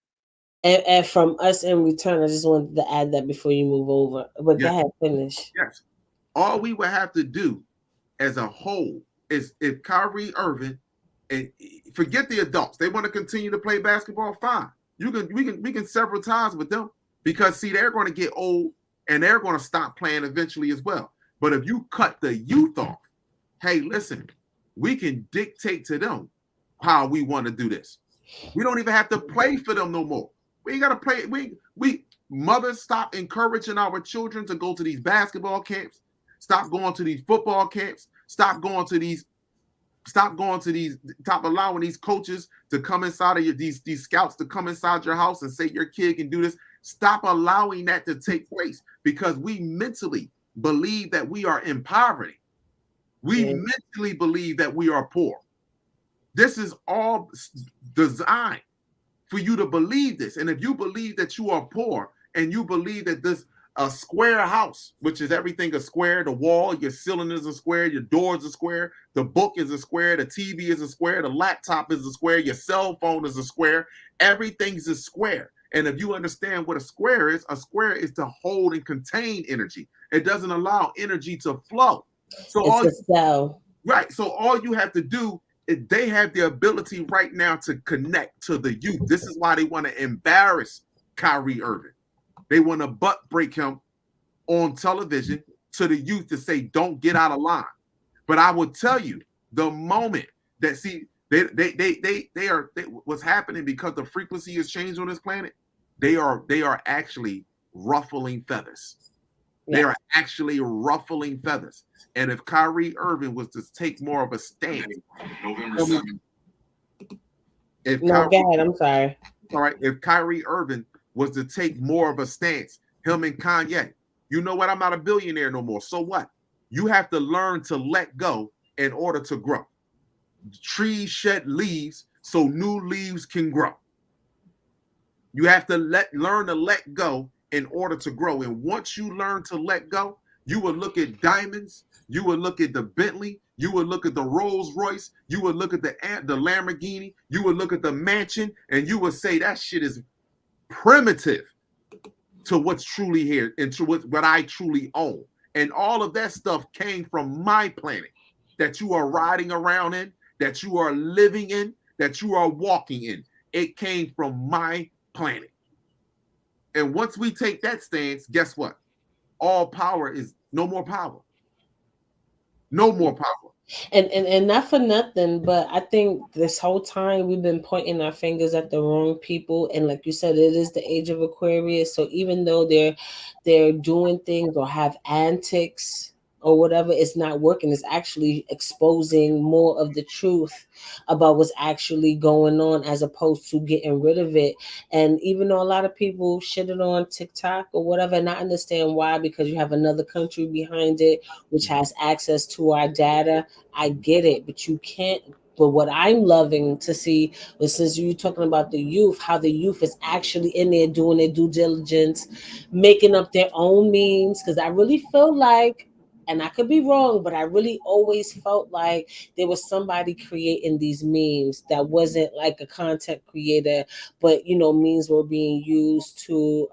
And from us in return, I just wanted to add that before you move over. But Yes. Go ahead, finish. Yes. All we would have to do as a whole is, if Kyrie Irving, and forget the adults, they want to continue to play basketball, fine. We can several times with them, because see, they're going to get old and they're going to stop playing eventually as well. But if you cut the youth off, hey, listen, we can dictate to them how we want to do this. We don't even have to play for them no more. We ain't got to play. We mothers, stop encouraging our children to go to these basketball camps. Stop going to these football camps. Stop allowing these coaches to come inside of these scouts to come inside your house and say your kid can do this. Stop allowing that to take place, because we mentally believe that we are in poverty. We mentally believe that we are poor. This is all designed for you to believe this. And if you believe that you are poor, and you believe that this a square house, which is everything a square, the wall, your ceiling is a square, your doors a square, the book is a square, the TV is a square, the laptop is a square, your cell phone is a square, everything's a square. And if you understand what a square is to hold and contain energy. It doesn't allow energy to flow. So all you have to do is, they have the ability right now to connect to the youth. This is why they want to embarrass Kyrie Irving. They want to butt break him on television to the youth to say, don't get out of line. But I will tell you, the moment that what's happening, because the frequency has changed on this planet, they are actually ruffling feathers. Yeah. They are actually ruffling feathers. And if Kyrie Irving was to take more of a stance, November 7th. No, go ahead. I'm sorry. All right, if Kyrie Irving was to take more of a stance, him and Kanye, you know what? I'm not a billionaire no more. So what? You have to learn to let go in order to grow. Trees shed leaves so new leaves can grow. You have to learn to let go in order to grow. And once you learn to let go, you will look at diamonds, you will look at the Bentley, you will look at the Rolls Royce, you will look at the Lamborghini, you will look at the mansion, and you will say that shit is primitive to what's truly here and to what I truly own. And all of that stuff came from my planet that you are riding around in, that you are living in, that you are walking in. It came from my planet. And once we take that stance, guess what? All power is no more power. No more power. And not for nothing, but I think this whole time we've been pointing our fingers at the wrong people. And like you said, it is the age of Aquarius. So even though they're doing things or have antics or whatever, it's not working. It's actually exposing more of the truth about what's actually going on as opposed to getting rid of it. And even though a lot of people shit it on TikTok or whatever, and I understand why, because you have another country behind it which has access to our data. I get it, but you can't. But what I'm loving to see is, since you're talking about the youth, how the youth is actually in there doing their due diligence, making up their own memes. Because I really feel like, and I could be wrong, but I really always felt like there was somebody creating these memes that wasn't like a content creator, but memes were being used to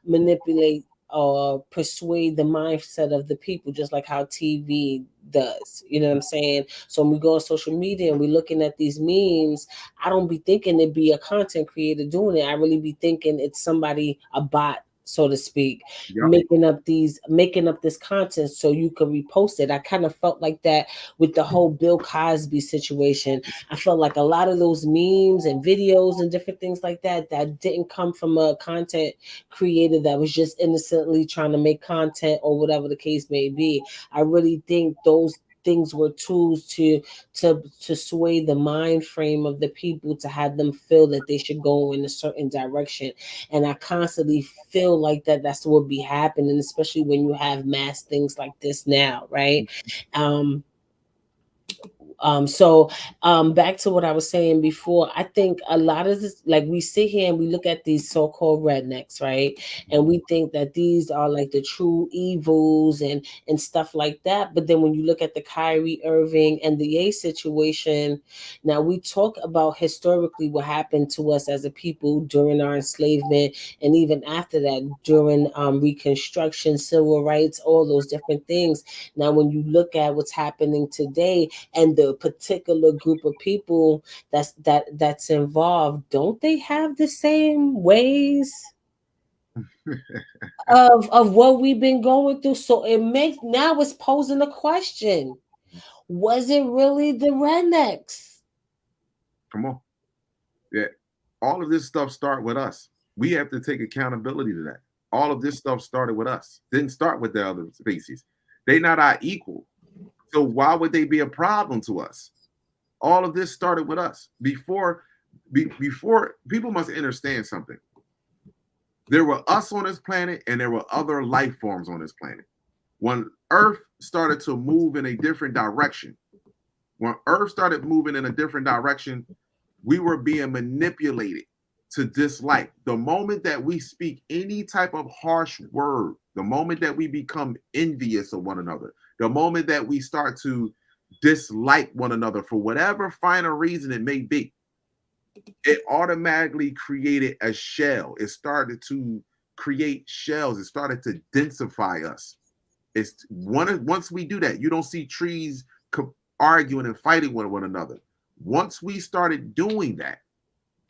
manipulate or persuade the mindset of the people, just like how TV does. You know what I'm saying? So when we go on social media and we're looking at these memes, I don't be thinking it'd be a content creator doing it. I really be thinking it's somebody, a bot, so to speak, making up this content so you could repost it. I kind of felt like that with the whole Bill Cosby situation. I felt like a lot of those memes and videos and different things like that didn't come from a content creator that was just innocently trying to make content or whatever the case may be. I really think those things were tools to sway the mind frame of the people, to have them feel that they should go in a certain direction. And I constantly feel like that's what be happening, especially when you have mass things like this now, right? So back to what I was saying before, I think a lot of this, like, we sit here and we look at these so-called rednecks, right? And we think that these are like the true evils and stuff like that. But then when you look at the Kyrie Irving and the Ye situation, now we talk about historically what happened to us as a people during our enslavement, and even after that, during Reconstruction, civil rights, all those different things. Now, when you look at what's happening today and the particular group of people that's involved, don't they have the same ways of what we've been going through? So now it's posing a question: was it really the rednecks? Come on. Yeah, all of this stuff start with us. We have to take accountability to that. All of this stuff started with us. Didn't start with the other species. They're not our equal. So why would they be a problem to us? All of this started with us. Before people must understand something. There were us on this planet, and there were other life forms on this planet. When Earth started to move in a different direction, we were being manipulated to dislike. The moment that we speak any type of harsh word, the moment that we become envious of one another, the moment that we start to dislike one another for whatever finer reason it may be, it automatically created a shell. It started to create shells. It started to densify us. Once we do that, you don't see trees arguing and fighting with one another. Once we started doing that,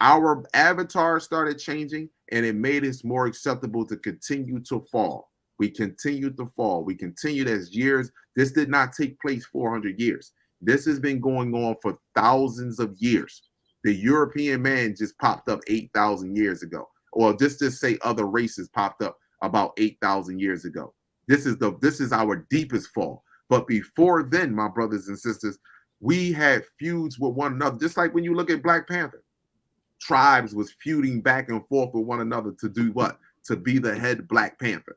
our avatar started changing, and it made us more acceptable to continue to fall. We continued to fall. We continued as years. This did not take place 400 years. This has been going on for thousands of years. The European man just popped up 8,000 years ago. or just say other races popped up about 8,000 years ago. This is our deepest fall. But before then, my brothers and sisters, we had feuds with one another. Just like when you look at Black Panther, tribes was feuding back and forth with one another to do what? To be the head Black Panther.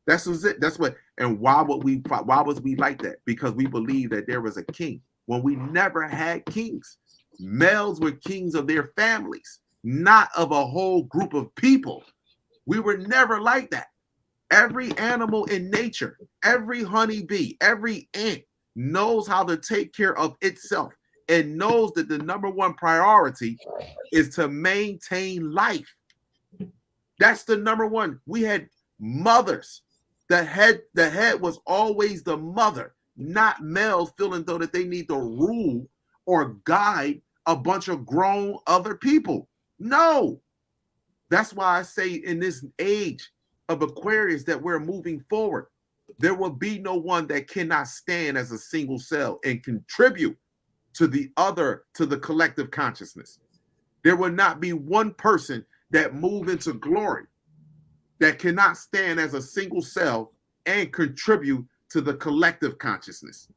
That's it. That's what. And why was we like that? Because we believed that there was a king when we never had kings. Males were kings of their families, not of a whole group of people. We were never like that. Every animal in nature, every honeybee, every ant knows how to take care of itself and knows that the number one priority is to maintain life. That's the number one. We had mothers. The head was always the mother, not males feeling though that they need to rule or guide a bunch of grown other people. No. That's why I say in this age of Aquarius that we're moving forward, there will be no one that cannot stand as a single cell and contribute to the collective consciousness. There will not be one person that move into glory that cannot stand as a single cell and contribute to the collective consciousness.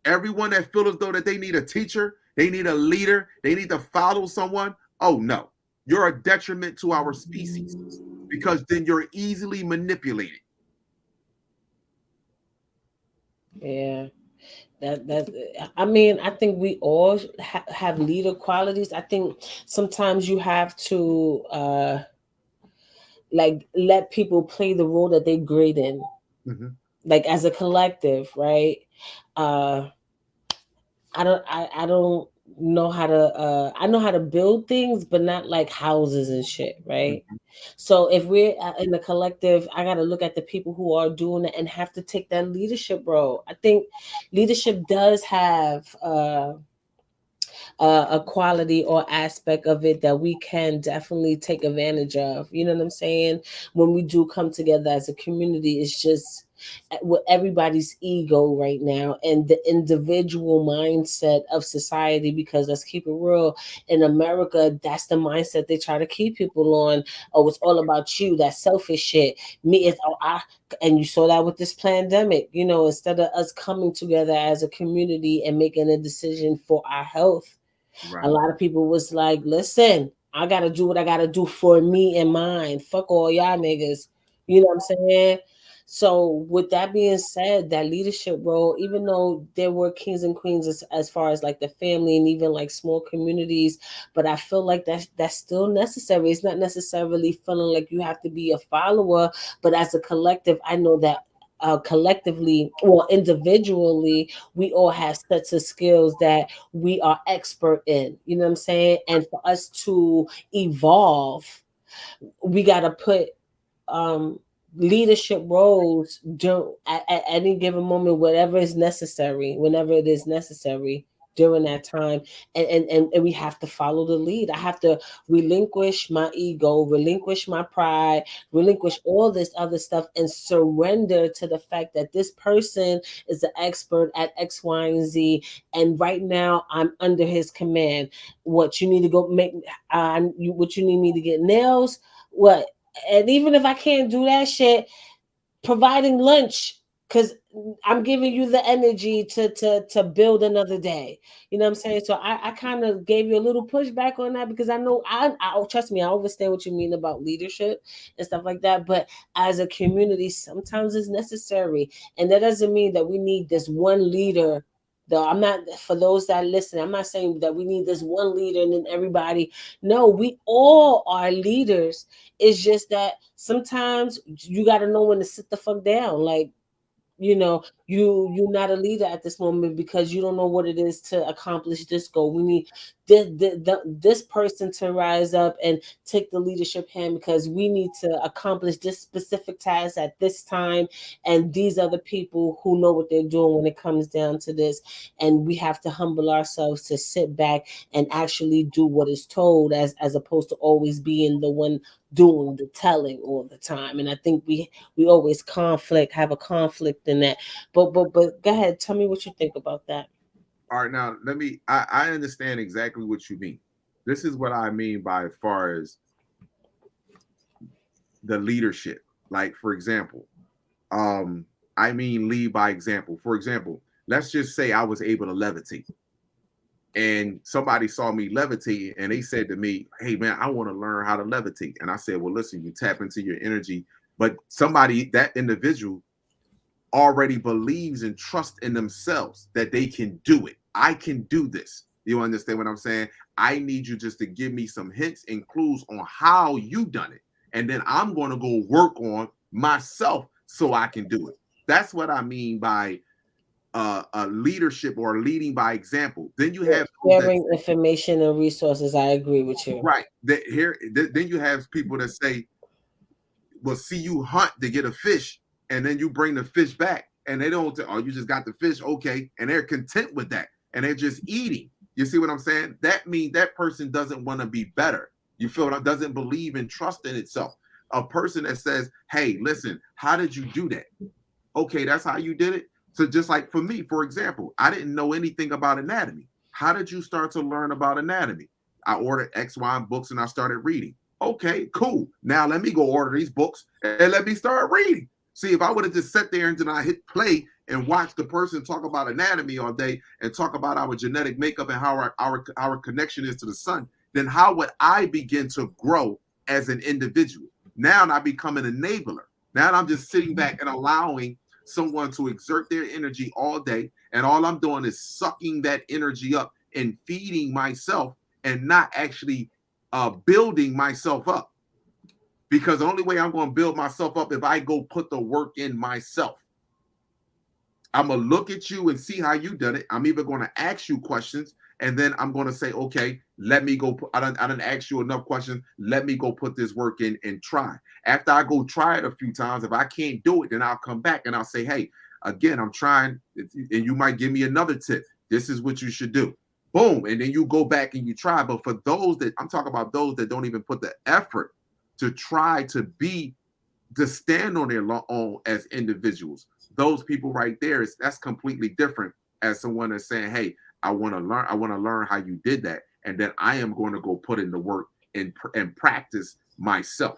Everyone that feels as though that they need a teacher, they need a leader, they need to follow someone, oh no, you're a detriment to our species because then you're easily manipulated. Yeah. I mean, I think we all have leader qualities. I think sometimes you have to like let people play the role that they're great in, like as a collective, right? I don't know how to I know how to build things, but not like houses and shit, right? So if we're in the collective, I got to look at the people who are doing it and have to take that leadership role. I think leadership does have a quality or aspect of it that we can definitely take advantage of. You know what I'm saying? When we do come together as a community, it's just with everybody's ego right now and the individual mindset of society, because let's keep it real, in America, that's the mindset they try to keep people on. Oh, it's all about you, that selfish shit. Me, it's and you saw that with this pandemic, you know, instead of us coming together as a community and making a decision for our health. Right. A lot of people was like, listen, I gotta do what I gotta do for me and mine. Fuck all y'all niggas. You know what I'm saying? So with that being said, that leadership role, even though there were kings and queens as far as like the family and even like small communities, but I feel like that's still necessary. It's not necessarily feeling like you have to be a follower, but as a collective, I know that collectively or individually, we all have sets of skills that we are expert in. You know what I'm saying? And for us to evolve, we got to put leadership roles at any given moment, whenever it is necessary during that time, and we have to follow the lead. I have to relinquish my ego, relinquish my pride, relinquish all this other stuff, and surrender to the fact that this person is an expert at X, Y, and Z, and right now I'm under his command. What you need to go make, what you need me to get nails, what? And even if I can't do that shit, providing lunch, because I'm giving you the energy to build another day. You know what I'm saying? So I kind of gave you a little pushback on that, because I know I trust me, I understand what you mean about leadership and stuff like that. But as a community, sometimes it's necessary. And that doesn't mean that we need this one leader. Though I'm not, for those that listen, I'm not saying that we need this one leader and then everybody. No, we all are leaders. It's just that sometimes you got to know when to sit the fuck down. Like, you know, you're not a leader at this moment because you don't know what it is to accomplish this goal. We need this person to rise up and take the leadership hand, because we need to accomplish this specific task at this time, and these are the people who know what they're doing when it comes down to this. And we have to humble ourselves to sit back and actually do what is told, as opposed to always being the one doing the telling all the time. And I think we always have a conflict in that. But go ahead, tell me what you think about that. All right, now I understand exactly what you mean. This is what I mean by as far as the leadership. Like, for example, I mean, lead by example. For example, let's just say I was able to levitate, and somebody saw me levitate, and they said to me, "Hey, man, I want to learn how to levitate." And I said, "Well, listen, you tap into your energy." But somebody, that individual, already believes and trusts in themselves that they can do it. I can do this. You understand what I'm saying? I need you just to give me some hints and clues on how you done it. And then I'm going to go work on myself so I can do it. That's what I mean by a leadership or leading by example. Then you have sharing information and resources. I agree with you. Right. Then you have people that say, well, see you hunt to get a fish, and then you bring the fish back, and they don't, oh, you just got the fish, okay, and they're content with that, and they're just eating. You see what I'm saying? That means that person doesn't want to be better. You feel what? Doesn't believe in trust in itself. A person that says, hey, listen, how did you do that? Okay, that's how you did it. So just like for me, for example, I didn't know anything about anatomy. How did you start to learn about anatomy? I ordered X, Y books and I started reading. Okay, cool. Now let me go order these books and let me start reading. See, if I would have just sat there and then I hit play and watch the person talk about anatomy all day and talk about our genetic makeup and how our connection is to the sun, then how would I begin to grow as an individual? Now I become an enabler. Now I'm just sitting back and allowing someone to exert their energy all day, and all I'm doing is sucking that energy up and feeding myself and not actually building myself up. Because the only way I'm going to build myself up if I go put the work in myself. I'm going to look at you and see how you done it. I'm either going to ask you questions, and then I'm going to say, okay, let me go. I didn't ask you enough questions. Let me go put this work in and try. After I go try it a few times, if I can't do it, then I'll come back and I'll say, hey, again, I'm trying. And you might give me another tip. This is what you should do. Boom. And then you go back and you try. But for those that I'm talking about, those that don't even put the effort to try to stand on their own as individuals, those people right there, that's completely different as someone that's saying, hey, I want to learn how you did that, and then I am going to go put in the work and practice myself.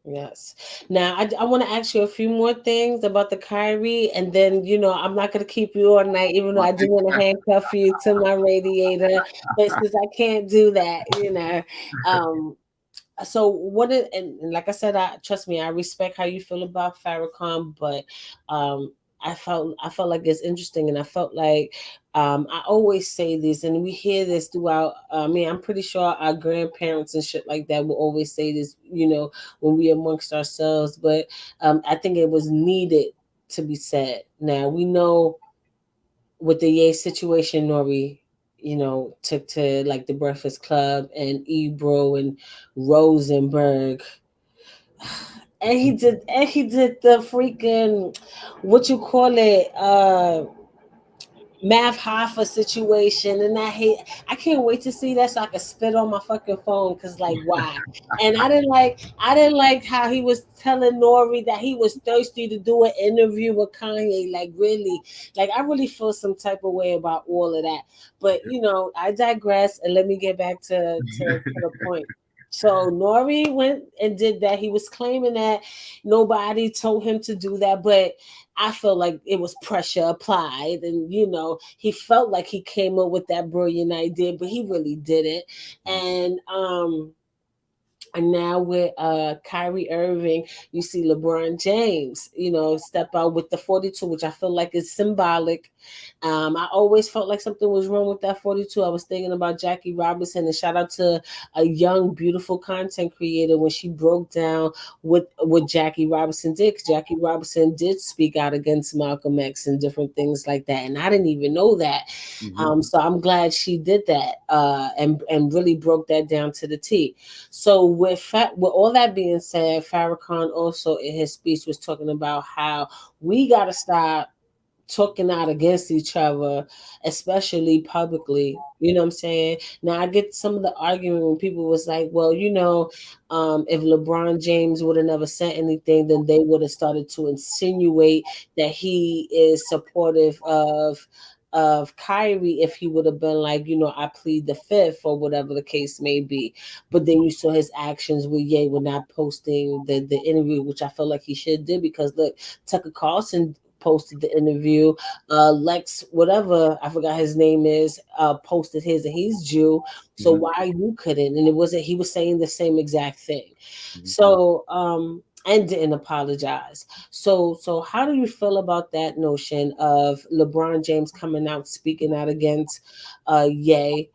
Yes. Now, I want to ask you a few more things about the Kyrie, and then, I'm not going to keep you all night, even though I do want to handcuff you to my radiator, but since I can't do that, so what is, and like I said, trust me, I respect how you feel about Farrakhan, but I felt like it's interesting, and I felt like I always say this, and we hear this throughout. I'm pretty sure our grandparents and shit like that will always say this, when we amongst ourselves. But I think it was needed to be said. Now we know with the Ye situation, Nori, took to like the Breakfast Club and Ebro and Rosenberg. And he did the freaking, what you call it, Math Hoffa situation, and I can't wait to see that so I can spit on my fucking phone, because like, why? And I didn't like how he was telling Nori that he was thirsty to do an interview with Kanye. Like, really, like, I really feel some type of way about all of that. But I digress, and let me get back to the point. So Nori went and did that. He was claiming that nobody told him to do that, but I feel like it was pressure applied, and he felt like he came up with that brilliant idea, but he really didn't. And now with Kyrie Irving, you see LeBron James, step out with the 42, which I feel like is symbolic. I always felt like something was wrong with that 42. I was thinking about Jackie Robinson, and shout out to a young, beautiful content creator when she broke down what Jackie Robinson did, because Jackie Robinson did speak out against Malcolm X and different things like that. And I didn't even know that. Mm-hmm. So I'm glad she did that and really broke that down to the T. So with all that being said, Farrakhan also in his speech was talking about how we got to stop talking out against each other, especially publicly. You know what I'm saying? Now, I get some of the argument when people was like, well, if LeBron James would have never said anything, then they would have started to insinuate that he is supportive of of Kyrie if he would have been like, I plead the fifth or whatever the case may be. But then you saw his actions with Ye with not posting the interview, which I feel like he should do, because look, Tucker Carlson posted the interview. Lex, whatever, I forgot his name is, posted his, and he's Jew. So why you couldn't? And it wasn't, he was saying the same exact thing. So, and didn't apologize. So how do you feel about that notion of LeBron James coming out, speaking out against Ye?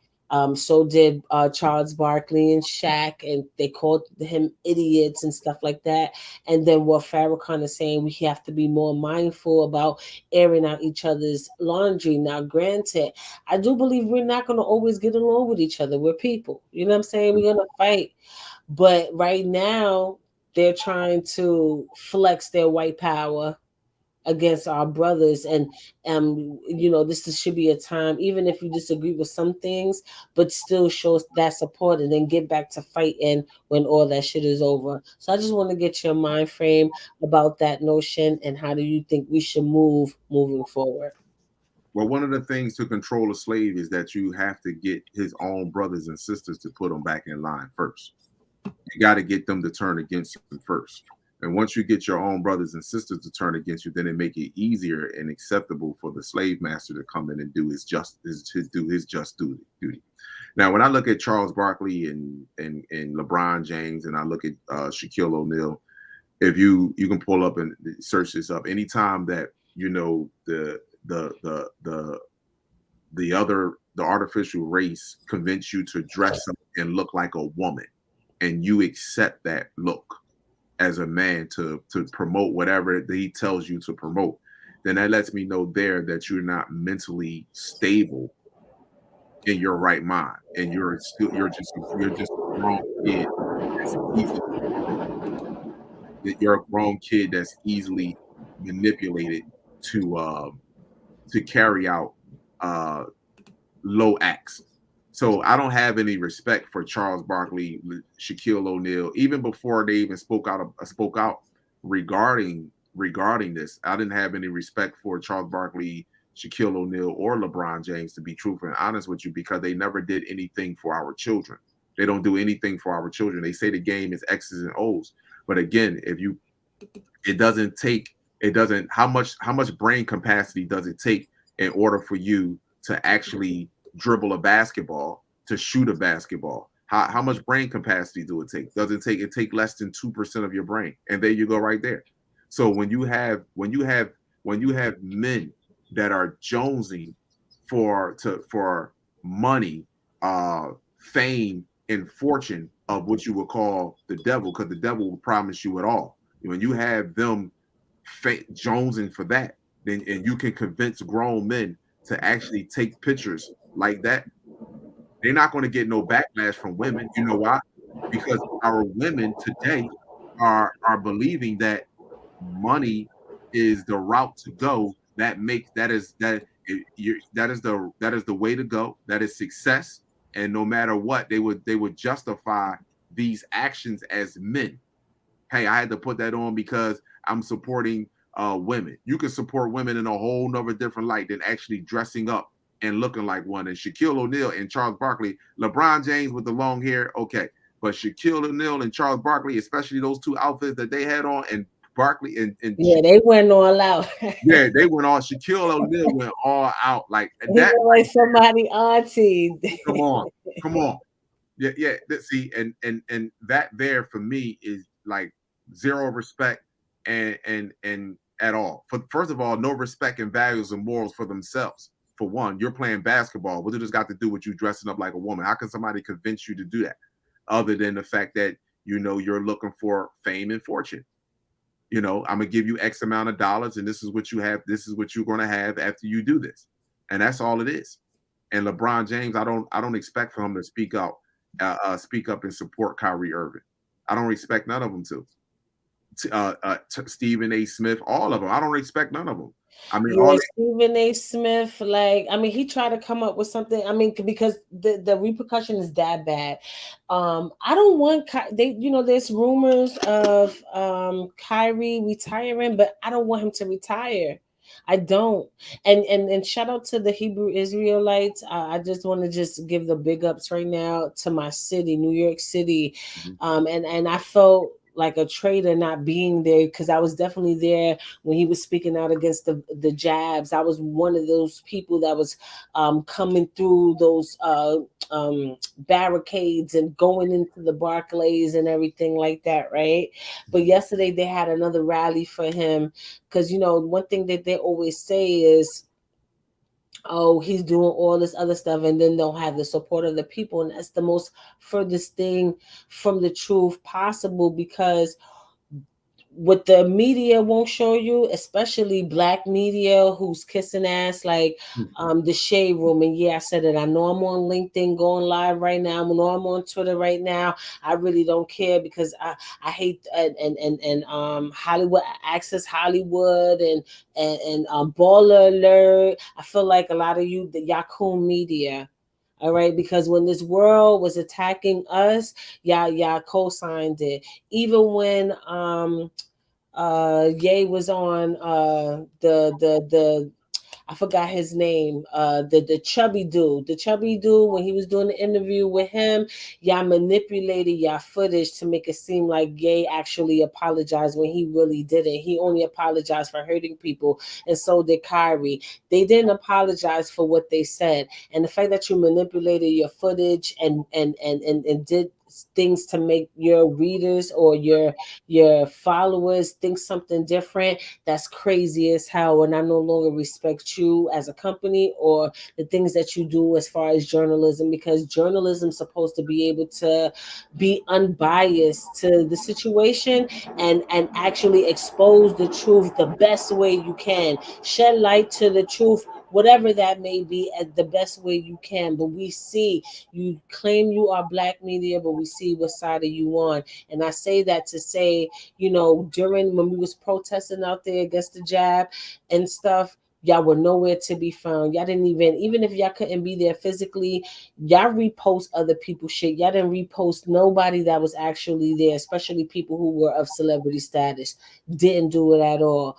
So did Charles Barkley and Shaq, and they called him idiots and stuff like that. And then what Farrakhan is saying, we have to be more mindful about airing out each other's laundry. Now, granted, I do believe we're not going to always get along with each other. We're people. You know what I'm saying? We're going to fight. But right now, they're trying to flex their white power against our brothers, and this should be a time, even if you disagree with some things, but still show that support and then get back to fighting when all that shit is over. So I just want to get your mind frame about that notion, and how do you think we should moving forward? Well, one of the things to control a slave is that you have to get his own brothers and sisters to put him back in line first. You got to get them to turn against him first. And once you get your own brothers and sisters to turn against you, then it make it easier and acceptable for the slave master to come in and do his just duty. Now, when I look at Charles Barkley and LeBron James, and I look at Shaquille O'Neal, if you can pull up and search this up, anytime that the artificial race convince you to dress up and look like a woman, and you accept that look as a man to promote whatever he tells you to promote, then that lets me know there that you're not mentally stable in your right mind, and you're just a grown kid. You're a grown kid that's easily manipulated to carry out low acts. So I don't have any respect for Charles Barkley, Shaquille O'Neal, even before they even spoke out regarding this. I didn't have any respect for Charles Barkley, Shaquille O'Neal, or LeBron James, to be truthful and honest with you, because they never did anything for our children. They don't do anything for our children. They say the game is X's and O's, but again, how much brain capacity does it take in order for you to actually dribble a basketball, to shoot a basketball? How much brain capacity do it take? It take less than 2% of your brain, and there you go right there. So when you have men that are jonesing for money, fame, and fortune of what you would call the devil, because the devil will promise you it all. When you have them jonesing for that, then and you can convince grown men to actually take pictures like that, they're not going to get no backlash from women. You know why? Because our women today are believing that money is the route to go. That is the way to go. That is success. And no matter what, they would justify these actions as men. Hey, I had to put that on because I'm supporting women. You can support women in a whole nother different light than actually dressing up and looking like one. And Shaquille O'Neal and Charles Barkley, LeBron James with the long hair, okay. But Shaquille O'Neal and Charles Barkley, especially those two outfits that they had on, and Barkley and yeah, they went all out. Yeah, they went all. Shaquille O'Neal went all out like that. Like somebody auntie. Come on. Yeah. See, and that there for me is like zero respect and at all. First of all, no respect and values and morals for themselves. For one, you're playing basketball. What does it got to do with you dressing up like a woman? How can somebody convince you to do that? Other than the fact that you're looking for fame and fortune. I'm gonna give you X amount of dollars, and this is what you have. This is what you're gonna have after you do this, and that's all it is. And LeBron James, I don't expect for him to speak up and support Kyrie Irving. I don't expect none of them to. Stephen A. Smith, all of them. I don't expect none of them. I mean, Stephen A. Smith, he tried to come up with something. I mean, because the repercussion is that bad. I don't want there's rumors of Kyrie retiring, but I don't want him to retire. I don't. And shout out to the Hebrew Israelites. I just want to just give the big ups right now to my city, New York City. And I felt like a traitor not being there, because I was definitely there when he was speaking out against the jabs. I was one of those people that was coming through those barricades and going into the Barclays and everything like that, right? But yesterday they had another rally for him, because one thing that they always say is, oh, he's doing all this other stuff, and then they'll have the support of the people, and that's the most furthest thing from the truth possible, because what the media won't show you, especially black media who's kissing ass, like the Shade Room. And yeah, I said it. I know I'm on LinkedIn going live right now. I know I'm on Twitter right now. I really don't care, because I hate and Hollywood, Access Hollywood, and Baller Alert. I feel like a lot of you, the Yahoo media. All right, because when this world was attacking us, y'all co-signed it. Even when Ye was on the I forgot his name, the chubby dude. The chubby dude, when he was doing the interview with him, y'all manipulated y'all footage to make it seem like Ye actually apologized when he really didn't. He only apologized for hurting people, and so did Kyrie. They didn't apologize for what they said. And the fact that you manipulated your footage and did things to make your readers or your followers think something different, that's crazy as hell. And I no longer respect you as a company or the things that you do as far as journalism, because journalism is supposed to be able to be unbiased to the situation and actually expose the truth the best way you can, shed light to the truth, whatever that may be, at the best way you can. But we see, you claim you are black media, but we see what side are you on. And I say that to say, during when we was protesting out there against the jab and stuff, y'all were nowhere to be found. Y'all didn't even if y'all couldn't be there physically, y'all repost other people's shit. Y'all didn't repost nobody that was actually there, especially people who were of celebrity status. Didn't do it at all.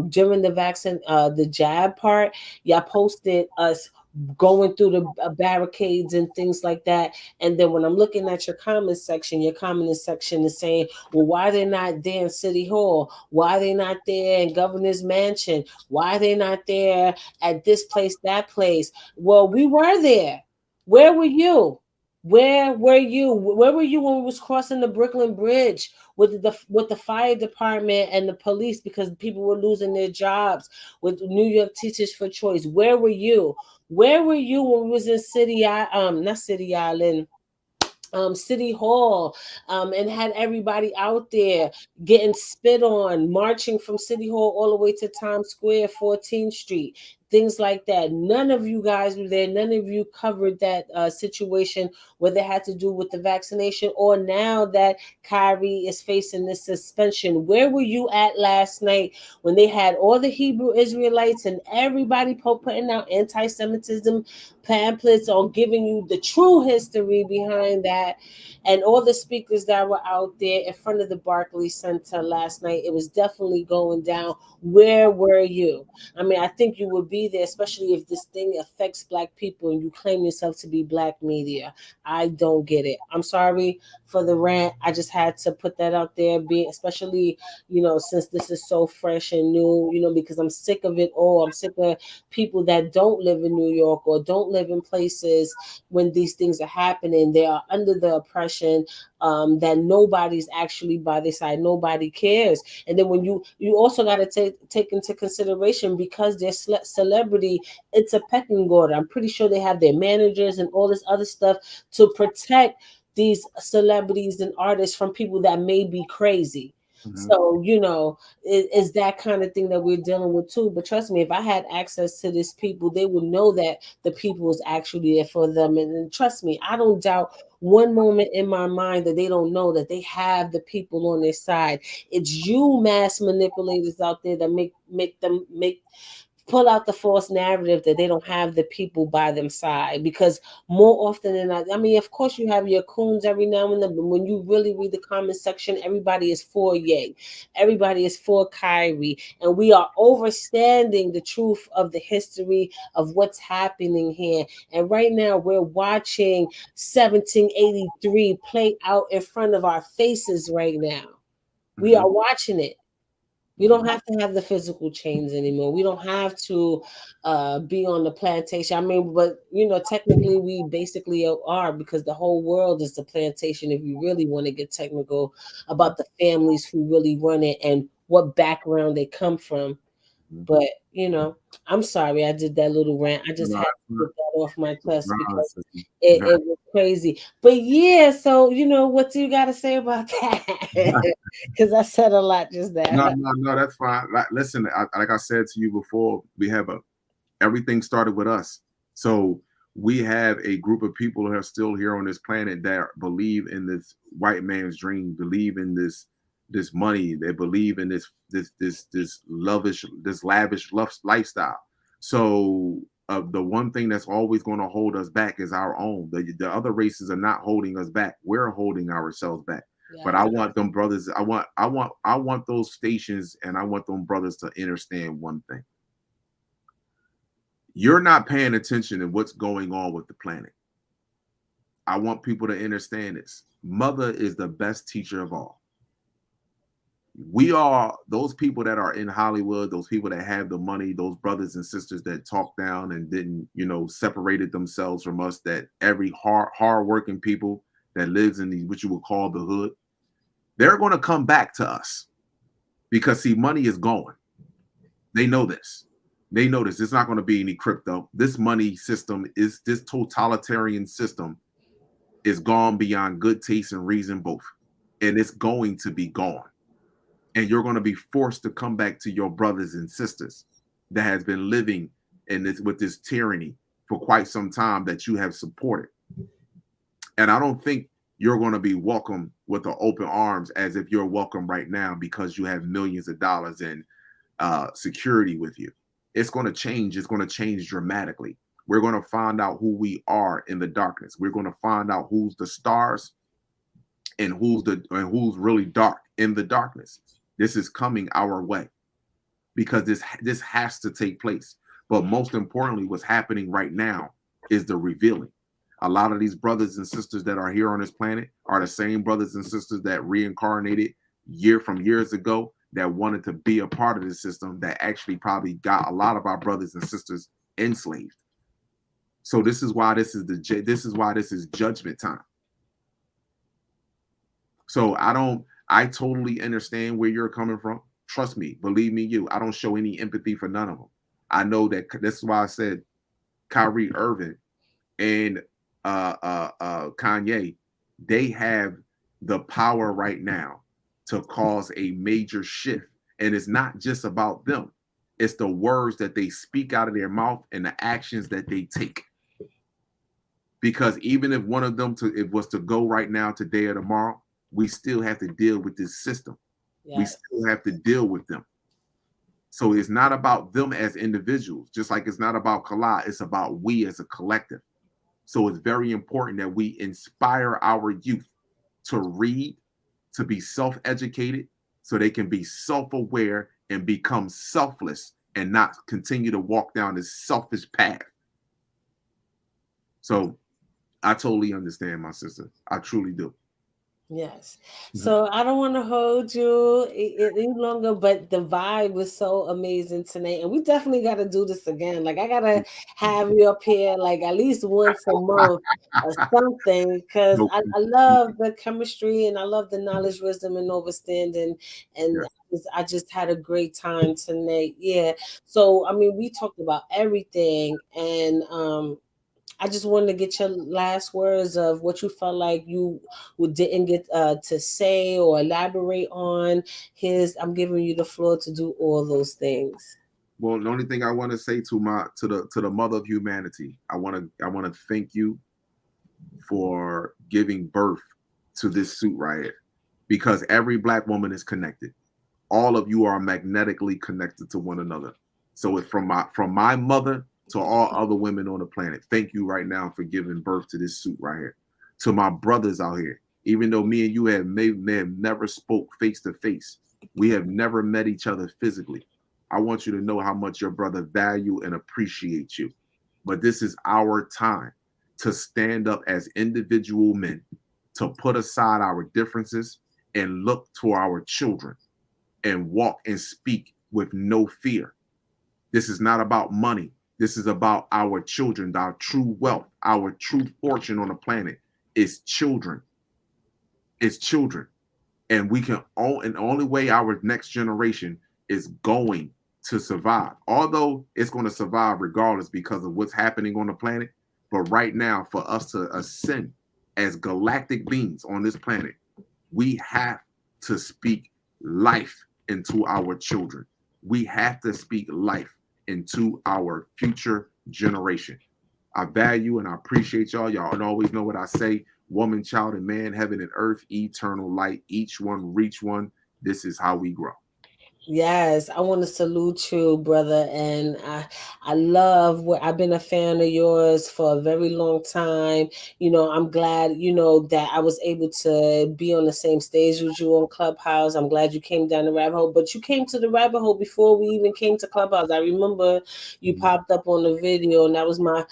During the vaccine, the jab part, y'all posted us going through the barricades and things like that. And then when I'm looking at your comment section is saying, well, why they're not there in City Hall? Why they not there in Governor's Mansion? Why they not there at this place, that place? Well, we were there. Where were you? Where were you? Where were you when we was crossing the Brooklyn Bridge with the fire department and the police, because people were losing their jobs, with New York Teachers for Choice? Where were you? Where were you when we was in not City Island, City Hall, and had everybody out there getting spit on, marching from City Hall all the way to Times Square, 14th Street, things like that? None of you guys were there. None of you covered that situation, whether it had to do with the vaccination or now that Kyrie is facing this suspension. Where were you at last night when they had all the Hebrew Israelites and everybody putting out anti-Semitism pamphlets on giving you the true history behind that, and all the speakers that were out there in front of the Barclays Center last night? It was definitely going down. Where were you? I mean, I think you would be there, especially if this thing affects black people and you claim yourself to be black media. I don't get it. I'm sorry for the rant. I just had to put that out there, especially, since this is so fresh and new, because I'm sick of it all. I'm sick of people that don't live in New York or don't live in places when these things are happening. They are under the oppression that nobody's actually by their side. Nobody cares. And then when you also got to take into consideration, because they're celebrity, it's a pecking order. I'm pretty sure they have their managers and all this other stuff to protect these celebrities and artists from people that may be crazy. So, is that kind of thing that we're dealing with too. But trust me, if I had access to these people, they would know that the people is actually there for them. And trust me, I don't doubt one moment in my mind that they don't know that they have the people on their side. It's you mass manipulators out there that make pull out the false narrative that they don't have the people by them side, because more often than not, I mean, of course you have your coons every now and then, but when you really read the comment section, everybody is for Ye, everybody is for Kyrie, and we are overstanding the truth of the history of what's happening here. And right now we're watching 1783 play out in front of our faces right now. We are watching it. We don't have to have the physical chains anymore. We don't have to be on the plantation. I mean, but you know, technically we basically are, because the whole world is the plantation if you really want to get technical about the families who really run it and what background they come from. But you know, I'm sorry I did that little rant. I just had to get that off my chest because it was crazy. But yeah, so you know, what do you got to say about that? Because I said a lot just now. No, that's fine. Listen, like I said to you before, we have everything started with us. So we have a group of people who are still here on this planet that believe in this white man's dream, believe in this money, they believe in this lavish lifestyle. So the one thing that's always going to hold us back is our own. The other races are not holding us back. We're holding ourselves back. Yeah. But I want them brothers, I want those stations, and I want them brothers to understand one thing. You're not paying attention to what's going on with the planet. I want people to understand this. Mother is the best teacher of all. We are those people that are in Hollywood, those people that have the money, those brothers and sisters that talk down and didn't, you know, separated themselves from us, that every hard working people that lives in these, what you would call the hood, they're going to come back to us because, see, money is going. They know this. They know this. It's not going to be any crypto. This money system is, this totalitarian system is gone beyond good taste and reason both. And it's going to be gone. And you're going to be forced to come back to your brothers and sisters that has been living in this with this tyranny for quite some time that you have supported. And I don't think you're going to be welcomed with the open arms as if you're welcome right now because you have millions of dollars in security with you. It's going to change. It's going to change dramatically. We're going to find out who we are in the darkness. We're going to find out who's the stars and who's really dark in the darkness. This is coming our way because this has to take place. But most importantly, what's happening right now is the revealing. A lot of these brothers and sisters that are here on this planet are the same brothers and sisters that reincarnated years ago that wanted to be a part of the system that actually probably got a lot of our brothers and sisters enslaved. So this is why this is judgment time. So I totally understand where you're coming from. Trust me, believe me, I don't show any empathy for none of them. I know that. This is why I said Kyrie Irving and Kanye, they have the power right now to cause a major shift. And it's not just about them. It's the words that they speak out of their mouth and the actions that they take. Because even if one of them was to go right now, today or tomorrow, we still have to deal with this system. Yes. We still have to deal with them. So it's not about them as individuals, just like it's not about Kala, it's about we as a collective. So it's very important that we inspire our youth to read, to be self-educated, so they can be self-aware and become selfless and not continue to walk down this selfish path. So I totally understand, my sister. I truly do. Yes. So I don't want to hold you any longer, but the vibe was so amazing tonight. And we definitely got to do this again. Like, I got to have you up here like at least once a month or something, because I love the chemistry and I love the knowledge, wisdom, and understanding. And I just had a great time tonight. Yeah. So, I mean, we talked about everything, and I just wanted to get your last words of what you felt like you didn't get to say or elaborate on. I'm giving you the floor to do all those things. Well, the only thing I want to say to the mother of humanity, I want to thank you for giving birth to this suit right here, because every Black woman is connected. All of you are magnetically connected to one another. So it's from my mother to all other women on the planet. Thank you right now for giving birth to this suit right here. To my brothers out here, even though me and you may have never spoke face to face, we have never met each other physically. I want you to know how much your brother value and appreciate you. But this is our time to stand up as individual men, to put aside our differences and look to our children and walk and speak with no fear. This is not about money. This is about our children, our true wealth, our true fortune on the planet is children. It's children. And we can and the only way our next generation is going to survive, although it's going to survive regardless because of what's happening on the planet. But right now, for us to ascend as galactic beings on this planet, we have to speak life into our children. We have to speak life into our future generation. I value and I appreciate y'all. Y'all always know what I say. Woman, child, and man, heaven and earth, eternal light. Each one reach one. This is how we grow. Yes, I want to salute you, brother, and I love what I've been a fan of yours for a very long time. You know, I'm glad, you know, that I was able to be on the same stage with you on Clubhouse. I'm glad you came down the rabbit hole, but you came to the rabbit hole before we even came to Clubhouse. I remember you popped up on the video, and that was my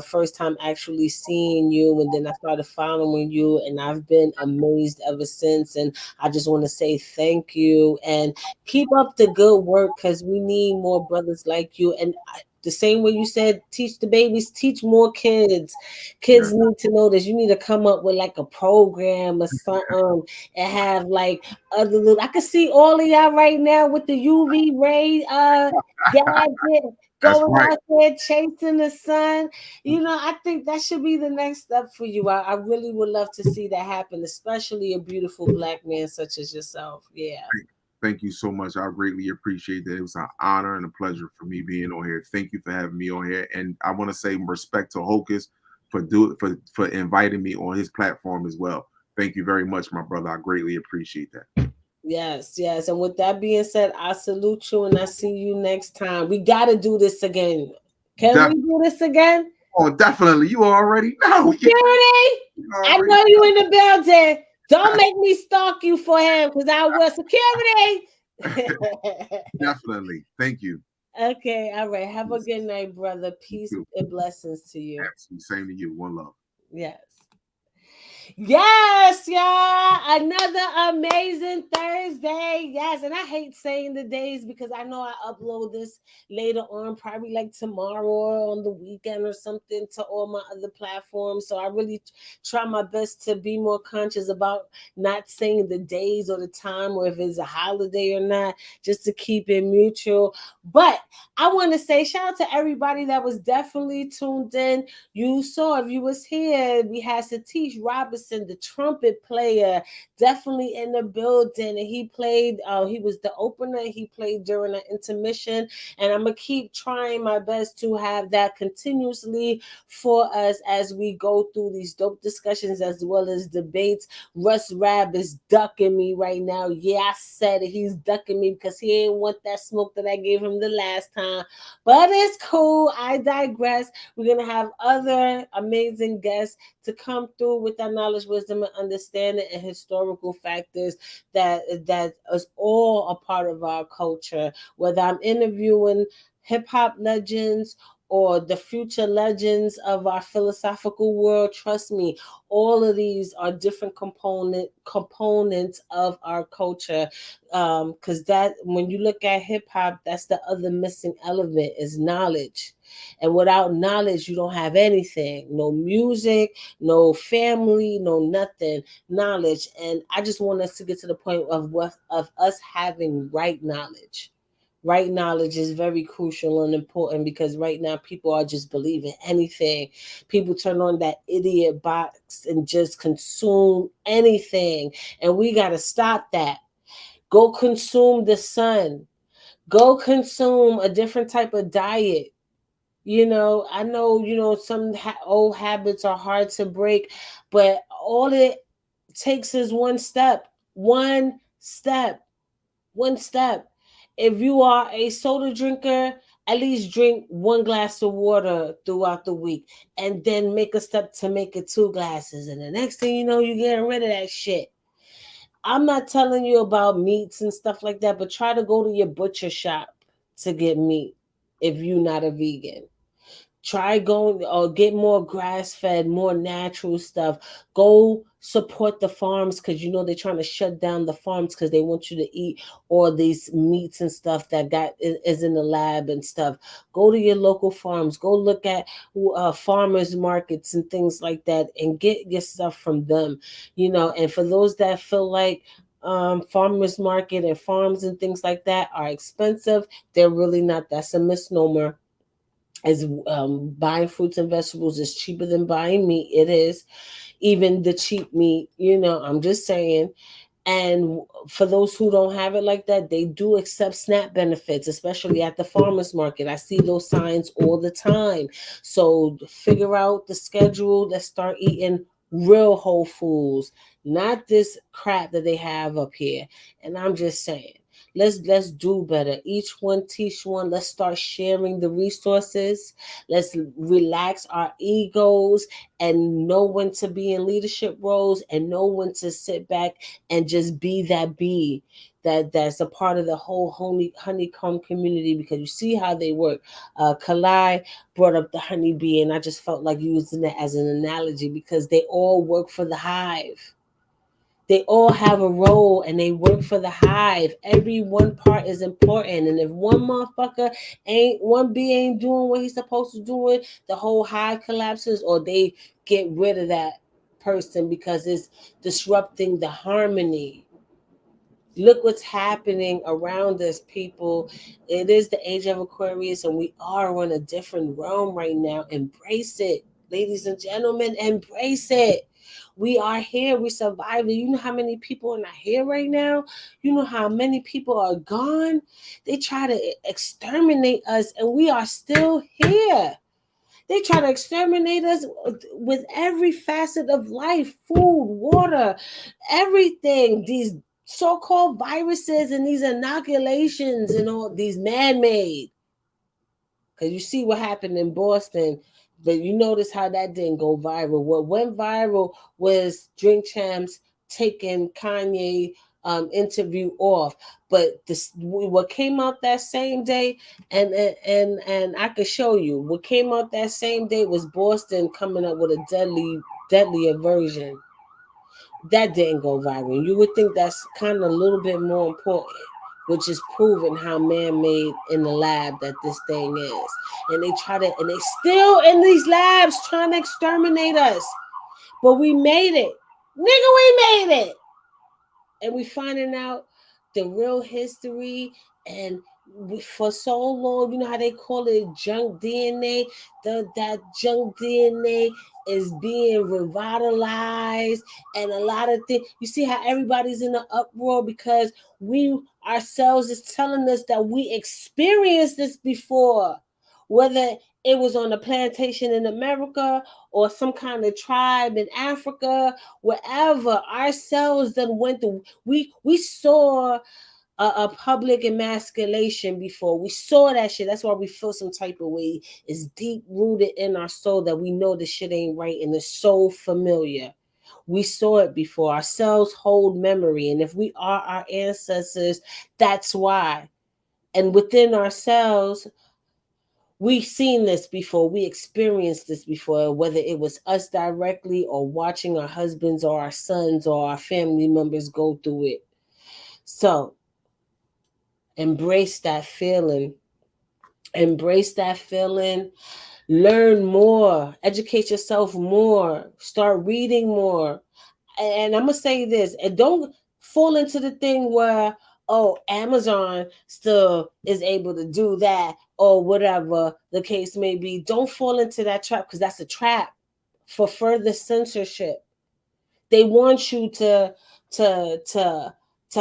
first time actually seeing you, and then I started following you, and I've been amazed ever since. And I just want to say thank you and keep up the good work, because we need more brothers like you. And the same way you said, teach the babies, teach more kids. Kids need to know this. You need to come up with like a program or something and have like other little. I can see all of y'all right now with the UV ray gadget. Going out there chasing the sun. You know, I think that should be the next step for you. I really would love to see that happen, especially a beautiful black man such as yourself. Yeah. Thank you so much. I greatly appreciate that. It was an honor and a pleasure for me being on here. Thank you for having me on here. And I want to say respect to Hocus for inviting me on his platform as well. Thank you very much, my brother. I greatly appreciate that. Yes, yes. And with that being said, I salute you and I see you next time. We got to do this again. Can we do this again? Oh, definitely. You already know. Security, I know you in the building. Don't make me stalk you for him, because I will. Security. Definitely. Thank you. Okay. All right. Have a good night, brother. Peace and blessings to you. Absolutely. Same to you. One love. Yes. Yes, y'all. Another amazing Thursday. Yes. And I hate saying the days because I know I upload this later on, probably like tomorrow or on the weekend or something, to all my other platforms. So I really try my best to be more conscious about not saying the days or the time or if it's a holiday or not, just to keep it mutual. But I want to say shout out to everybody that was definitely tuned in. You saw, if you was here, we had Satish Robertson, the trumpet player, definitely in the building. And he played, he was the opener. He played during an intermission. And I'm going to keep trying my best to have that continuously for us as we go through these dope discussions as well as debates. Russ Rab is ducking me right now. Yeah, I said it. He's ducking me because he ain't want that smoke that I gave him the last time. But it's cool. I digress. We're going to have other amazing guests to come through with that knowledge, wisdom, and understanding and historical factors that is all a part of our culture. Whether I'm interviewing hip-hop legends or the future legends of our philosophical world, trust me, all of these are different components of our culture. Because that, when you look at hip-hop, that's the other missing element, is knowledge. And without knowledge, you don't have anything. No music, no family, no nothing. Knowledge. And I just want us to get to the point of us having right knowledge. Right knowledge is very crucial and important, because right now people are just believing anything. People turn on that idiot box and just consume anything. And we got to stop that. Go consume the sun. Go consume a different type of diet. You know, I know, some old habits are hard to break, but all it takes is one step. One step. If you are a soda drinker, at least drink 1 glass of water throughout the week, and then make a step to make it 2 glasses. And the next thing you know, you're getting rid of that shit. I'm not telling you about meats and stuff like that, but try to go to your butcher shop to get meat if you're not a vegan. Try going or get more grass fed, more natural stuff. Go support the farms because you know they're trying to shut down the farms because they want you to eat all these meats and stuff that is in the lab and stuff. Go to your local farms. Go look at farmers markets and things like that and get your stuff from them. You know, and for those that feel like farmers market and farms and things like that are expensive, they're really not. That's a misnomer. As buying fruits and vegetables is cheaper than buying meat. It is. Even the cheap meat, you know, I'm just saying. And for those who don't have it like that, they do accept SNAP benefits, especially at the farmers market. I see those signs all the time. So figure out the schedule. Let's start eating real whole foods, not this crap that they have up here. And I'm just saying, let's do better. Each one teach one. Let's start sharing the resources. Let's relax our egos and know when to be in leadership roles and know when to sit back and just be that bee that's a part of the whole honeycomb community, because you see how they work. Kalai brought up the honeybee, and I just felt like using it as an analogy because they all work for the hive. They all have a role and they work for the hive. Every one part is important. And if one motherfucker one bee ain't doing what he's supposed to do, the whole hive collapses, or they get rid of that person because it's disrupting the harmony. Look what's happening around us, people. It is the age of Aquarius, and we are in a different realm right now. Embrace it, ladies and gentlemen. Embrace it. We are here. We survived. You know how many people are not here right now? You know how many people are gone? They try to exterminate us, and we are still here. They try to exterminate us with every facet of life, food, water, everything. These so-called viruses and these inoculations and all these man-made. Because you see what happened in Boston, but you notice how that didn't go viral. What went viral was Drink Champs taking Kanye interview off. But what came out that same day, and I could show you what came out that same day was Boston coming up with a deadlier version. That didn't go viral. You would think that's kind of a little bit more important, which is proving how man-made in the lab that this thing is. And they still in these labs trying to exterminate us. But we made it. Nigga, we made it. And we finding out the real history. And for so long, you know how they call it junk DNA? That junk DNA is being revitalized, and a lot of things. You see how everybody's in an uproar because we ourselves is telling us that we experienced this before, whether it was on a plantation in America or some kind of tribe in Africa, wherever. Ourselves then went through. We saw a public emasculation before. We saw that shit. That's why we feel some type of way. It's deep rooted in our soul that we know the shit ain't right, and it's so familiar. We saw it before. Our cells hold memory, and if we are our ancestors, that's why. And within ourselves, we've seen this before. We experienced this before, whether it was us directly or watching our husbands or our sons or our family members go through it. So embrace that feeling. Embrace that feeling. Learn more. Educate yourself more. Start reading more. And I'm going to say this. And don't fall into the thing where, oh, Amazon still is able to do that or whatever the case may be. Don't fall into that trap, because that's a trap for further censorship. They want you to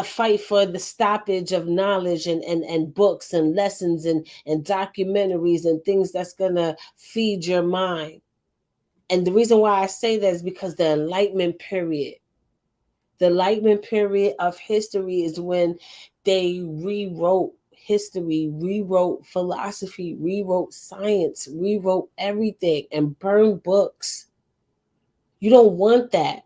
fight for the stoppage of knowledge and books and lessons and documentaries and things that's going to feed your mind. And the reason why I say that is because the Enlightenment period of history is when they rewrote history, rewrote philosophy, rewrote science, rewrote everything, and burned books. You don't want that.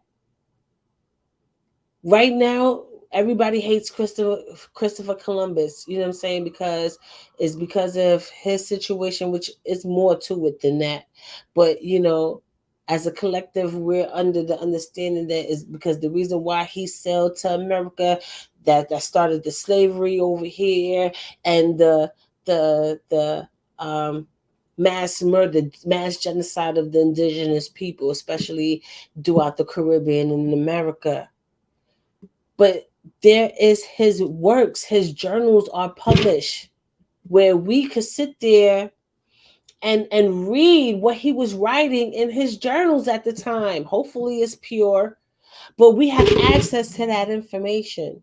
Right now, everybody hates Christopher Columbus. You know what I'm saying? Because it's because of his situation, which is more to it than that. But you know, as a collective, we're under the understanding that is because the reason why he sailed to America, that started the slavery over here, and the mass murder, mass genocide of the indigenous people, especially throughout the Caribbean and in America. But there is his works, his journals are published where we could sit there and read what he was writing in his journals at the time. Hopefully it's pure, but we have access to that information.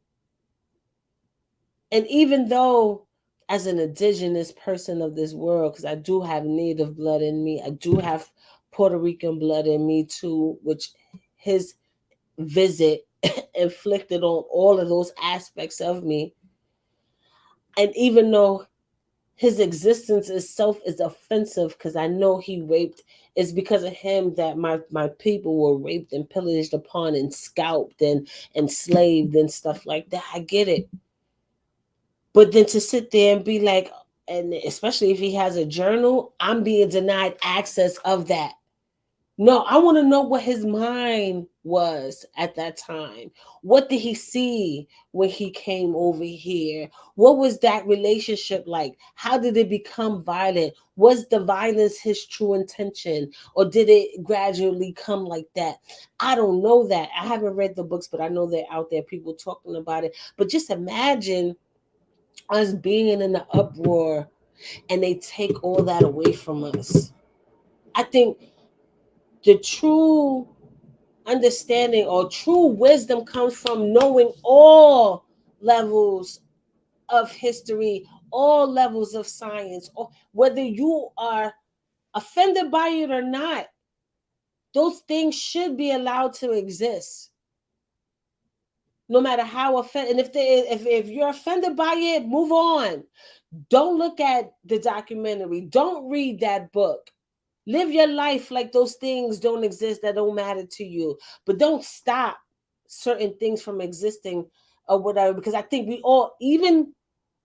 And even though as an indigenous person of this world, because I do have native blood in me, I do have Puerto Rican blood in me too, which his visit inflicted on all of those aspects of me. And even though his existence itself is offensive, because I know he raped, it's because of him that my people were raped and pillaged upon and scalped and enslaved and stuff like that. I get it. But then to sit there and be like, and especially if he has a journal, I'm being denied access of that. No, I want to know what his mind was at that time. What did he see when he came over here? What was that relationship like? How did it become violent? Was the violence his true intention? Or did it gradually come like that? I don't know that. I haven't read the books, but I know they're out there, people talking about it. But just imagine us being in an uproar and they take all that away from us. I think the true understanding or true wisdom comes from knowing all levels of history, all levels of science, or whether you are offended by it or not. Those things should be allowed to exist, no matter how offended. And if you're offended by it, move on. Don't look at the documentary. Don't read that book. Live your life like those things don't exist, that don't matter to you. But don't stop certain things from existing or whatever. Because I think we all, even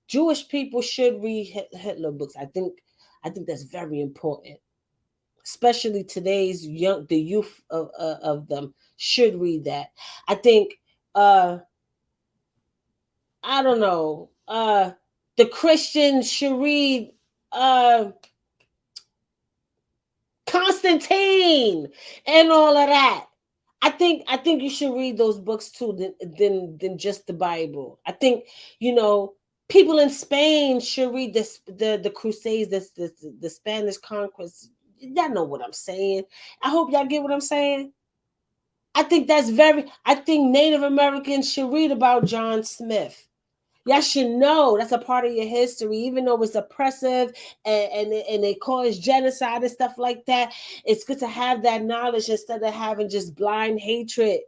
Jewish people, should read Hitler books. I think that's very important. Especially today's the youth of them should read that. I think I don't know, the Christians should read Constantine and all of that. I think you should read those books too than just the Bible. I think, you know, people in Spain should read the Crusades, the Spanish conquest. Y'all know what I'm saying. I hope y'all get what I'm saying. I think I think Native Americans should read about John Smith. Y'all should know that's a part of your history, even though it's oppressive and they call it genocide and stuff like that. It's good to have that knowledge instead of having just blind hatred.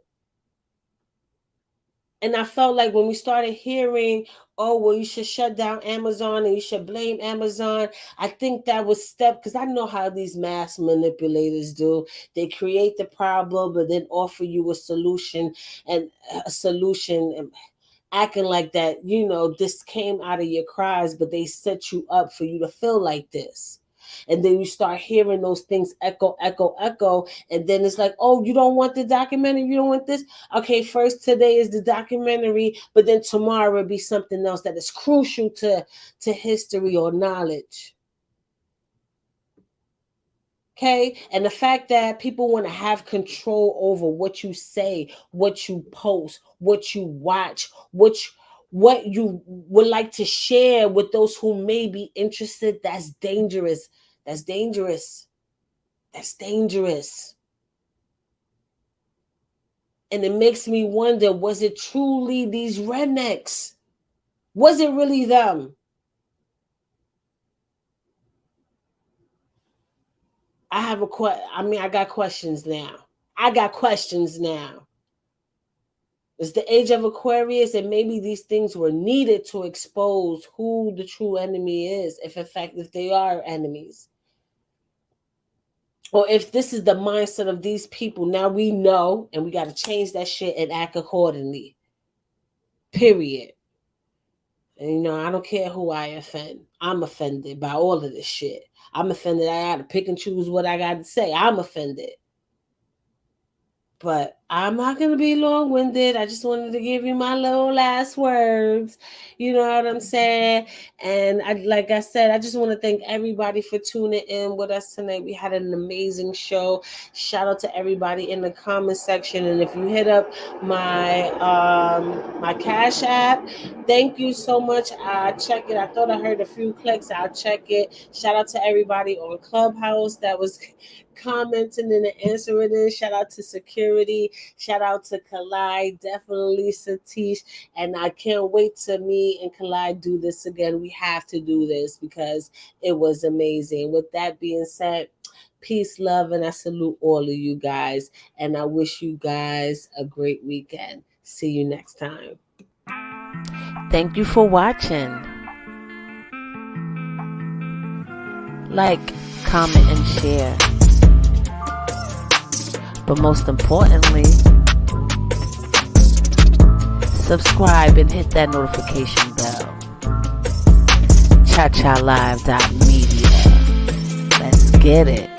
And I felt like when we started hearing, oh, well, you should shut down Amazon and you should blame Amazon, I think that was because I know how these mass manipulators do. They create the problem, but then offer you a solution and acting like that, you know, this came out of your cries, but they set you up for you to feel like this. And then you start hearing those things echo. And then it's like, oh, you don't want the documentary? You don't want this? Okay, first today is the documentary, but then tomorrow will be something else that is crucial to history or knowledge. Okay, and the fact that people want to have control over what you say, what you post, what you watch, what you would like to share with those who may be interested, that's dangerous. That's dangerous. That's dangerous. And it makes me wonder, was it truly these rednecks? Was it really them? I got questions now. It's the age of Aquarius, and maybe these things were needed to expose who the true enemy is, if in fact, if they are enemies. Or if this is the mindset of these people, now we know, and we got to change that shit and act accordingly. Period. And, you know, I don't care who I offend. I'm offended by all of this shit. I'm offended. I got to pick and choose what I got to say. I'm offended. But I'm not going to be long-winded. I just wanted to give you my little last words. You know what I'm saying? And like I said, I just want to thank everybody for tuning in with us tonight. We had an amazing show. Shout out to everybody in the comment section. And if you hit up my my Cash App, thank you so much. I'll check it. I thought I heard a few clicks. I'll check it. Shout out to everybody on Clubhouse that was commenting and answering it. Shout out to security. Shout out to Kalai, definitely Satish. And I can't wait to me and Kalai do this again. We have to do this because it was amazing. With that being said, peace, love, and I salute all of you guys. And I wish you guys a great weekend. See you next time. Thank you for watching. Like, comment, and share. But most importantly, subscribe and hit that notification bell. ChaChaLive.media. Let's get it.